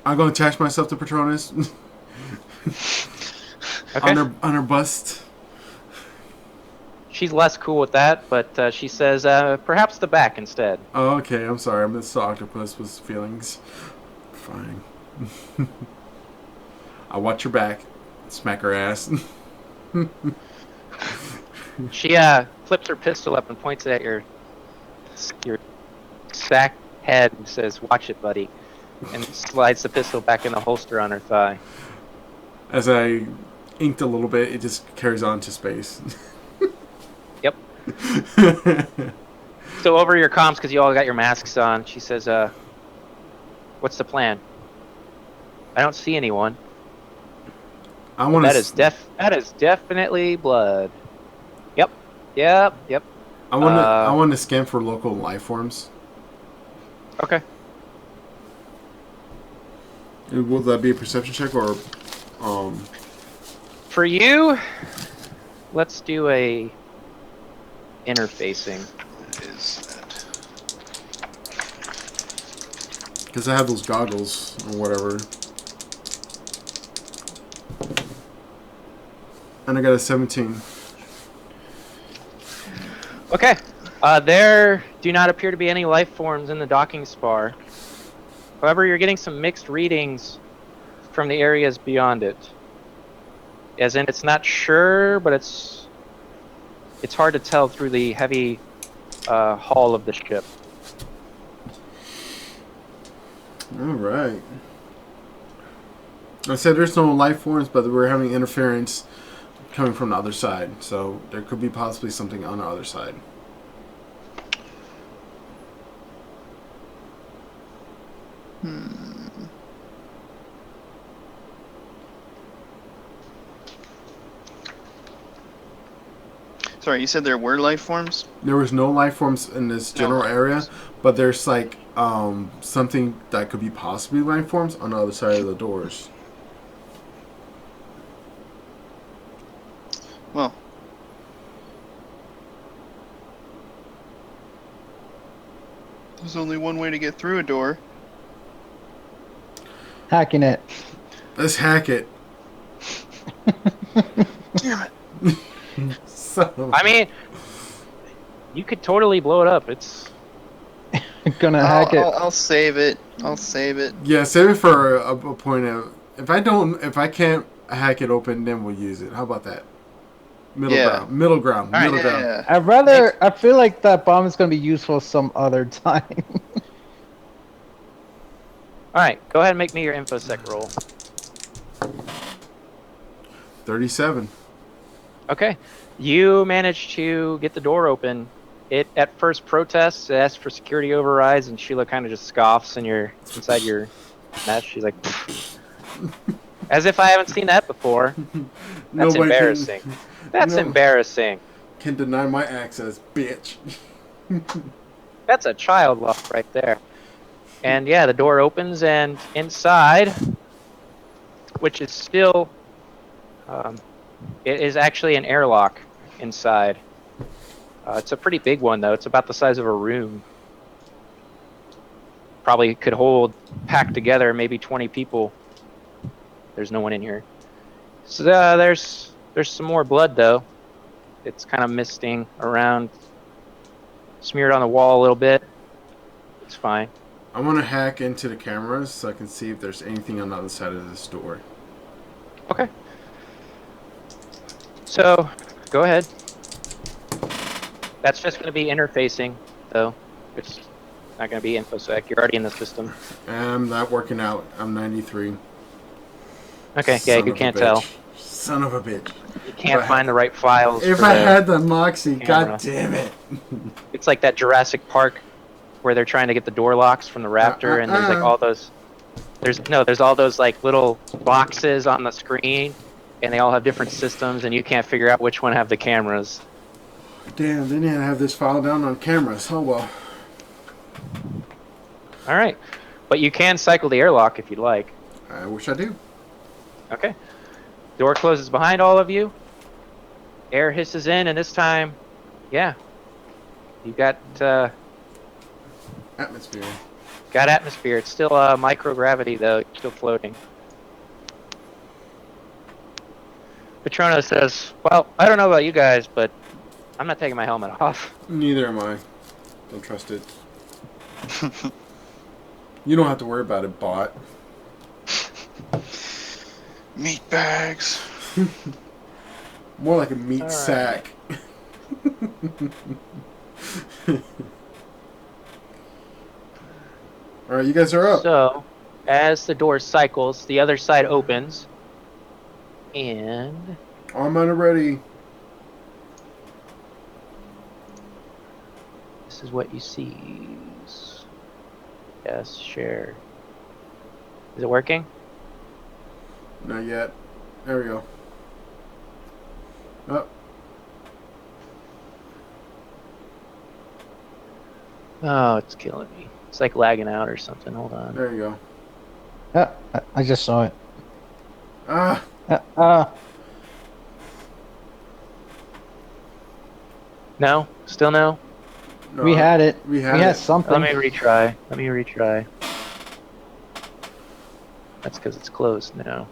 I'm going to attach myself to Patronus. Okay. on her bust. She's less cool with that, but she says, perhaps the back instead. Oh, okay. I'm sorry. I missed the octopus with feelings. Fine. I'll watch her back. Smack her ass. She flips her pistol up and points it at your sack head and says, watch it, buddy. And slides the pistol back in the holster on her thigh. As I inked a little bit, it just carries on to space. Yep. So over your comms, because you all got your masks on, she says, what's the plan? I don't see anyone. That is definitely blood. Yep. I want to scan for local life forms. Okay. Will that be a perception check or For you, let's do a interfacing. What is that? because I have those goggles or whatever. And I got a 17. Okay. There do not appear to be any life forms in the docking spar. However, you're getting some mixed readings from the areas beyond it. As in, it's not sure, but it's hard to tell through the heavy hull of the ship. All right. I said there's no life forms, but we're having interference coming from the other side. So there could be possibly something on the other side. Sorry, you said there were life forms? There was no life forms in this general area, but there's like something that could be possibly life forms on the other side of the doors. Well, There's only one way to get through a door. Hacking it. Let's hack it. Damn it. I mean, you could totally blow it up. It's Gonna hack it. I'll save it. I'll save it. Yeah, save it for a point of. If I can't hack it open, then we'll use it. How about that? Middle Yeah. ground. Middle ground. All right. Middle ground. Yeah. I'd rather. I feel like that bomb is gonna be useful some other time. all right. Go ahead and make me your infosec roll. 37. Okay. You managed to get the door open. It at first protests, it asks for security overrides, and Sheila kind of just scoffs inside your mesh. She's like, "Pfft." As if I haven't seen that before. That's Nobody embarrassing. That's no. embarrassing. Can deny my access, bitch. That's a child lock right there. And yeah, the door opens, and inside, which is still, it is actually an airlock inside. It's a pretty big one, though. It's about the size of a room. Probably could hold, packed together, maybe 20 people. There's no one in here. So there's some more blood, though. It's kind of misting around, smeared on the wall a little bit. It's fine. I want to hack into the cameras so I can see if there's anything on the other side of this door. Okay. So, go ahead. That's just going to be interfacing, though. It's not going to be infosec. You're already in the system. I'm not working out. I'm 93. Okay, Son yeah, of you a can't bitch. tell. Son of a bitch. You can't If I find the right files. If for I the- had the Moxie, camera. god damn it. It's like that Jurassic Park where they're trying to get the door locks from the raptor, and there's like all those. There's all those like little boxes on the screen, and they all have different systems, and you can't figure out which one have the cameras. Damn, they didn't have this file down on cameras. Oh well. All right, but you can cycle the airlock if you'd like. I wish I do. Okay. Door closes behind all of you. Air hisses in, and this time, yeah, you got Atmosphere. atmosphere. It's still microgravity though. You're still floating. Patrono says, "Well, I don't know about you guys, but I'm not taking my helmet off." Neither am I. Don't trust it. You don't have to worry about it, bot. Meat bags. More like a meat All right. sack. Alright, you guys are up. So, as the door cycles, the other side opens, and I'm ready. this is what you see. Yes, share. Is it working? Not yet. There we go. Oh, Oh, it's killing me. It's like lagging out or something. Hold on. there you go. I just saw it. Ah, No? Still no? no, we had it. We had We had it. something. Let me retry. That's because it's closed now.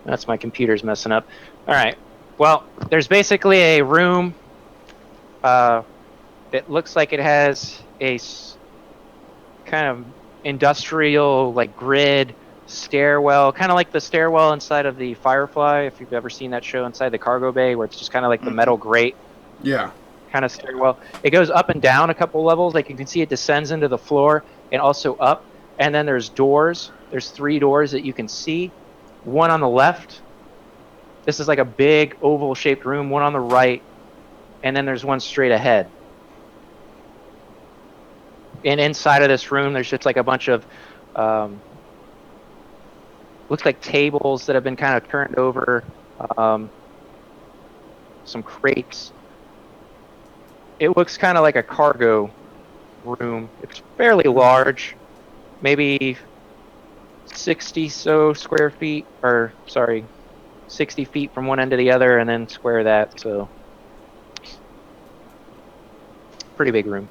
That's my computer's messing up. Alright. Well, there's basically a room that looks like it has a kind of industrial, like, grid stairwell, kind of like the stairwell inside of the Firefly, if you've ever seen that show, inside the cargo bay, where it's just kind of like the metal grate Yeah. kind of stairwell. It goes up and down a couple levels. Like you can see it descends into the floor and also up. And then there's doors. There's 3 doors that you can see. One on the left. This is like a big oval shaped room. One on the right. And then there's one straight ahead. And inside of this room, there's just like a bunch of looks like tables that have been kind of turned over. Some crates. It looks kind of like a cargo room. It's fairly large, maybe 60 so square feet, or sorry, 60 feet from one end to the other, and then square that. So, pretty big room.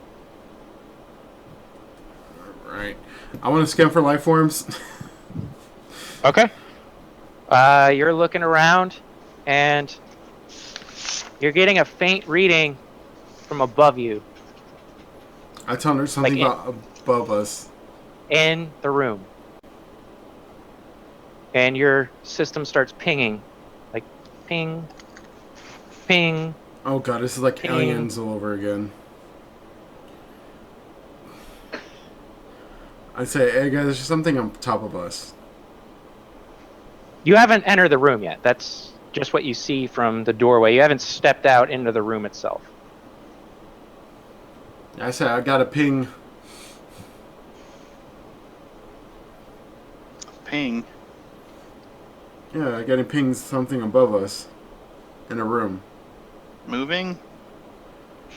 Right. I want to scan for life forms. Okay. You're looking around, and you're getting a faint reading from above you I tell them there's something Like about above us. in the room. And your system starts pinging. Like, ping, ping. Oh god, this is like Ping. aliens all over again. I say, hey guys, there's something on top of us. You haven't entered the room yet. That's just what you see from the doorway. You haven't stepped out into the room itself. I say, I got a ping. Ping. Yeah, I got a ping something above us in a room. Moving?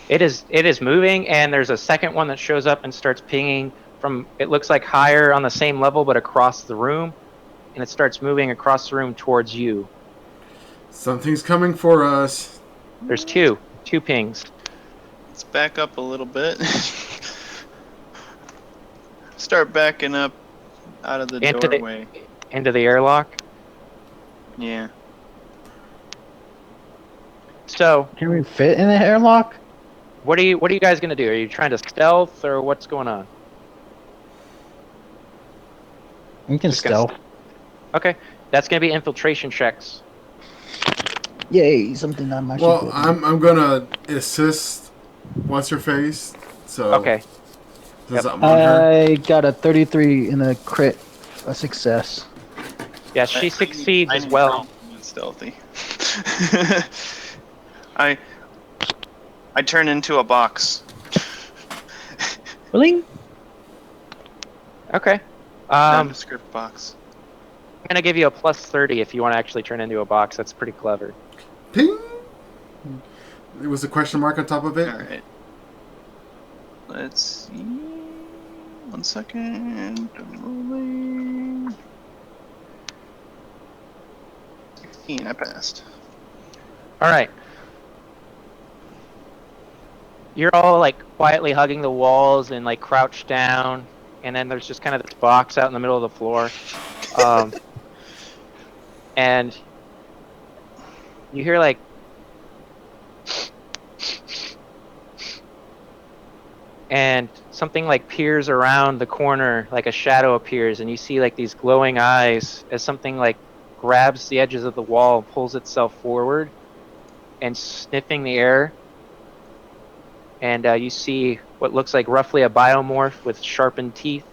It is moving, and there's a second one that shows up and starts pinging from, it looks like higher on the same level, but across the room. And it starts moving across the room towards you. Something's coming for us. There's two pings. Let's back up a little bit. Start backing up out of the doorway. Into the airlock. Yeah. So, Can we fit in the airlock? what are you guys gonna do? Are you trying to stealth, or what's going on? We can Just gonna stealth. Okay, that's gonna be infiltration checks. Yay, something on my Well, ship. I'm gonna assist what's her face. So Okay, since I'm on her. I got a 33 in a crit, a success. yeah, she succeeds as well. I'm stealthy. I turn into a box. Really? Okay, Nondescript box. I'm gonna give you a plus 30 if you want to actually turn into a box. That's pretty clever. Ping! It was a question mark on top of it. Alright. Let's see. 1 second. I'm rolling. 16, I passed. All right. You're all like quietly hugging the walls and like crouched down, and then there's just kind of this box out in the middle of the floor, and you hear like and something like peers around the corner, like a shadow appears, and you see like these glowing eyes as something like grabs the edges of the wall, pulls itself forward, and sniffing the air. And you see what looks like roughly a biomorph with sharpened teeth.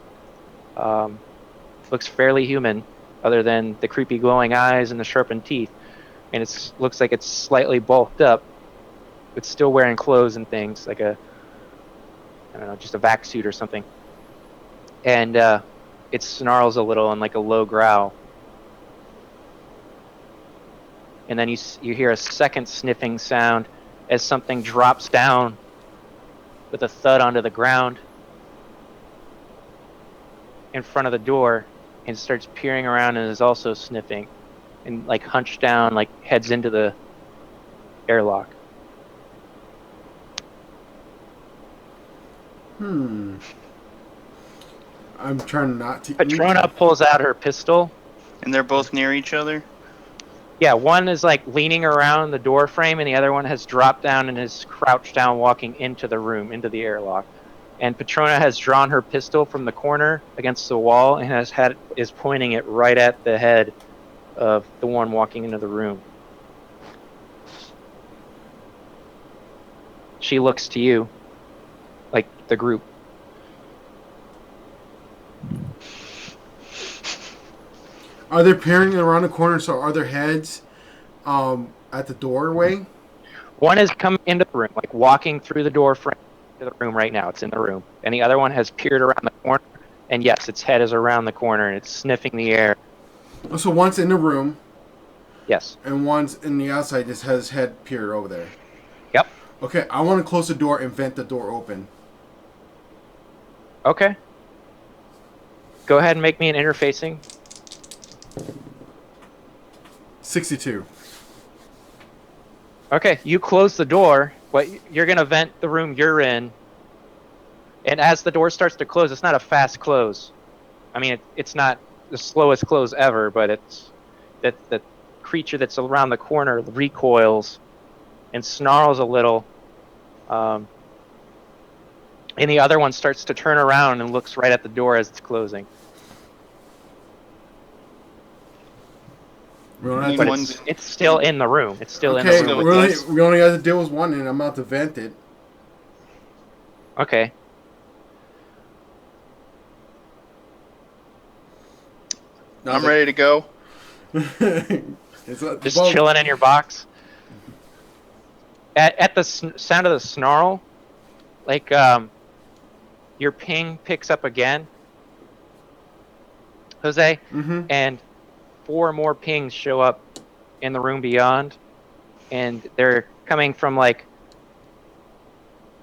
Looks fairly human, other than the creepy glowing eyes and the sharpened teeth. And it looks like it's slightly bulked up. It's still wearing clothes and things, like I don't know, just a vac suit or something. And it snarls a little in like a low growl. And then you hear a second sniffing sound as something drops down with a thud onto the ground in front of the door and starts peering around and is also sniffing and like hunched down, like heads into the airlock. I'm trying not to. Patrona pulls out her pistol. And they're both near each other? Yeah, one is like leaning around the door frame, and the other one has dropped down and is crouched down, walking into the room, into the airlock. And Patrona has drawn her pistol from the corner against the wall and is pointing it right at the head of the one walking into the room. She looks to you, like the group. Are they peering around the corner? So are their heads at the doorway? One is coming into the room, like walking through the door frame to the room right now. It's in the room. And the other one has peered around the corner. And yes, its head is around the corner and it's sniffing the air. Oh, so one's in the room. Yes. And one's in the outside, just has his head peered over there. Yep. Okay, I want to close the door and vent the door open. Okay. Go ahead and make me an interfacing. 62. Okay, you close the door, but you're gonna vent the room you're in. And as the door starts to close, it's not a fast close. I mean, it's not the slowest close ever, but it's that the creature that's around the corner recoils and snarls a little. And the other one starts to turn around and looks right at the door as it's closing. We don't have But to, it's still in the room. It's still okay, in the room. we only have to deal with one, and I'm about to vent it. Okay. I'm ready to go. Just chilling in your box. At the sound of the snarl, like your ping picks up again, Jose, and 4 more pings show up in the room beyond, and they're coming from like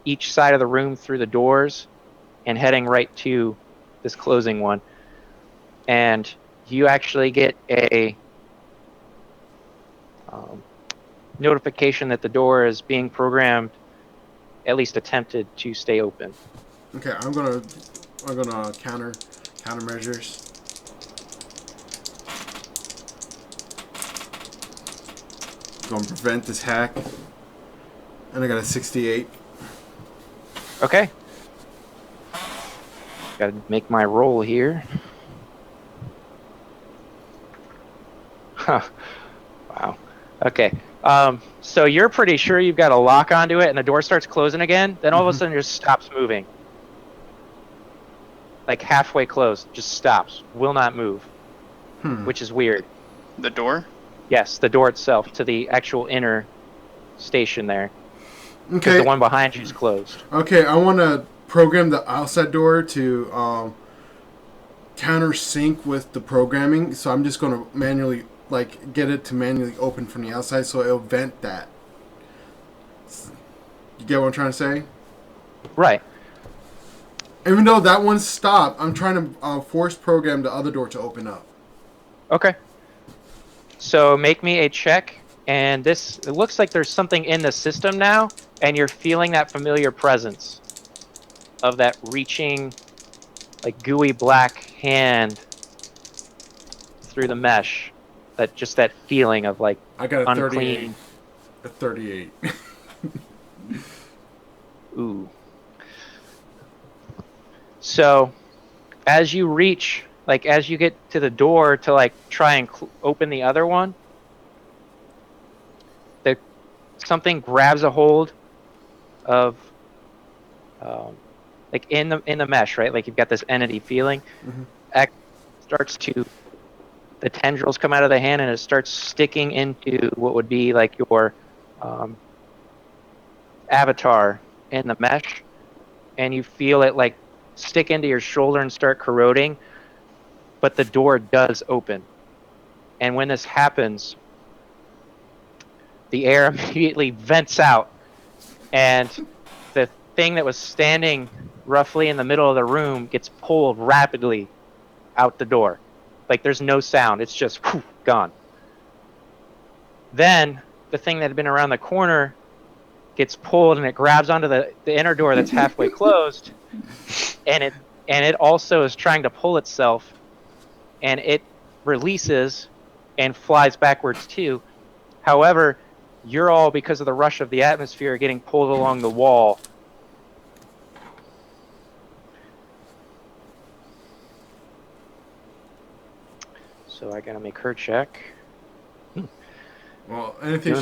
each side of the room through the doors and heading right to this closing one. And you actually get a notification that the door is being programmed, at least attempted to stay open. Okay, I'm gonna countermeasures. Gonna prevent this hack, and I got a 68. Okay. Gotta make my roll here. Huh. Wow. Okay. So you're pretty sure you've got a lock onto it, and the door starts closing again. Then all of a sudden, it just stops moving. Like halfway closed, just stops. Will not move. Which is weird. The door? Yes, the door itself to the actual inner station there. Okay. The one behind you is closed. Okay, I want to program the outside door to countersync with the programming. So I'm just going to manually, get it to manually open from the outside, so it'll vent that. You get what I'm trying to say? Right. Even though that one stopped, I'm trying to force program the other door to open up. Okay. So make me a check, and it looks like there's something in the system now, and you're feeling that familiar presence of that reaching, like gooey black hand through the mesh. That feeling of like I got a unclean. 38. A 38. Ooh. So, as you reach, as you get to the door to try and open the other one, something grabs a hold of, in the mesh, right? Like you've got this entity feeling. Starts to, the tendrils come out of the hand and it starts sticking into what would be like your avatar in the mesh, and you feel it stick into your shoulder and start corroding, but the door does open. And when this happens, the air immediately vents out, and the thing that was standing roughly in the middle of the room gets pulled rapidly out the door. There's no sound, it's just gone. Then the thing that had been around the corner gets pulled, and it grabs onto the inner door that's halfway closed, and it also is trying to pull itself, and it releases and flies backwards too. However, you're all, because of the rush of the atmosphere, getting pulled along the wall. So I gotta make her check. Well, anything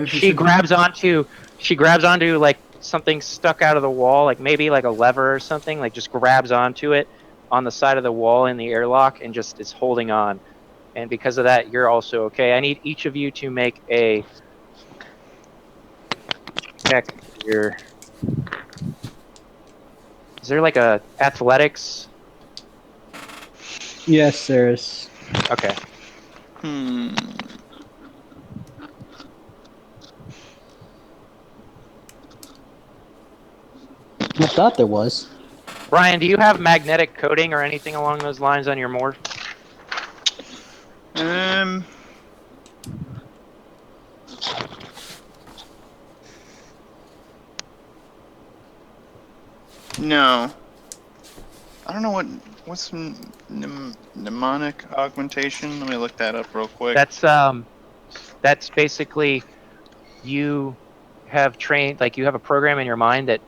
she grabs onto something stuck out of the wall, maybe a lever or something, just grabs onto it on the side of the wall in the airlock and just is holding on. And because of that, you're also okay. I need each of you to make a check here. Is there a athletics? Yes, there is. Okay. I thought there was. Brian, do you have magnetic coating or anything along those lines on your morph? No. I don't know what's mnemonic augmentation. Let me look that up real quick. That's basically you have trained, like you have a program in your mind that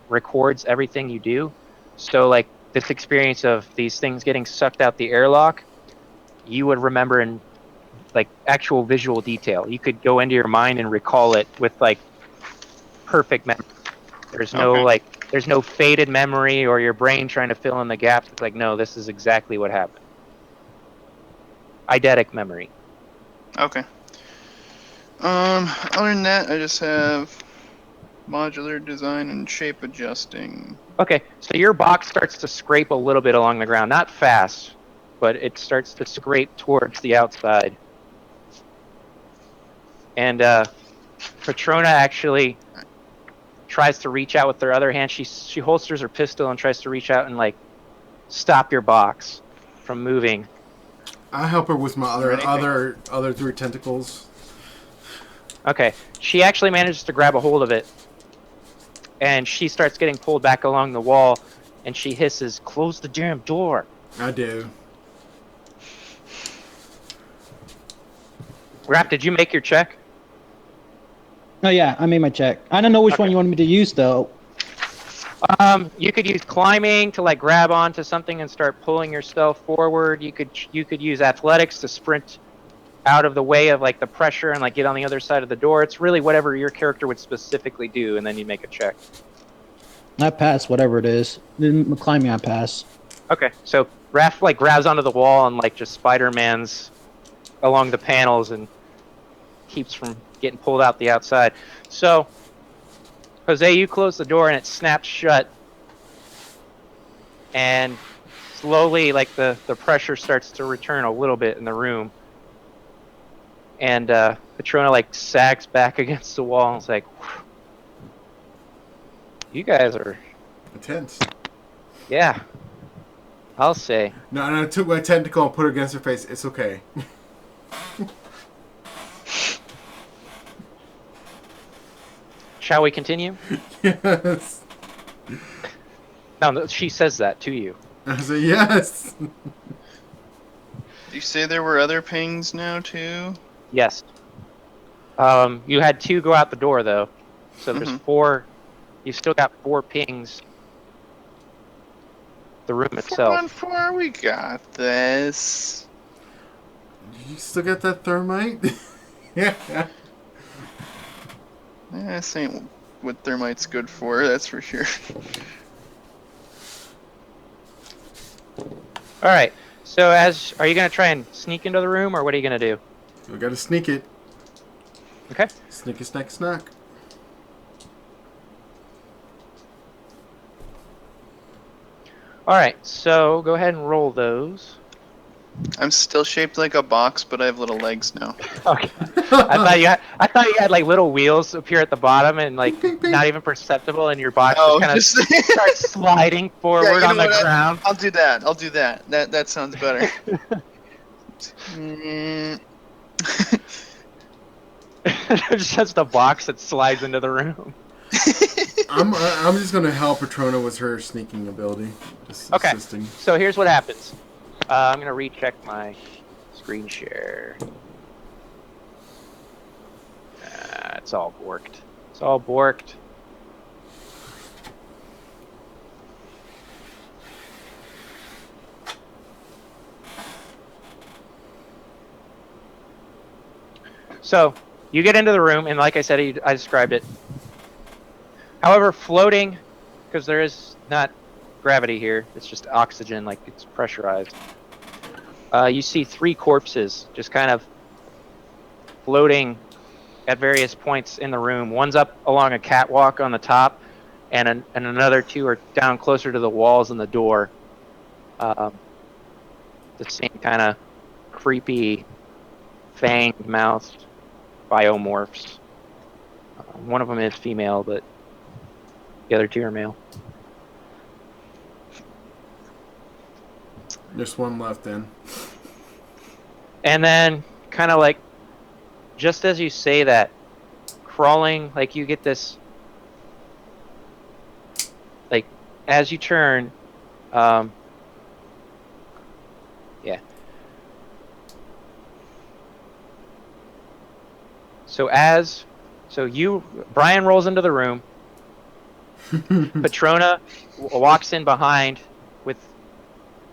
records everything you do. So like this experience of these things getting sucked out the airlock, you would remember in like actual visual detail. You could go into your mind and recall it with like perfect memory. Okay. There's no faded memory or your brain trying to fill in the gaps. It's like, no, this is exactly what happened. Eidetic memory. Okay. Other than that, I just have modular design and shape adjusting. Okay, so your box starts to scrape a little bit along the ground, not fast, but it starts to scrape towards the outside. And Patrona actually tries to reach out with her other hand. She holsters her pistol and tries to reach out and like stop your box from moving. I help her with my Ready? other 3 tentacles. Okay, she actually manages to grab a hold of it, and she starts getting pulled back along the wall, and she hisses, "Close the damn door." I do. Raph, did you make your check? Oh yeah, I made my check. I don't know which one Okay. you wanted me to use though. You could use climbing to like grab onto something and start pulling yourself forward. You could use athletics to sprint out of the way of like the pressure and like get on the other side of the door. It's really whatever your character would specifically do, and then you make a check. I pass whatever it is. Then climbing, I pass. Okay, so Raph like grabs onto the wall and like just Spider-Man's along the panels and keeps from getting pulled out the outside. So, Jose, you close the door and it snaps shut, and slowly, like the pressure starts to return a little bit in the room, and Patrona like sags back against the wall and is like, "You guys are, Intense. yeah, I'll say." No, and I took my tentacle and put it against her face. It's okay. Shall we continue? Yes. No, she says that to you. I said yes. Did you say there were other pings now too? Yes. You had 2 go out the door though, so there's 4. You still got 4 pings. The room 4 itself. on 4, we got this. You still got that thermite? Yeah. This ain't what thermite's good for, that's for sure. All right. So, are you gonna try and sneak into the room, or what are you gonna do? We gotta sneak it. Okay. Sneaky snack snack. All right. So go ahead and roll those. I'm still shaped like a box, but I have little legs now. Okay. I thought you had like little wheels appear at the bottom and like Ping, ping. not even perceptible, and your box Oh, just kind of starts sliding forward Yeah, you on know the what? ground. I'll do that. I'll do that. That sounds better. Mm. There's just a box that slides into the room. I'm just gonna help Patrona with her sneaking ability. Okay. Assisting. So here's what happens. I'm gonna recheck my screen share. It's all borked. It's all borked. So you get into the room, and like I said, I described it. However, floating, because there is not gravity here, it's just oxygen, like it's pressurized. You see 3 corpses just kind of floating at various points in the room. One's up along a catwalk on the top, and another 2 are down closer to the walls and the door. The same kind of creepy, fanged mouthed biomorphs. One of them is female, but the other 2 are male. There's one left then. And then, kind of like, just as you say that, crawling, like you get this, like, as you turn, yeah. So Brian rolls into the room. Patrona walks in behind with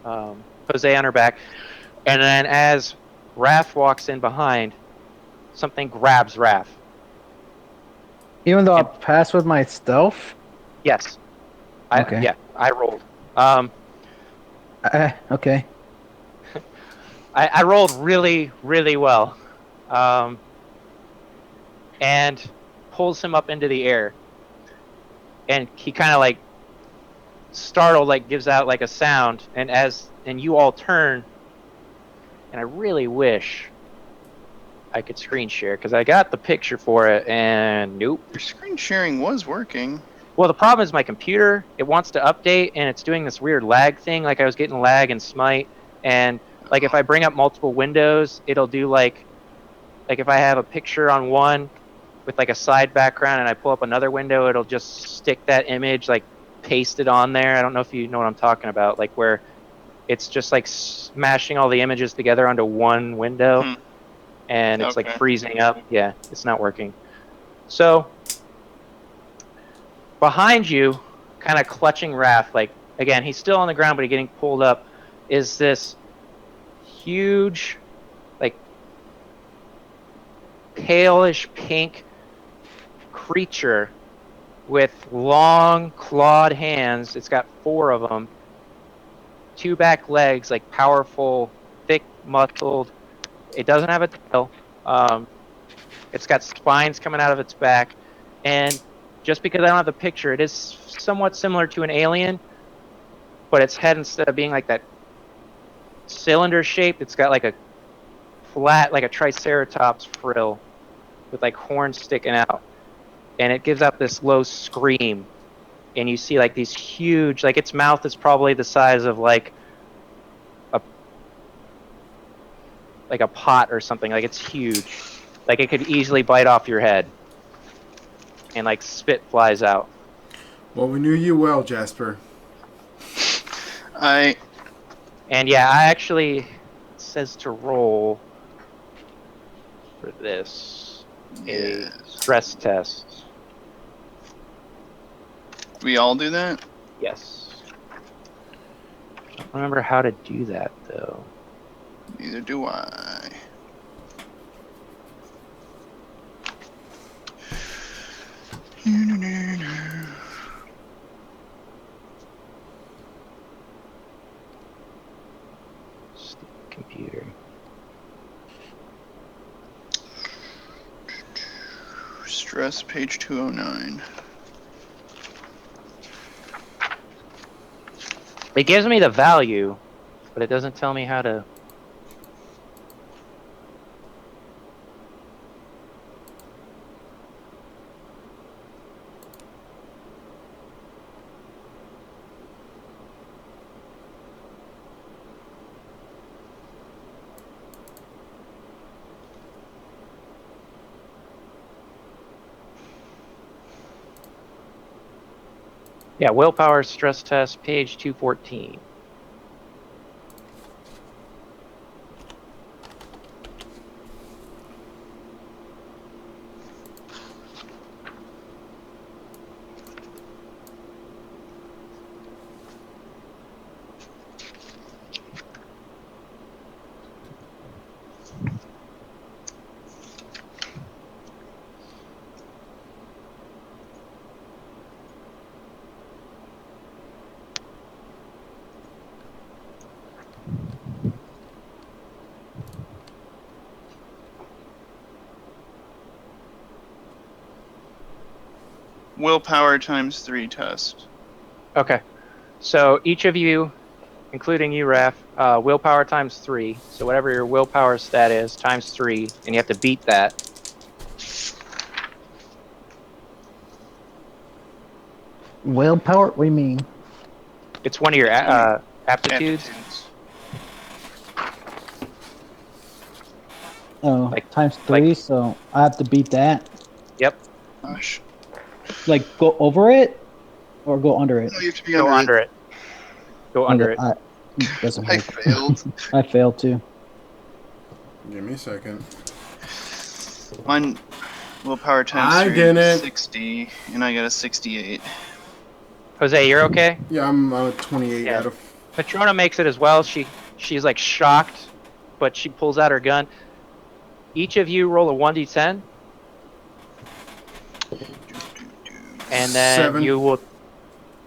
Jose on her back, and then as Raph walks in behind, something grabs Raph. Even though I passed with my stealth? Yes. Okay. I rolled. Okay. I rolled really, really well. And pulls him up into the air. And he kind of like startled, like gives out like a sound, and you all turn, and I really wish I could screen share because I got the picture for it, and nope. Your screen sharing was working. Well, the problem is my computer, it wants to update, and it's doing this weird lag thing. Like I was getting lag in Smite, and like if I bring up multiple windows, it'll do like if I have a picture on one with like a side background and I pull up another window, it'll just stick that image, like paste it on there. I don't know if you know what I'm talking about, like where it's just like smashing all the images together onto one window, and it's like freezing up. Yeah, it's not working. So behind you, kind of clutching Raph, like again, he's still on the ground, but he's getting pulled up, is this huge, like palish pink creature with long clawed hands. It's got 4 of them, 2 back legs, like powerful, thick, muscled. It doesn't have a tail. It's got spines coming out of its back, and just because I don't have the picture, it is somewhat similar to an alien, but its head, instead of being like that cylinder shape, it's got like a flat, like a triceratops frill with like horns sticking out, and it gives out this low scream, and you see like these huge, like its mouth is probably the size of like a pot or something. Like it's huge, like it could easily bite off your head, and like spit flies out. Well, we knew you well, Jasper. I actually, it says to roll for this a stress test. We all do that? Yes. I don't remember how to do that though. Neither do I. Stupid computer. Stress, page 209. It gives me the value, but it doesn't tell me how to. Yeah, willpower stress test, page 214. Willpower times 3 test. Okay. So each of you, including you, Raph, willpower times 3. So whatever your willpower stat is, times 3, and you have to beat that. Willpower? What do you mean? It's one of your aptitudes. Oh, Like- times 3, like- so I have to beat that. Yep. Gosh. Like, go over it? or go under it. No, you have to be Go under it. Go under it. Doesn't I work. failed. I failed too. Give me a second. Mine willpower times I 3 didn't. is 60, and I got a 68. Jose, you're okay? Yeah, I'm at 28 Yeah. out of. Patrona makes it as well. She's like shocked, but she pulls out her gun. Each of you roll a 1d10. And then 7. you will.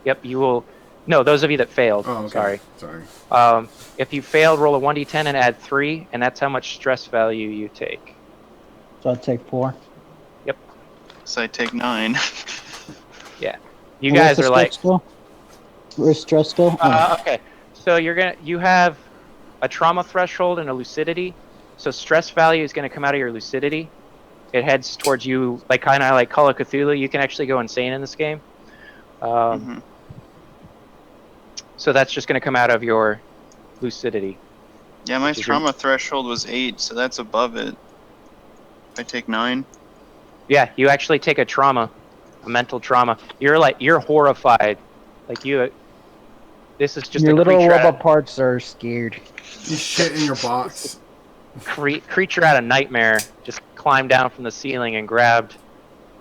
Yep, you will. No, those of you that failed. Oh, okay. Sorry. Sorry. If you failed, roll a 1d10 and add 3, and that's how much stress value you take. So I'd take 4. So I take 9. You guys are like. Where's stress still? Okay, so you have a trauma threshold and a lucidity. So stress value is going to come out of your lucidity. It heads towards you, like kind of like Call of Cthulhu. You can actually go insane in this game. So that's just going to come out of your lucidity. Yeah, my Which is your- trauma threshold was 8, so that's above it. If I take 9. Yeah, you actually take a trauma, a mental trauma. You're horrified, like you. This is just Your a little creature robot parts are scared. You shit in your box. creature out of nightmare just climbed down from the ceiling and grabbed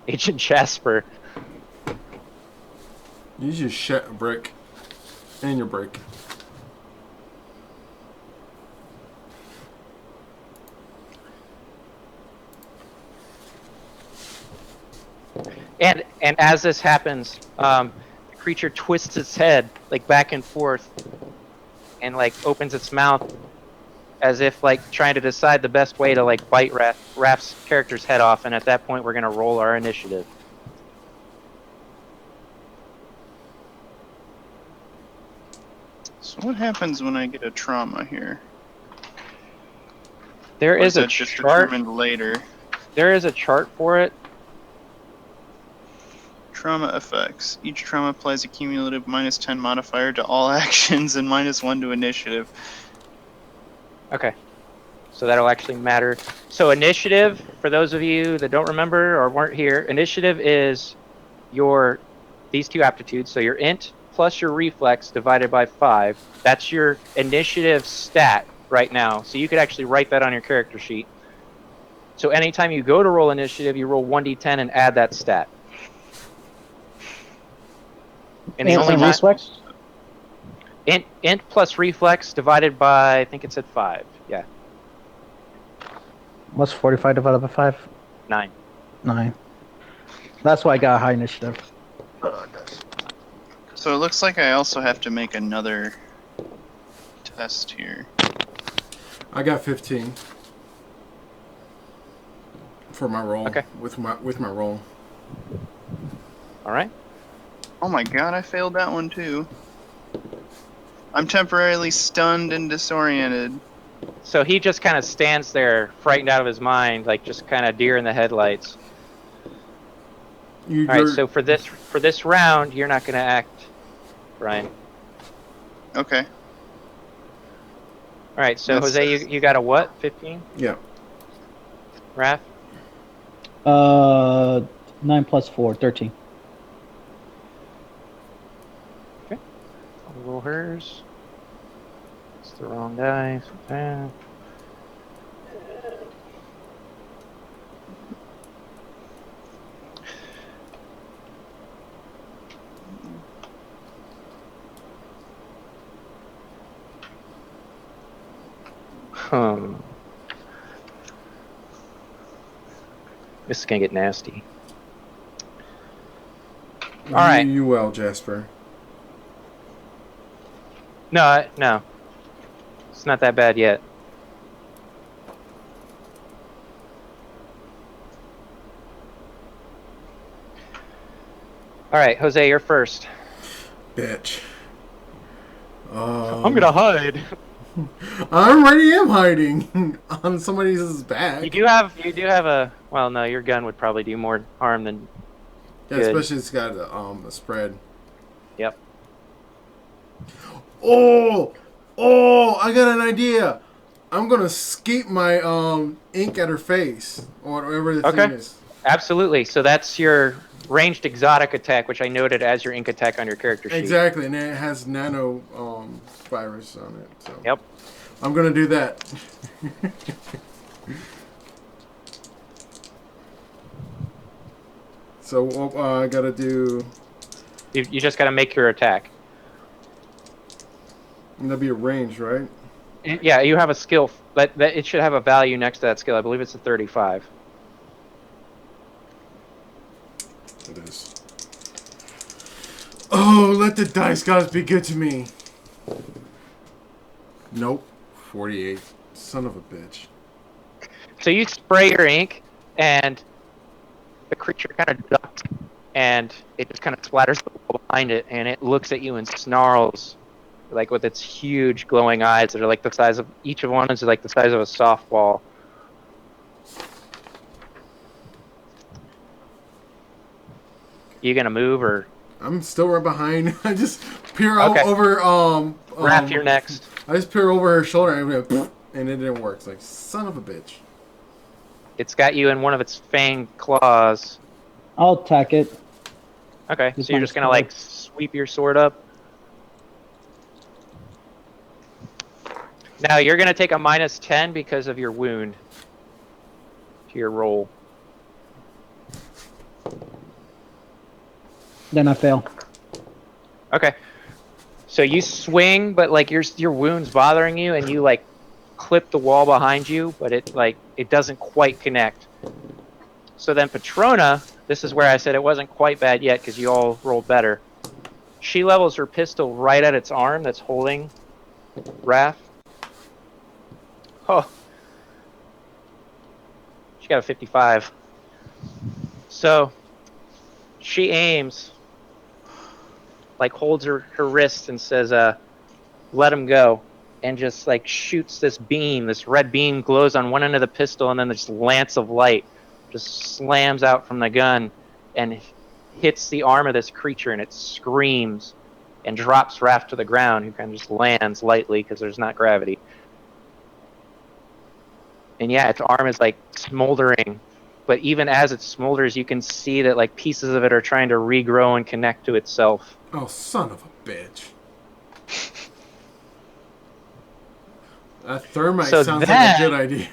Agent Jasper. You just shit a brick. And your brick. And as this happens, the creature twists its head like back and forth, and like opens its mouth, as if like trying to decide the best way to like bite Raph's character's head off. And at that point, we're gonna roll our initiative. So what happens when I get a trauma here? There Or is a that just chart. determined later? There is a chart for it. Trauma effects. Each trauma applies a cumulative -10 modifier to all actions and -1 to initiative. Okay. So that'll actually matter. So initiative, for those of you that don't remember or weren't here, initiative is these two aptitudes. So your int plus your reflex divided by 5. That's your initiative stat right now. So you could actually write that on your character sheet. So anytime you go to roll initiative, you roll 1d10 and add that stat. And the only time, reflex? int plus reflex divided by, I think it said 5. Yeah, What's 45 divided by 5? 9. 9. That's why I got a high initiative. So it looks like I also have to make another test here. I got 15 for my roll. Okay. With my roll. All right. Oh my god, I failed that one too. I'm temporarily stunned and disoriented. So he just kind of stands there, frightened out of his mind, like just kind of deer in the headlights. All right. So for this round, you're not going to act, Brian. Okay. All right. So That's- Jose, you got a what? 15? Yeah. Raph? 9 plus 4, 13. I'll roll hers. It's the wrong dice. This is gonna get nasty. All right. You well, Jasper. No, it's not that bad yet. All right, Jose, you're first. Bitch. I'm gonna hide. I already am hiding on somebody's back. You do have a. Well, no, your gun would probably do more harm than. Yeah, Good. especially it's got a spread. Yep. Oh, I got an idea. I'm gonna skeet my ink at her face or whatever the thing Okay. is. Absolutely. So that's your ranged exotic attack, which I noted as your ink attack on your character sheet. Exactly, and it has nano virus on it. So Yep. I'm gonna do that. So I gotta do. You just got to make your attack. And that'd be a range, right? Yeah, you have a skill, but it should have a value next to that skill. I believe it's a 35. It is. Oh, let the dice gods be good to me. Nope. 48. Son of a bitch. So you spray your ink, and the creature kind of ducks, and it just kind of splatters the wall behind it, and it looks at you and snarls, like with its huge glowing eyes that are like the size of, each of one is like the size of a softball. You gonna move or? I'm still right behind. I just peer out Okay. over Raph, you're next. I just peer over her shoulder and it didn't work. It's like, son of a bitch. It's got you in one of its fanged claws. I'll attack it. Okay, Just so you're my just gonna sword. like sweep your sword up. Now you're gonna take a -10 because of your wound to your roll. Then I fail. Okay. So you swing, but like your wound's bothering you, and you like clip the wall behind you, but it doesn't quite connect. So then Patrona, this is where I said it wasn't quite bad yet because you all rolled better. She levels her pistol right at its arm that's holding Raph. Oh. She got a 55. So she aims, like holds her wrist and says, let him go. And just like shoots this beam, this red beam glows on one end of the pistol, and then this lance of light just slams out from the gun and hits the arm of this creature, and it screams and drops Raph to the ground, who kind of just lands lightly because there's not gravity. And yeah, its arm is like smoldering, but even as it smolders, you can see that like pieces of it are trying to regrow and connect to itself. Oh, son of a bitch. That thermite So sounds like then- a good idea.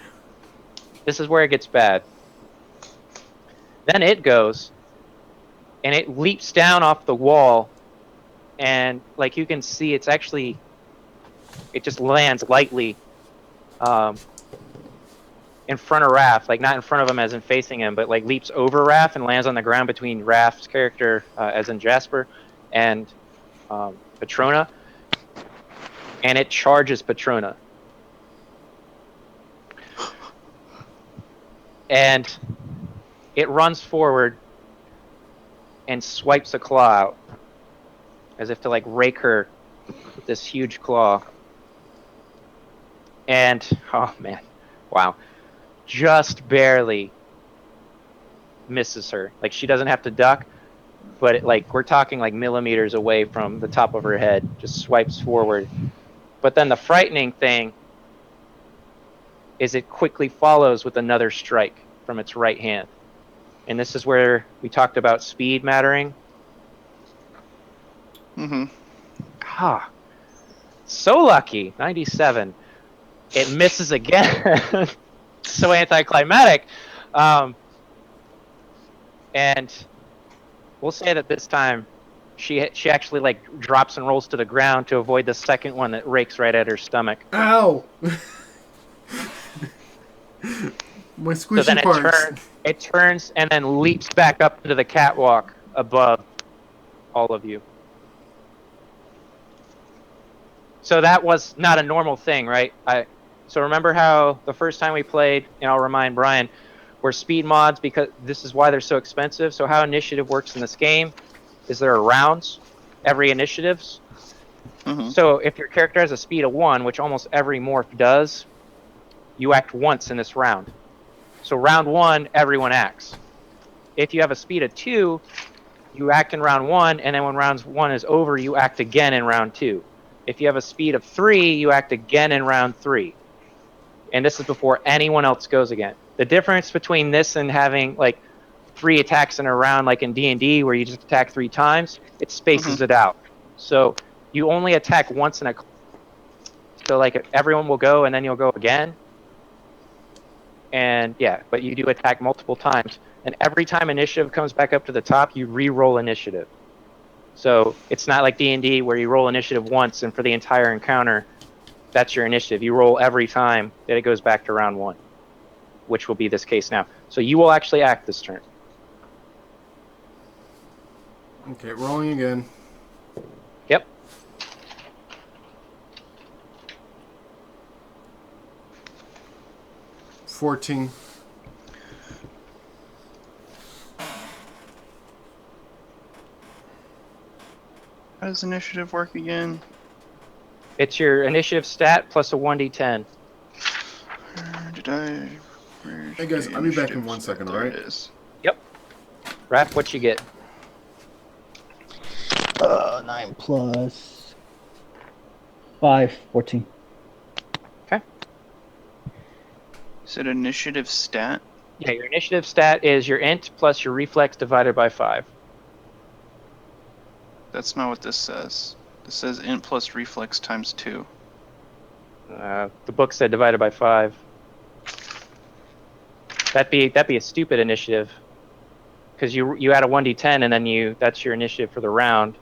This is where it gets bad. Then it goes, and it leaps down off the wall, and like you can see, it just lands lightly in front of Raph, like not in front of him as in facing him, but like leaps over Raph and lands on the ground between Raph's character, as in Jasper, and Patrona, and it charges Patrona. And it runs forward and swipes a claw out, as if to like rake her with this huge claw. And, oh man, wow. Just barely misses her. Like she doesn't have to duck, but we're talking like millimeters away from the top of her head. Just swipes forward. But then the frightening thing is it quickly follows with another strike from its right hand. And this is where we talked about speed mattering. Mm-hmm. Ah, so lucky. 97. It misses again. So anticlimactic. And we'll say that this time she actually like drops and rolls to the ground to avoid the second one that rakes right at her stomach. Ow! My So then squishy parts. it turns and then leaps back up to the catwalk above all of you. So that was not a normal thing, right? So remember how the first time we played, and I'll remind Brian, were speed mods, because this is why they're so expensive. So how initiative works in this game is there are rounds every initiatives. Mm-hmm. So if your character has a speed of 1, which almost every morph does, you act once in this round. So round 1, everyone acts. If you have a speed of 2, you act in round 1, and then when round 1 is over, you act again in round 2. If you have a speed of 3, you act again in round 3. And this is before anyone else goes again. The difference between this and having, like, 3 attacks in a round like in D&D where you just attack 3 times, it spaces it out. So you only attack once in a class. So like everyone will go and then you'll go again. And yeah, but you do attack multiple times. And every time initiative comes back up to the top, you re-roll initiative. So it's not like D&D where you roll initiative once and for the entire encounter, that's your initiative. You roll every time that it goes back to round 1, which will be this case now. So you will actually act this turn. Okay, rolling again. Yep. $14. How does initiative work again? It's your initiative stat plus a 1d10. Did I? Hey guys, I'll be back in 1 second, There alright? it is. Yep. Raph, what you get? 9 plus 5, 14. Okay. Is it initiative stat? Yeah, your initiative stat is your int plus your reflex divided by 5. That's not what this says. This says int plus reflex times 2. The book said divided by 5. That'd be a stupid initiative, because you add a 1d10 and then that's your initiative for the round.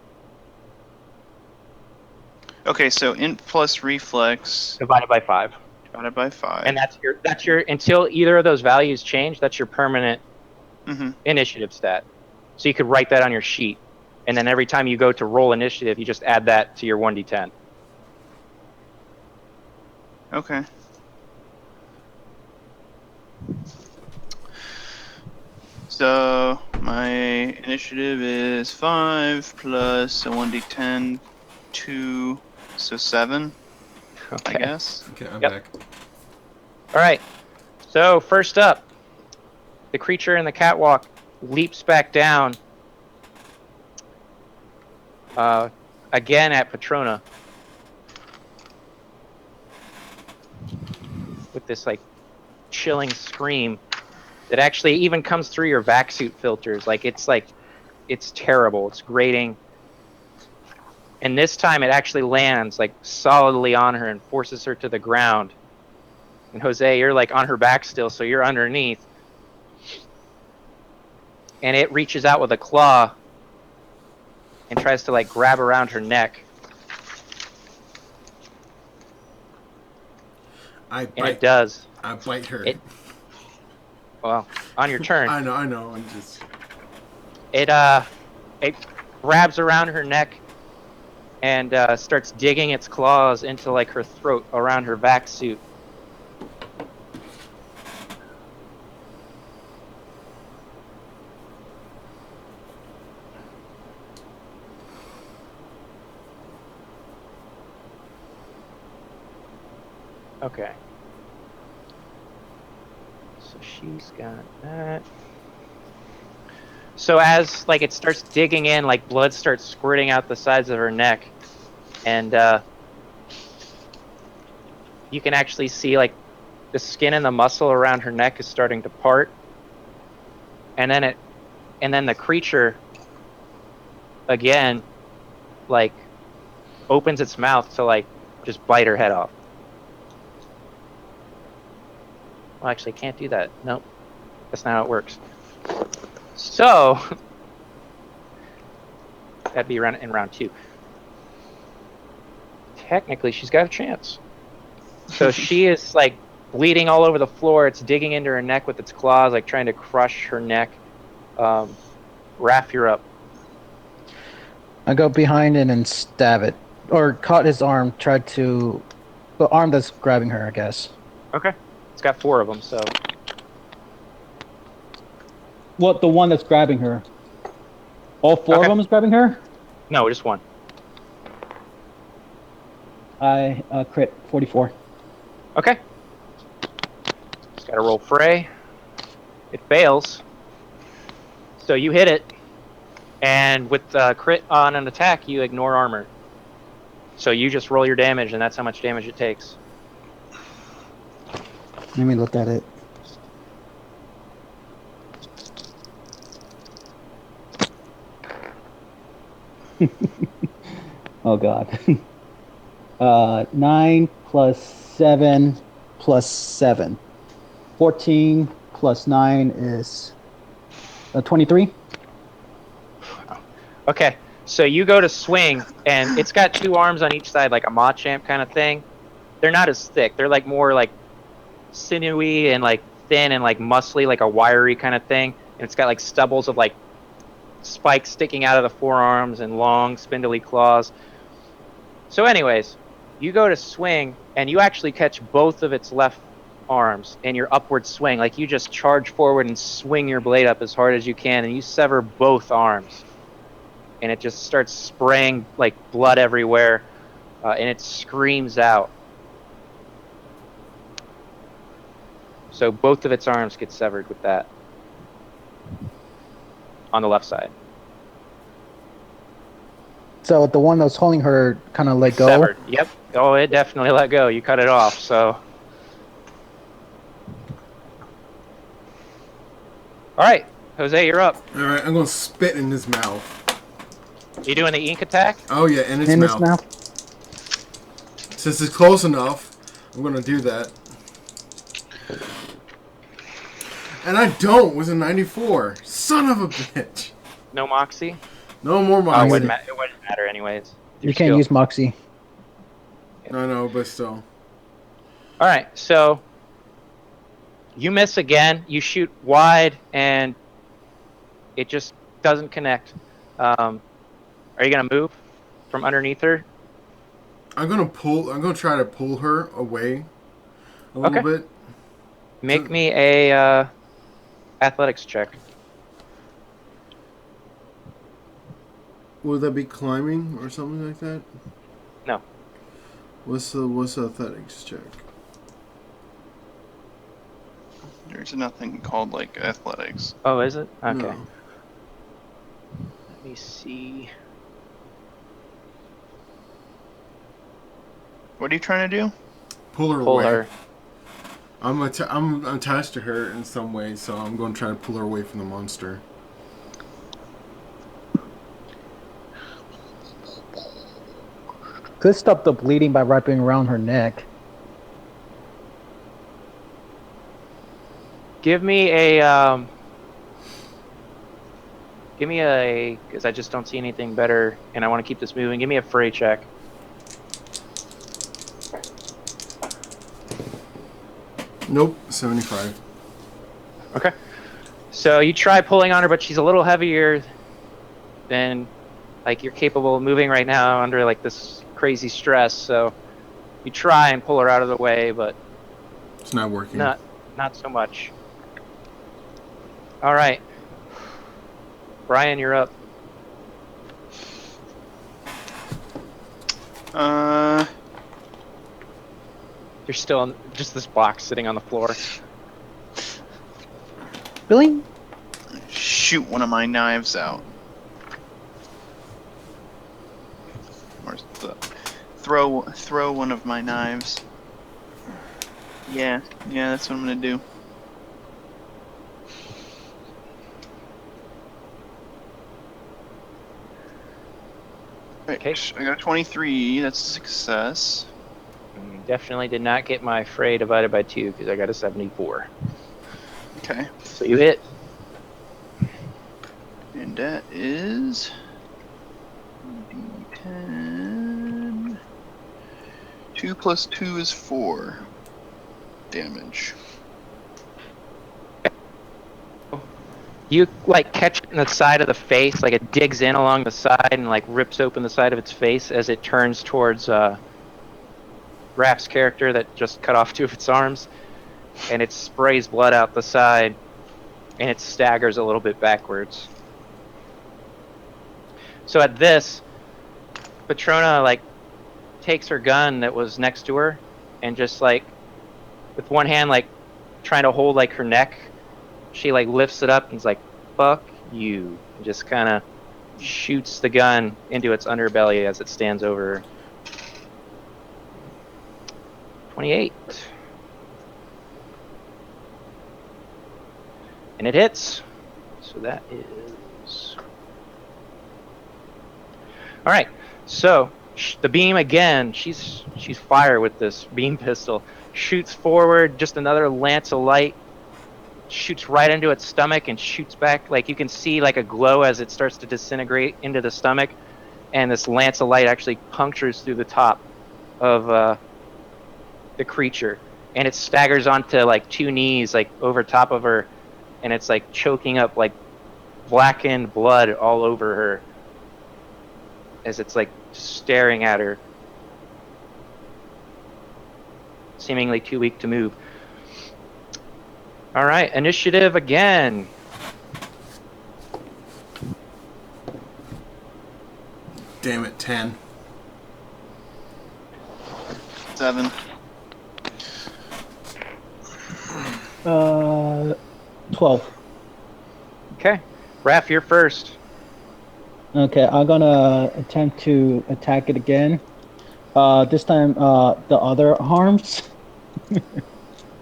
Okay, so int plus reflex Divided by 5. divided by 5. And that's your until either of those values change, that's your permanent initiative stat. So you could write that on your sheet, and then every time you go to roll initiative, you just add that to your 1d10. Okay. So my initiative is 5 plus a 1d10, 2, so 7, Okay. I guess. Okay, I'm Yep. back. All right. So first up, the creature in the catwalk leaps back down. Again at Patrona. With this like chilling scream that actually even comes through your vac suit filters. It's terrible. It's grating. And this time it actually lands like solidly on her and forces her to the ground. And Jose, you're like on her back still, so you're underneath. And it reaches out with a claw and tries to like grab around her neck. I And it does. I bite her. Well, on your turn. I know. I'm just. It grabs around her neck and starts digging its claws into like her throat around her vac suit. Okay. So she's got that. So as like it starts digging in, like blood starts squirting out the sides of her neck, and you can actually see like the skin and the muscle around her neck is starting to part, and then the creature again like opens its mouth to like just bite her head off. Well, actually, can't do that. Nope, that's not how it works. So that'd be in round 2. Technically, she's got a chance. So she is like bleeding all over the floor. It's digging into her neck with its claws, like trying to crush her neck. Raph, you're up. I go behind it and stab it, or caught his arm. Tried to, the arm that's grabbing her, I guess. Okay. It's got 4 of them, so. What, the one that's grabbing her? All 4 Okay. of them is grabbing her? No, just 1. I crit 44. Okay. Just gotta roll fray. It fails. So you hit it, and with crit on an attack, you ignore armor. So you just roll your damage, and that's how much damage it takes. Let me look at it. Oh God. 9 plus 7 plus 7. 14 plus 9 is 23. Okay, so you go to swing, and it's got two arms on each side, like a Machamp kind of thing. They're not as thick. They're like more like sinewy and like thin and like muscly, like a wiry kind of thing. And it's got like stubbles of like spikes sticking out of the forearms and long spindly claws. So anyways, you go to swing, and you actually catch both of its left arms in your upward swing. Like you just charge forward and swing your blade up as hard as you can, and you sever both arms. And it just starts spraying like blood everywhere, and it screams out. So both of its arms get severed with that on the left side. So the one that was holding her kind of let go. Severed. Yep. Oh, it definitely let go. You cut it off. So. All right, Jose, you're up. All right, I'm gonna spit in his mouth. You doing the ink attack? Oh yeah, in his In mouth. his mouth. Since it's close enough, I'm gonna do that. And I don't with a 94. Son of a bitch. No Moxie? No more Oh, Moxie. it wouldn't matter anyways. You can't use Moxie. I know, but still. All right, so you miss again. You shoot wide, and it just doesn't connect. Are you gonna move from underneath her? I'm gonna try to pull her away a little bit. Make me a athletics check. Would that be climbing or something like that? No. What's the athletics check? There's nothing called like athletics. Oh, is it? Okay. No. Let me see. What are you trying to do? Pull her Pull away. her. I'm attached to her in some way, so I'm going to try to pull her away from the monster. Could stop the bleeding by wrapping around her neck. Give me a because I just don't see anything better, and I want to keep this moving. Give me a fray check. Nope, 75. Okay. So you try pulling on her, but she's a little heavier than like you're capable of moving right now under like this crazy stress. So you try and pull her out of the way, but It's not working. not so much. All right, Brian, you're up. You're still on just this box sitting on the floor. Really? Shoot one of my knives out. Or throw one of my knives. Yeah, that's what I'm gonna do. Right, Okay. I got a 23. That's a success. Definitely did not get my fray divided by 2 because I got a 74. Okay, So you hit. and that is D10. 2 plus 2 is 4 damage. You like catch it in the side of the face, like it digs in along the side and like rips open the side of its face as it turns towards Raph's character that just cut off 2 of its arms, and it sprays blood out the side, and it staggers a little bit backwards. So at this, Patrona like takes her gun that was next to her, and just like with one hand like trying to hold like her neck, she like lifts it up and is like, "Fuck you," and just kind of shoots the gun into its underbelly as it stands over her. 28. And it hits. So that is All right, so the beam again. She's fire with this beam pistol. Shoots forward, just another lance of light. Shoots right into its stomach and shoots back. Like you can see, like a glow as it starts to disintegrate into the stomach, and this lance of light actually punctures through the top of the creature, and it staggers onto like two knees, like over top of her, and it's like choking up like blackened blood all over her as it's like staring at her, seemingly too weak to move. All right, initiative again. Damn it, 10. 7. 12. Okay, Raph, you're first. Okay, I'm gonna attempt to attack it again. This time, the other arms,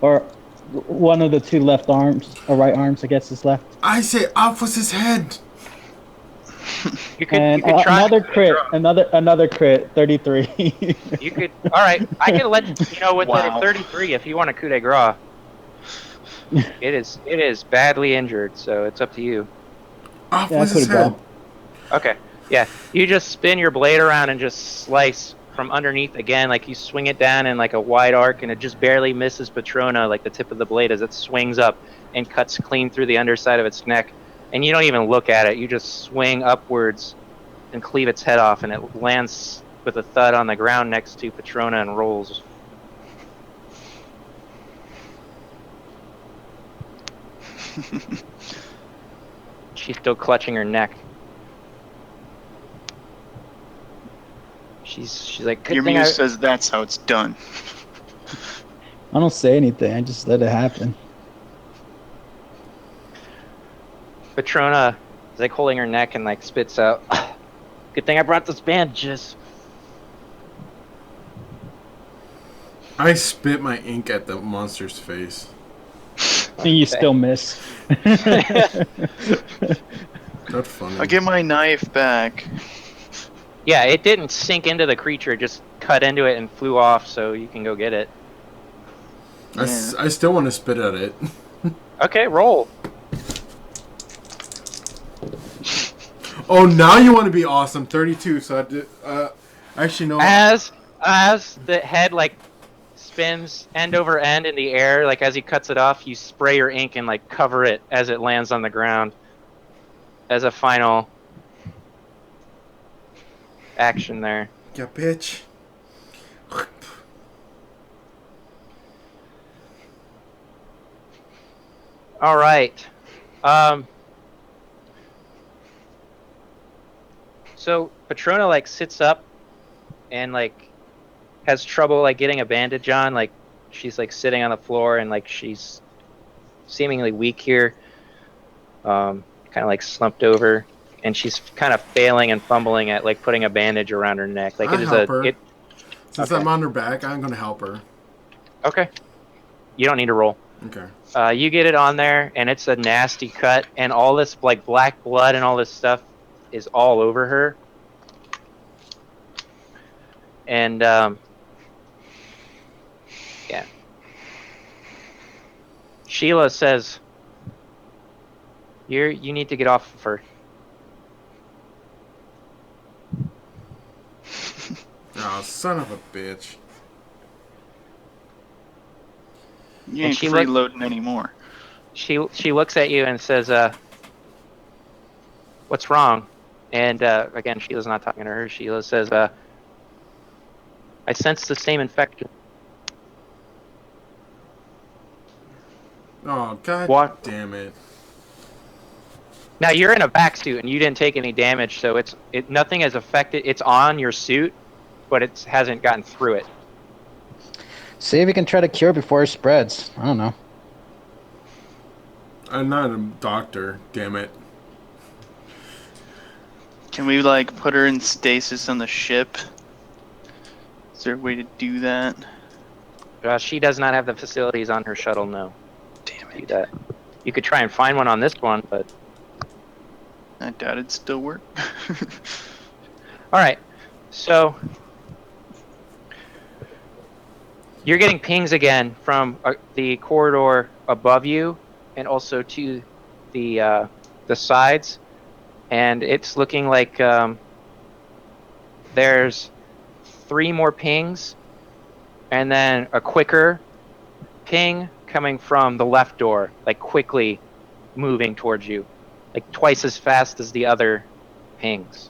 or one of the two left arms, or right arms, I guess, is left. I say off with his head. You could And try another crit, another crit, 33. You could. All right, I can let you know with Wow. the 33 if you want a coup de grace. It is badly injured, so it's up to you. Off Yeah, with I his could've head. gone. Okay, yeah, you just spin your blade around and just slice from underneath again, like you swing it down in like a wide arc, and it just barely misses Patrona, like the tip of the blade as it swings up and cuts clean through the underside of its neck. And you don't even look at it; you just swing upwards and cleave its head off, and it lands with a thud on the ground next to Patrona and rolls. She's still clutching her neck. She's like, good Your thing muse says that's how it's done. I don't say anything. I just let it happen. Patrona is like holding her neck and like spits out. Good thing I brought this bandages. I spit my ink at the monster's face. And you still miss. That's funny. I'll get my knife back. Yeah, it didn't sink into the creature; it just cut into it and flew off. So you can go get it. I still want to spit at it. Okay, roll. Oh, now you want to be awesome. 32. So I did. Actually, no. As the head like spins end over end in the air, like as he cuts it off, you spray your ink and like cover it as it lands on the ground. As a final action there. Yeah, bitch. All right. So Patrona like sits up and like has trouble like getting a bandage on. Like she's like sitting on the floor and like she's seemingly weak here. Kind of like slumped over, and she's kind of failing and fumbling at like putting a bandage around her neck. Like I'll it is help her. it. Since Okay. I'm on her back, I'm gonna help her. Okay. You don't need to roll. Okay. You get it on there, and it's a nasty cut, and all this like black blood and all this stuff is all over her. And yeah, Sheila says, "You need to get off of her." Oh, son of a bitch. You And ain't she looked- freeloading anymore. She looks at you and says, "What's wrong?" And again, Sheila's not talking to her. Sheila says, "I sense the same infection." Oh, god What? damn it. Now you're in a back suit and you didn't take any damage, so nothing has affected. It's on your suit, but it hasn't gotten through it. See if you can try to cure before it spreads. I don't know. I'm not a doctor, damn it. Can we like put her in stasis on the ship? Is there a way to do that? She does not have the facilities on her shuttle. No, Damn do it. that. You could try and find one on this one, but I doubt it'd still work. All right. So you're getting pings again from the corridor above you, and also to the sides, and it's looking like there's 3 more pings, and then a quicker ping coming from the left door, like quickly moving towards you, like twice as fast as the other pings.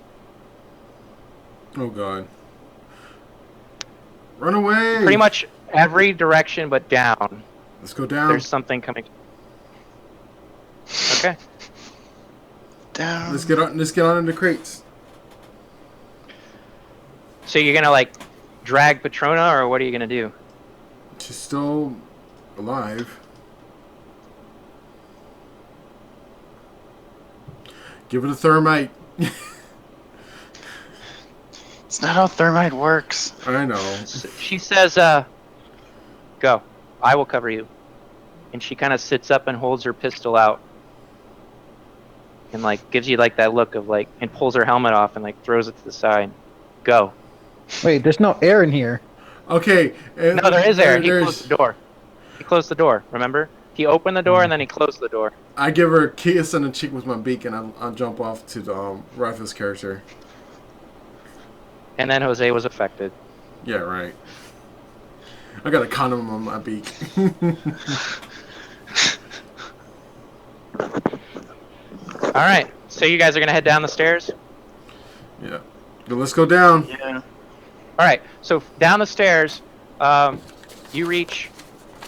Oh god. Run away! Pretty much every direction but down. Let's go down. There's something coming. Okay. Down. Let's get on into crates. So you're gonna like drag Patrona, or what are you gonna do? She's still alive. Give it a thermite. It's not how thermite works. I know. She says, go. I will cover you. And she kind of sits up and holds her pistol out. And, like, gives you, like, that look of, like, and pulls her helmet off and, like, throws it to the side. Go. Wait, there's no air in here. Okay. No, there is air. He closed the door. He closed the door, remember? He opened the door and then he closed the door. I give her a kiss on the cheek with my beak, and I'll jump off to the Rifle's character. And then Jose was affected. Yeah, right. I got a condom on my beak. Alright, so you guys are going to head down the stairs? Yeah. But let's go down. Yeah. Alright, so down the stairs, you reach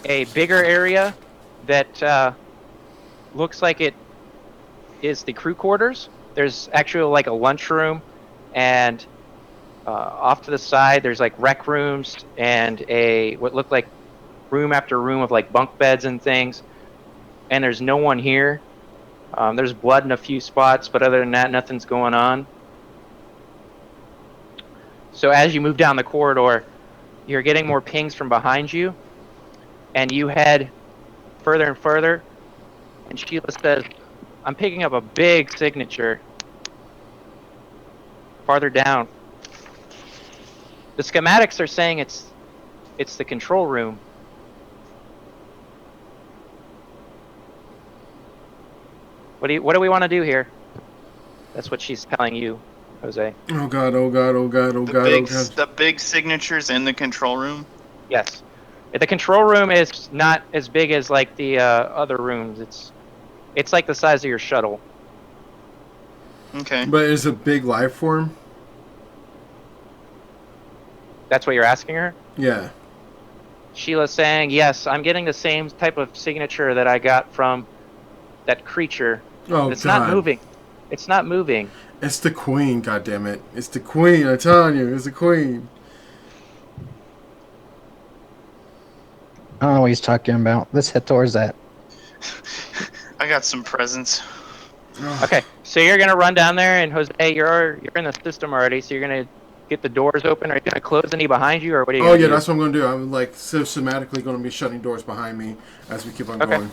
a bigger area that looks like it is the crew quarters. There's actually like a lunchroom, and off to the side there's like rec rooms and what looked like room after room of like bunk beds and things. And there's no one here. There's blood in a few spots, but other than that, nothing's going on. So as you move down the corridor, you're getting more pings from behind you, and you head further and further, and Sheila says, I'm picking up a big signature farther down. The schematics are saying it's the control room. What do we want to do here? That's what she's telling you, Jose. Oh god, oh god, oh god, oh god, oh god. The big signatures in the control room. Yes. The control room is not as big as like the other rooms. It's like the size of your shuttle. Okay. But it's a big life form? That's what you're asking her? Yeah. Sheila's saying, yes, I'm getting the same type of signature that I got from that creature. Oh, It's god. not moving. It's not moving. It's the queen, goddammit. It's the queen, I'm telling you, it's the queen. I don't know what he's talking about. Let's head towards that. I got some presents. Okay, so you're gonna run down there, and Jose, you're in the system already, so you're gonna get the doors open. Are you gonna close any behind you, or what are you Oh gonna yeah, do? that's what I'm gonna do. I'm like systematically gonna be shutting doors behind me as we keep on Okay. going.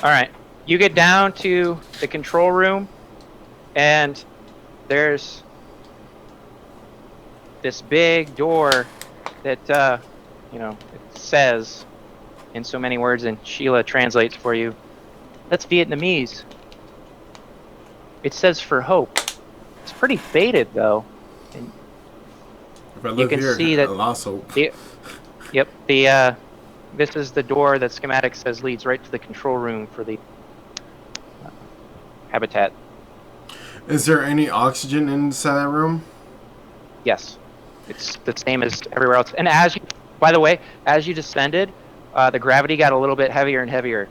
Alright, you get down to the control room, and there's this big door that, it says in so many words, and Sheila translates for you. That's Vietnamese. It says for hope. It's pretty faded, though. If I live can here, see that- I lost hope. Yep, this is the door that schematic says leads right to the control room for the habitat. Is there any oxygen inside that room? Yes, it's the same as everywhere else. And by the way, as you descended, the gravity got a little bit heavier and heavier.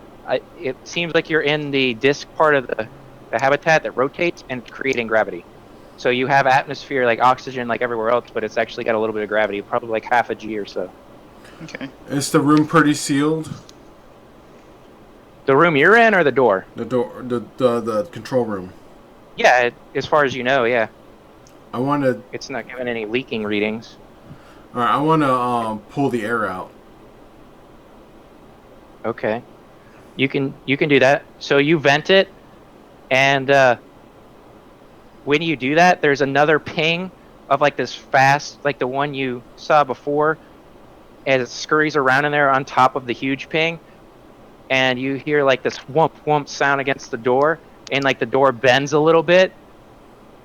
It seems like you're in the disk part of the habitat that rotates and creating gravity. So you have atmosphere like oxygen like everywhere else, but it's actually got a little bit of gravity, probably like half a G or so. Okay. Is the room pretty sealed? The room you're in, or the door? The door, the control room. Yeah, as far as you know, yeah. I want to. It's not giving any leaking readings. All right, I want to pull the air out. Okay, you can do that. So you vent it, and when you do that, there's another ping of like this fast, like the one you saw before, as it scurries around in there on top of the huge ping, and you hear like this whump whump sound against the door, and like the door bends a little bit,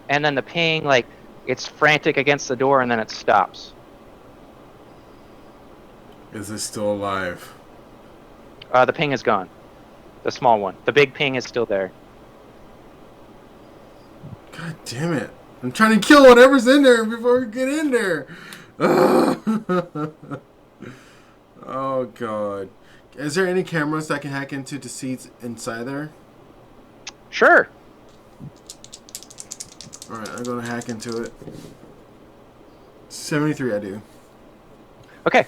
and then the ping, like it's frantic against the door, and then it stops. Is it still alive? The ping is gone. The small one. The big ping is still there. God damn it. I'm trying to kill whatever's in there before we get in there. Oh, God. Is there any cameras that can hack into the seats inside there? Sure. Alright, I'm going to hack into it. 73, I do. Okay.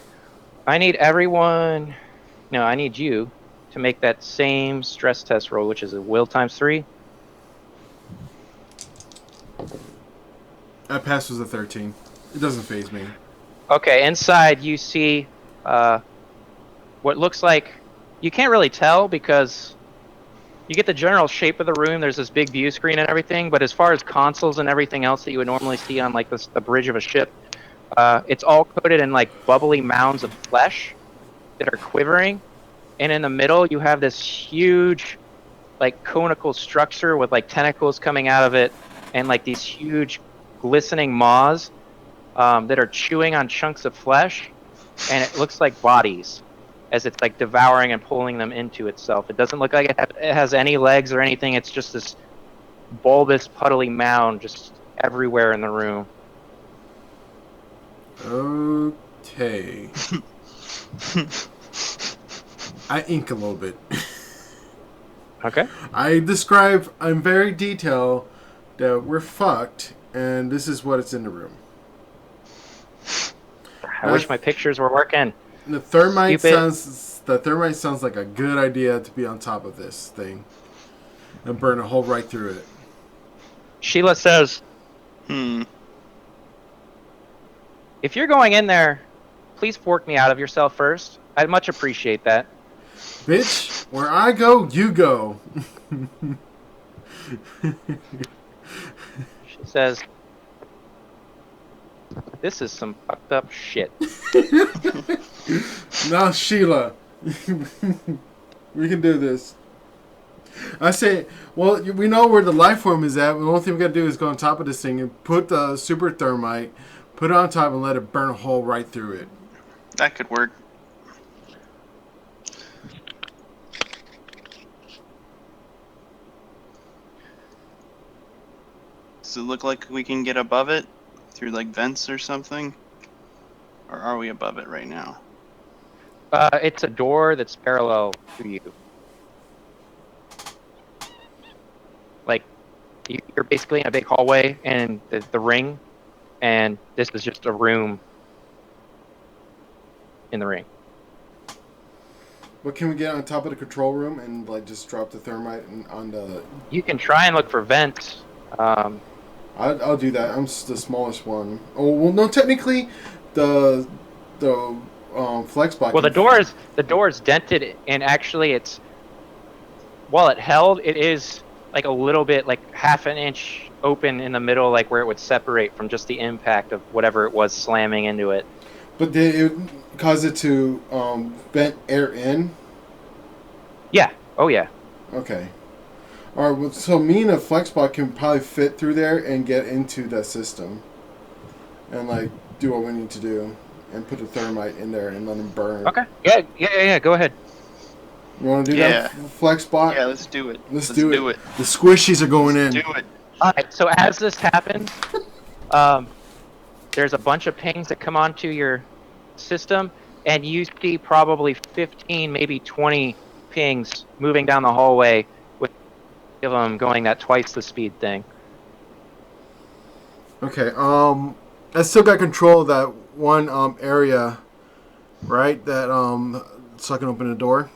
I need everyone... No, I need you to make that same stress test roll, which is a will times 3. That pass was a 13. It doesn't faze me. Okay, inside you see what looks like... You can't really tell because you get the general shape of the room. There's this big view screen and everything, but as far as consoles and everything else that you would normally see on like the bridge of a ship, it's all coated in like bubbly mounds of flesh that are quivering. And in the middle, you have this huge, like, conical structure with, like, tentacles coming out of it and, like, these huge glistening maws that are chewing on chunks of flesh. And it looks like bodies as it's, like, devouring and pulling them into itself. It doesn't look like it has any legs or anything. It's just this bulbous, puddly mound just everywhere in the room. Okay. I ink a little bit. Okay. I'm very detailed that we're fucked, and this is what it's in the room. I wish my pictures were working. The thermite Stupid. sounds like a good idea to be on top of this thing and burn a hole right through it. Sheila says, Hmm. if you're going in there, please fork me out of yourself first. I'd much appreciate that. Bitch, where I go, you go. She says, this is some fucked up shit. Now, Sheila, we can do this. I say, well, we know where the life form is at. The only thing we gotta do is go on top of this thing and put the super thermite, put it on top, and let it burn a hole right through it. That could work. Does it look like we can get above it through like vents or something? Or are we above it right now? It's a door that's parallel to you. Like, you're basically in a big hallway and the ring, and this is just a room in the ring. But can we get on top of the control room and like just drop the thermite on the? You can try and look for vents. I'll do that. I'm the smallest one. Oh well, no. Technically, the flex block. Well, the door is dented, and actually, it's while it held, it is like a little bit, like half an inch open in the middle, like where it would separate from just the impact of whatever it was slamming into it. But did it cause it to vent air in? Yeah. Oh yeah. Okay. All right. Well, so me and a flexbot can probably fit through there and get into that system, and like do what we need to do, and put the thermite in there and let them burn. Okay. Yeah. Go ahead. You want to do Yeah. that, flexbot? Yeah, let's do it. Let's do it. The squishies are going in. Do it. All right. So as this happens, there's a bunch of pings that come onto your system, and you see probably 15, maybe 20 pings moving down the hallway with them going that twice the speed thing. Okay. I still got control of that one area, right? That so I can open the door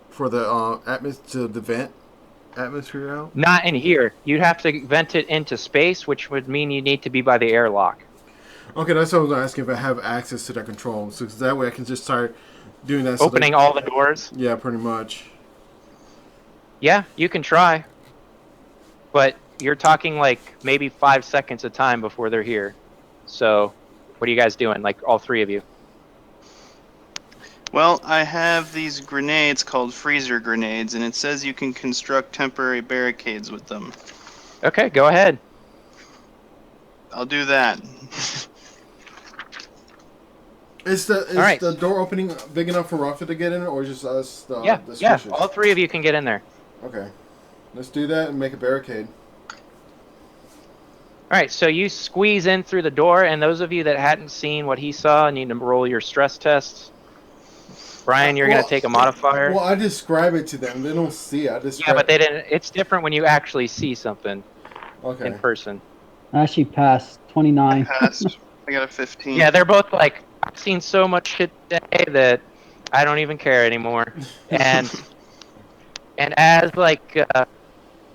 for the to the vent atmosphere out. Not in here. You'd have to vent it into space, which would mean you need to be by the airlock. Okay, that's what I was asking if I have access to that control, so that way I can just start doing that. Opening all the doors. Yeah, pretty much. Yeah, you can try. But you're talking like maybe 5 seconds of time before they're here. So, what are you guys doing? Like all three of you? Well, I have these grenades called freezer grenades, and it says you can construct temporary barricades with them. Okay, go ahead. I'll do that. Is right. the door opening big enough for Rafa to get in, or just us? The Yeah. squishes? All three of you can get in there. Okay, let's do that and make a barricade. All right, so you squeeze in through the door, and those of you that hadn't seen what he saw need to roll your stress tests. Brian, you're going to take a modifier. Well, I describe it to them. They don't see it. I describe. Yeah, but they didn't. It's different when you actually see something Okay. in person. I actually passed 29. Passed. I got a 15. Yeah, they're both like, I've seen so much shit today that I don't even care anymore. And as like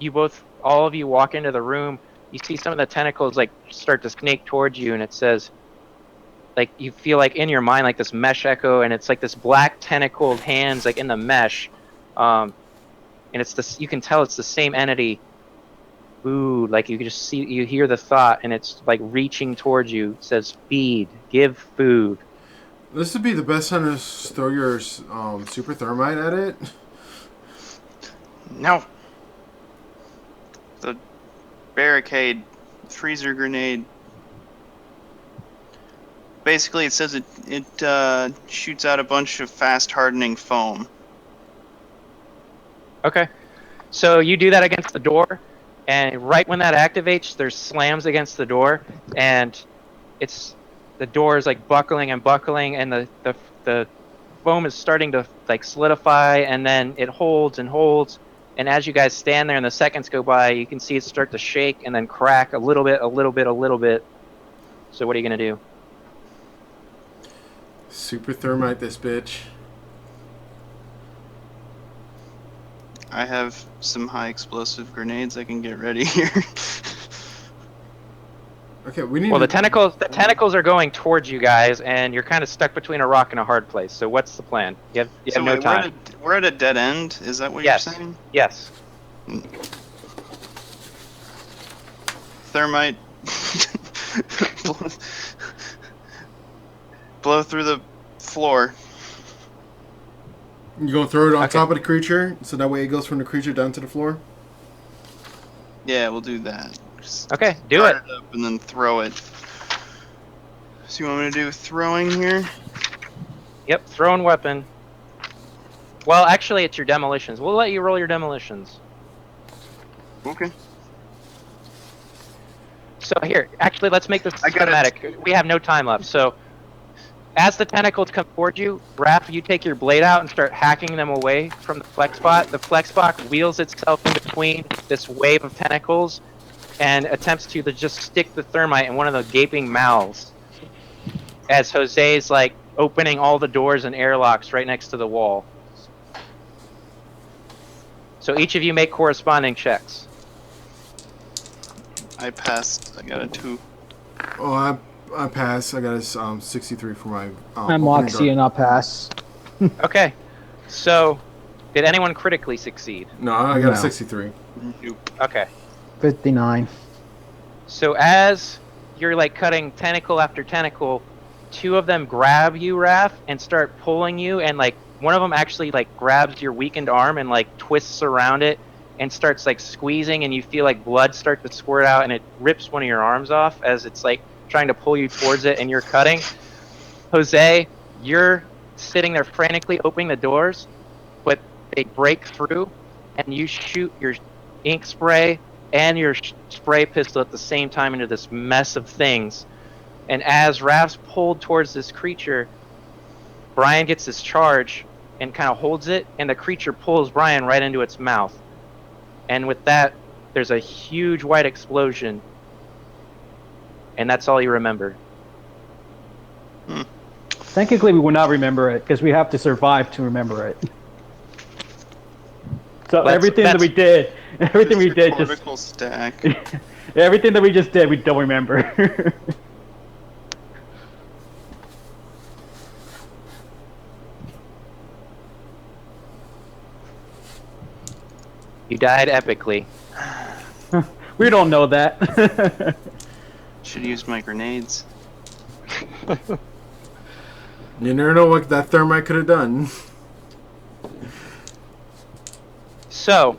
you both, all of you walk into the room, you see some of the tentacles like start to snake towards you, and it says, like you feel like in your mind like this mesh echo, and it's like this black tentacled hands like in the mesh, and it's this. You can tell it's the same entity. Food, like you can just see, you hear the thought, and it's like reaching towards you. It says, "Feed, give food." This would be the best time to throw your super thermite at it. No. The barricade, freezer grenade. Basically, it says it shoots out a bunch of fast hardening foam. Okay, so you do that against the door, and right when that activates, there's slams against the door, and the door is like buckling and buckling, and the foam is starting to like solidify, and then it holds and holds. And as you guys stand there and the seconds go by, you can see it start to shake and then crack a little bit, a little bit, a little bit. So what are you gonna do? Super thermite this bitch. I have some high explosive grenades I can get ready here. Okay, we need. Well, the tentacles are going towards you guys, and you're kind of stuck between a rock and a hard place. So what's the plan? You have no wait, time. We're at a dead end? Is that what Yes. you're saying? Yes. Thermite. Blow through the floor. You gonna throw it on Okay. top of the creature, so that way it goes from the creature down to the floor. Yeah, we'll do that. Just Okay, do start it. up and then throw it. So you want me to do throwing here? Yep, thrown weapon. Well, actually, it's your demolitions. We'll let you roll your demolitions. Okay. So here, actually, let's make this I got it. cinematic. We have no time left. So, as the tentacles come toward you, Raph, you take your blade out and start hacking them away from the flex spot. The flex spot wheels itself in between this wave of tentacles and attempts to just stick the thermite in one of the gaping mouths. As Jose's like opening all the doors and airlocks right next to the wall. So each of you make corresponding checks. I passed. I got a 2. Oh, I pass. I got a 63 for my. I'm opening Moxie dart. and I'll pass. Okay. So, did anyone critically succeed? No, I got a No. 63. Nope. Okay. 59. So as you're like cutting tentacle after tentacle, 2 of them grab you, Raph, and start pulling you, and like one of them actually like grabs your weakened arm and like twists around it and starts like squeezing, and you feel like blood start to squirt out, and it rips one of your arms off as it's like trying to pull you towards it, and you're cutting. Jose, you're sitting there frantically opening the doors, but they break through, and you shoot your ink spray and your spray pistol at the same time into this mess of things. And as Raph's pulled towards this creature, Brian gets this charge and kind of holds it, and the creature pulls Brian right into its mouth. And with that, there's a huge white explosion. And that's all you remember. Technically, we will not remember it because we have to survive to remember it. So everything that we did, everything we did, just Cortical stack. everything that we just did, we don't remember. You died epically. We don't know that. Should have used my grenades. You never know what that thermite could have done. So,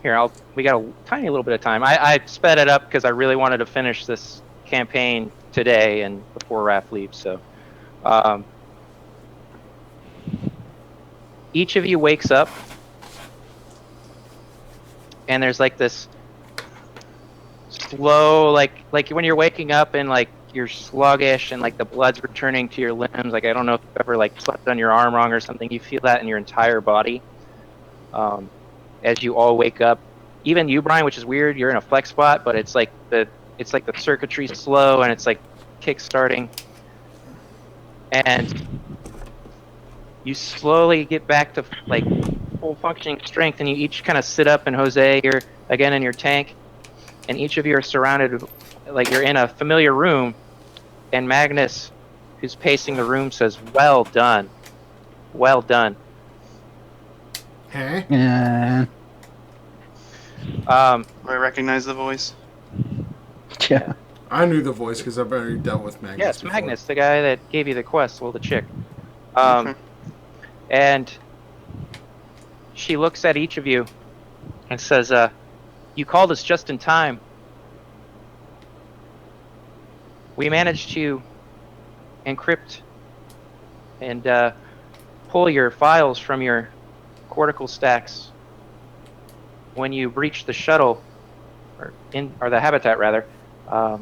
here, we got a tiny little bit of time. I sped it up because I really wanted to finish this campaign today and before Raph leaves. So, each of you wakes up, and there's like this slow, like when you're waking up and like you're sluggish and like the blood's returning to your limbs. Like I don't know if you've ever like slept on your arm wrong or something. You feel that in your entire body. As you all wake up, even you, Brian, which is weird. You're in a flex spot, but it's like the circuitry's slow and it's like kick-starting, and you slowly get back to like full functioning strength, and you each kind of sit up. And Jose, you're again in your tank, and each of you are surrounded, like you're in a familiar room, and Magnus, who's pacing the room, says, "Well done, well done." Hey? Yeah. Do I recognize the voice? Yeah. I knew the voice because I've already dealt with Magnus. Yeah, it's before. Magnus, the guy that gave you the quest, well, the chick. Okay. And she looks at each of you and says, "You called us just in time. We managed to encrypt and pull your files from your cortical stacks when you breached the shuttle, or the habitat rather. Are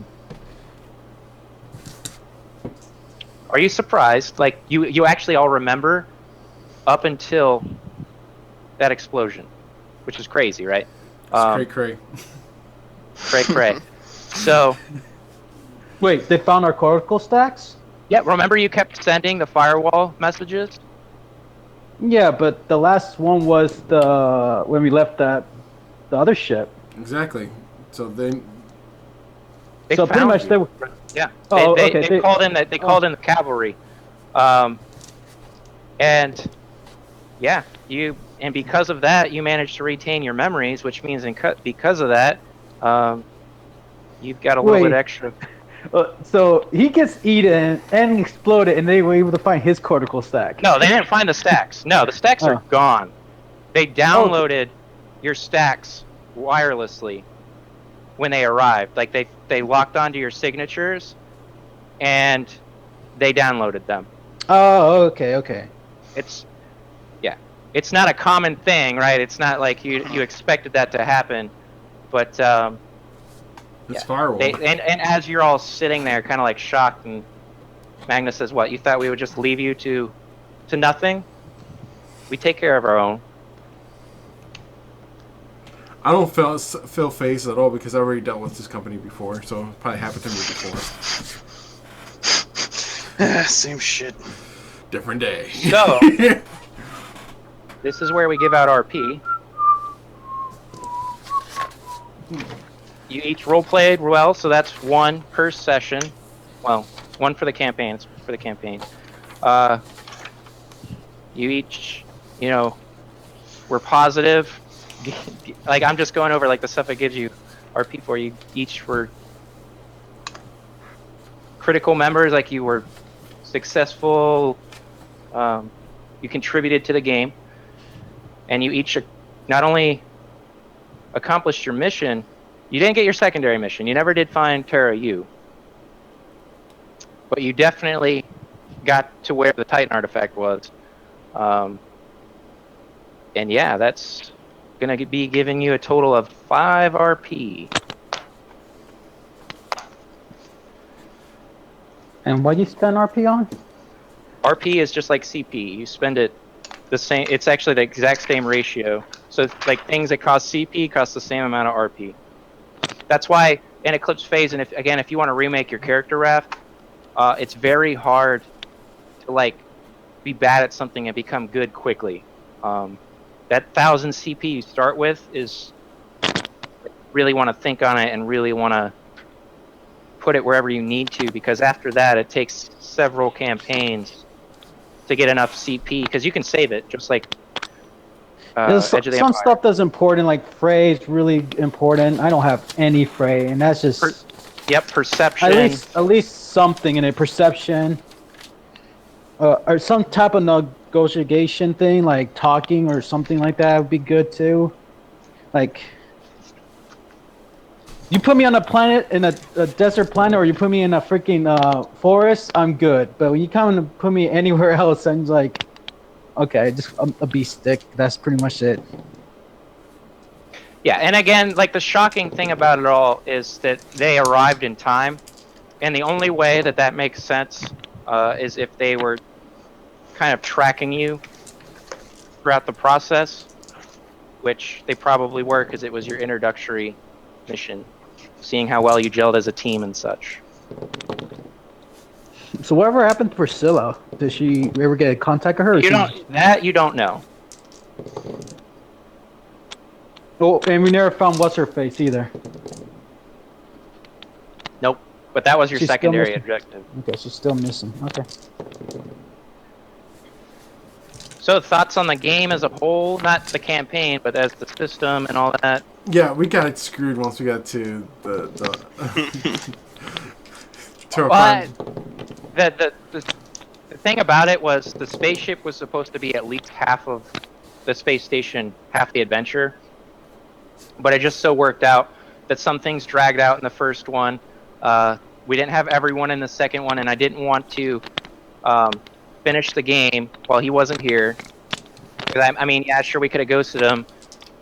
you surprised? Like you actually all remember up until that explosion, which is crazy, right? It's cray. Cray. So, Wait, they found our cortical stacks? yeah, remember you kept sending the firewall messages? Yeah, but the last one was when we left the other ship. Exactly. So then, So pretty found much you. they were. Yeah. Oh, they okay, called in the called in the cavalry, and yeah, and because of that, you managed to retain your memories, which means because of that, you've got a little bit Wait. extra. So he gets eaten and exploded, and they were able to find his cortical stack. No, they didn't find the stacks. No, the stacks are Oh. gone. They downloaded your stacks wirelessly when they arrived. Like they locked onto your signatures, and they downloaded them. Oh, okay. It's not a common thing, right? It's not like you expected that to happen, but it's yeah. firewall. and as you're all sitting there, kind of like shocked, and Magnus says, "What? You thought we would just leave you to nothing? We take care of our own." I don't feel phased at all because I already dealt with this company before, so it probably happened to me before. Same shit. Different day. So this is where we give out RP. You each role-played well, so that's 1 per session. Well, 1 for the campaign. It's for the campaign. You each, were positive. Like, I'm just going over, like, the stuff it gives you RP for. You each were critical members, like you were successful. You contributed to the game. And you each not only accomplished your mission, you didn't get your secondary mission. You never did find Terra U. But you definitely got to where the Titan artifact was. And yeah, that's going to be giving you a total of 5 RP. And what do you spend RP on? RP is just like CP. You spend it the same. It's actually the exact same ratio. So like things that cost CP cost the same amount of RP. That's why in Eclipse Phase, and if you want to remake your character, Raph, it's very hard to like be bad at something and become good quickly. That 1000 CP you start with is really want to think on it and really want to put it wherever you need to, because after that it takes several campaigns to get enough CP, because you can save it just like There's Edge of the some Empire. stuff that's important, like Frey is really important. I don't have any Frey, and that's just Yep, perception. at least something in it. Perception, or some type of negotiation thing, like talking or something like that would be good too. Like, you put me on a planet in a desert planet, or you put me in a freaking forest, I'm good. But when you come and put me anywhere else, I'm like, okay, just a beast stick. That's pretty much it. Yeah, and again, like the shocking thing about it all is that they arrived in time, and the only way that that makes sense is if they were kind of tracking you throughout the process, which they probably were because it was your introductory mission, seeing how well you gelled as a team and such. So whatever happened to Priscilla? Did she ever get in contact with her? You don't know. Oh, and we never found what's her face either. Nope. But that was your She's still secondary missing. objective. Okay, she's still missing. Okay. So thoughts on the game as a whole, not the campaign, but as the system and all that. Yeah, we got screwed once we got to the to our But farm. the thing about it was the spaceship was supposed to be at least half of the space station, half the adventure. But it just so worked out that some things dragged out in the first one. We didn't have everyone in the second one, and I didn't want to finish the game while he wasn't here. I mean, yeah, sure, we could have ghosted him,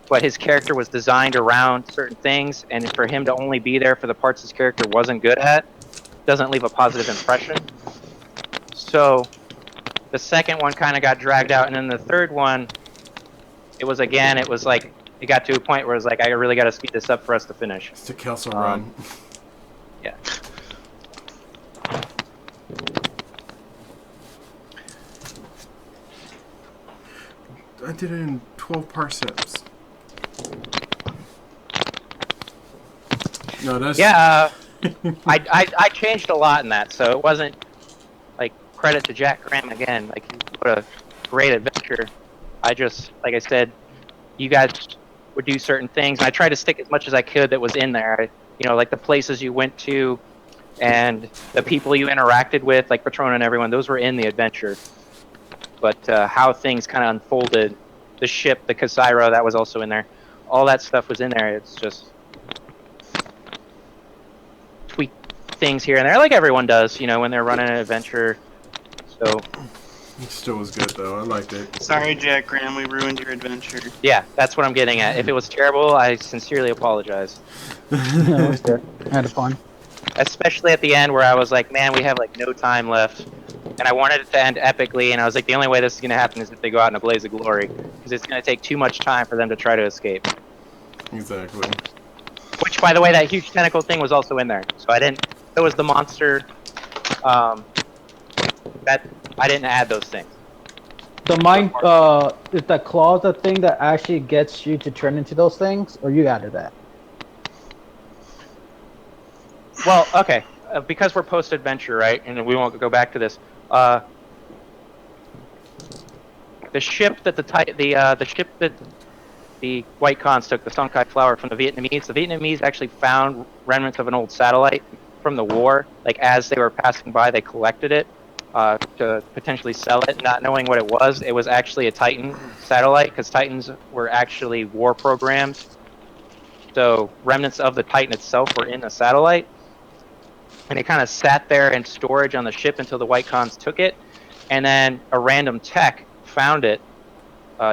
but his character was designed around certain things, and for him to only be there for the parts his character wasn't good at doesn't leave a positive impression. So the second one kind of got dragged out, and then the third one, it was like, it got to a point where it was like, I really got to speed this up for us to finish. It's to Kelso run. Yeah. I did it in 12 parsecs. No, that's Yeah, I changed a lot in that, so it wasn't like credit to Jack Graham again. Like, what a great adventure. I just, like I said, you guys would do certain things, and I tried to stick as much as I could that was in there. You know, like the places you went to, and the people you interacted with, like Patrona and everyone. Those were in the adventure. But how things kind of unfolded, the ship, the Casairo, that was also in there. All that stuff was in there. It's just tweak things here and there, like everyone does, you know, when they're running an adventure. So it still was good though. I liked it. Sorry, Jack Graham, we ruined your adventure. yeah, that's what I'm getting at. If it was terrible, I sincerely apologize. No, it was good. I had fun. Especially at the end where I was like, man, we have like no time left. And I wanted it to end epically, and I was like, the only way this is going to happen is if they go out in a blaze of glory. Because it's going to take too much time for them to try to escape. Exactly. Which, by the way, that huge tentacle thing was also in there. So I didn't... It was the monster... that I didn't add those things. The mind, is the claws the thing that actually gets you to turn into those things, or you added that? Well, okay. Because we're post-adventure, right? And we won't go back to this. The ship that the ship that the White Khans took, the Songhai Flower from the Vietnamese actually found remnants of an old satellite from the war. Like, as they were passing by, they collected it to potentially sell it, not knowing what it was. It was actually a Titan satellite, because Titans were actually war programs. So remnants of the Titan itself were in the satellite. And it kind of sat there in storage on the ship until the White Khans took it. And then a random tech found it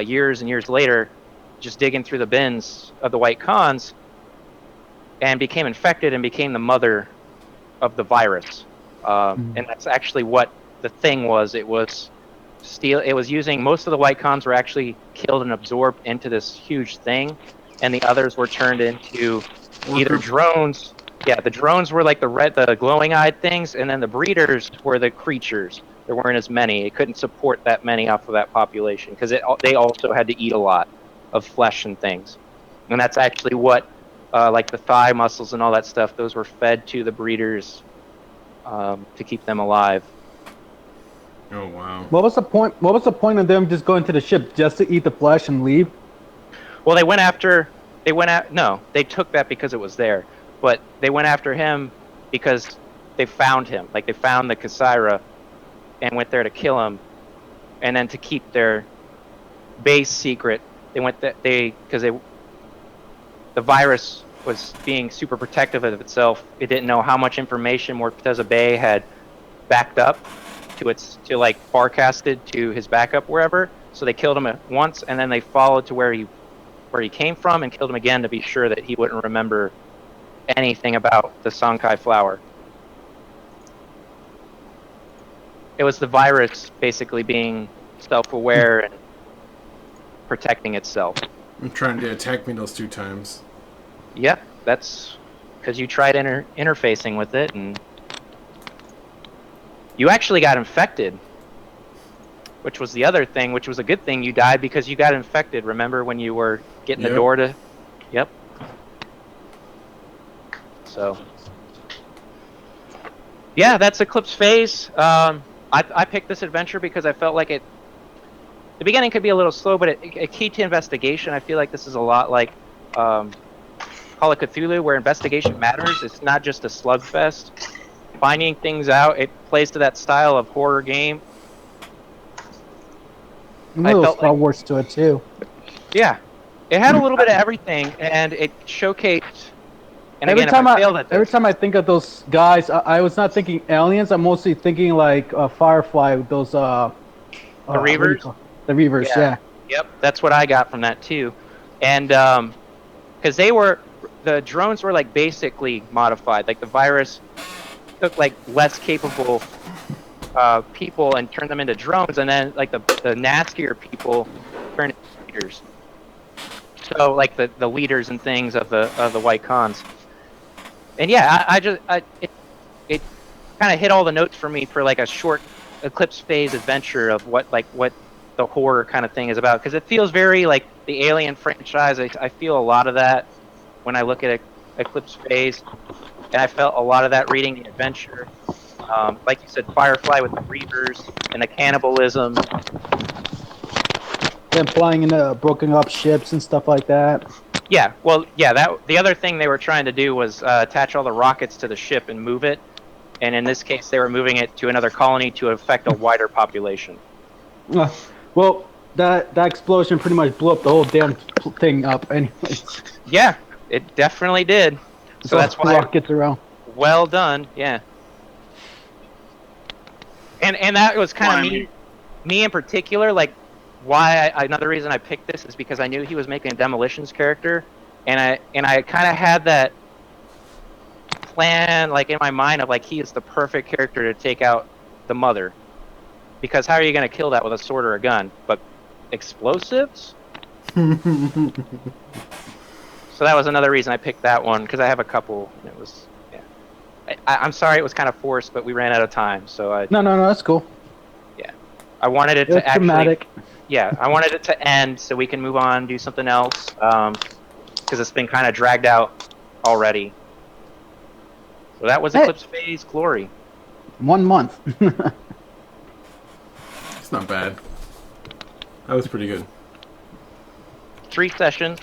years and years later, just digging through the bins of the White Khans, and became infected and became the mother of the virus. And that's actually what the thing was. It was using, most of the White Khans were actually killed and absorbed into this huge thing, and the others were turned into either drones. Yeah, the drones were like the glowing-eyed things, and then the breeders were the creatures. There weren't as many. It couldn't support that many off of that population, because they also had to eat a lot of flesh and things. And that's actually what, like the thigh muscles and all that stuff, those were fed to the breeders to keep them alive. Oh wow. What was the point? What was the point of them just going to the ship just to eat the flesh and leave? Well, they went after. They went at. No, they took that because it was there. But they went after him because they found him. Like they found the Kasaira and went there to kill him, and then to keep their base secret. They went that because the virus was being super protective of itself. It didn't know how much information Morteza Bay had backed up to like forecasted to his backup wherever. So they killed him at once, and then they followed to where he came from and killed him again to be sure that he wouldn't remember anything about the Sonkai flower. It was the virus basically being self-aware and protecting itself. I'm trying to attack me those 2 times. Yep, that's because you tried interfacing with it, and you actually got infected, which was the other thing, which was a good thing. You died because you got infected. Remember when you were getting the door to... Yep. So... Yeah, that's Eclipse Phase. I picked this adventure because I felt like the beginning could be a little slow, but it keyed to investigation. I feel like this is a lot like Call of Cthulhu, where investigation matters. It's not just a slugfest. Finding things out, it plays to that style of horror game. A little Star Wars to it too. Yeah, it had a little bit of everything, and it showcased. And every again, every time I think of those guys, I was not thinking aliens. I'm mostly thinking like Firefly with those the Reavers. The Reavers, yeah. Yep, that's what I got from that too, and because the drones were like basically modified. Like the virus took like less capable people and turned them into drones, and then like the nastier people turned into leaders. So like the leaders and things of the white cons. And yeah, it kind of hit all the notes for me for like a short Eclipse Phase adventure of what the horror kind of thing is about, because it feels very like the Alien franchise. I feel a lot of that when I look at Eclipse Phase, and I felt a lot of that reading the adventure. Like you said, Firefly with the Reavers and the cannibalism. Them flying into broken up ships and stuff like that. Yeah, well, yeah. The other thing they were trying to do was attach all the rockets to the ship and move it, and in this case, they were moving it to another colony to affect a wider population. Well, that explosion pretty much blew up the whole damn thing up, anyways. Yeah, it definitely did. So that's why rockets around. Well done, yeah. And that was kind of me in particular, like. Why another reason I picked this is because I knew he was making a Demolitions character, and I kind of had that plan like in my mind of like he is the perfect character to take out the mother, because how are you going to kill that with a sword or a gun? But explosives. So that was another reason I picked that one, because I have a couple. And it was I'm sorry it was kind of forced, but we ran out of time, so I. No, that's cool. Yeah, I wanted it to actually. Dramatic. Yeah, I wanted it to end so we can move on, do something else, because it's been kind of dragged out already. So that was Eclipse Phase Glory. 1 month. It's not bad. That was pretty good. 3 sessions.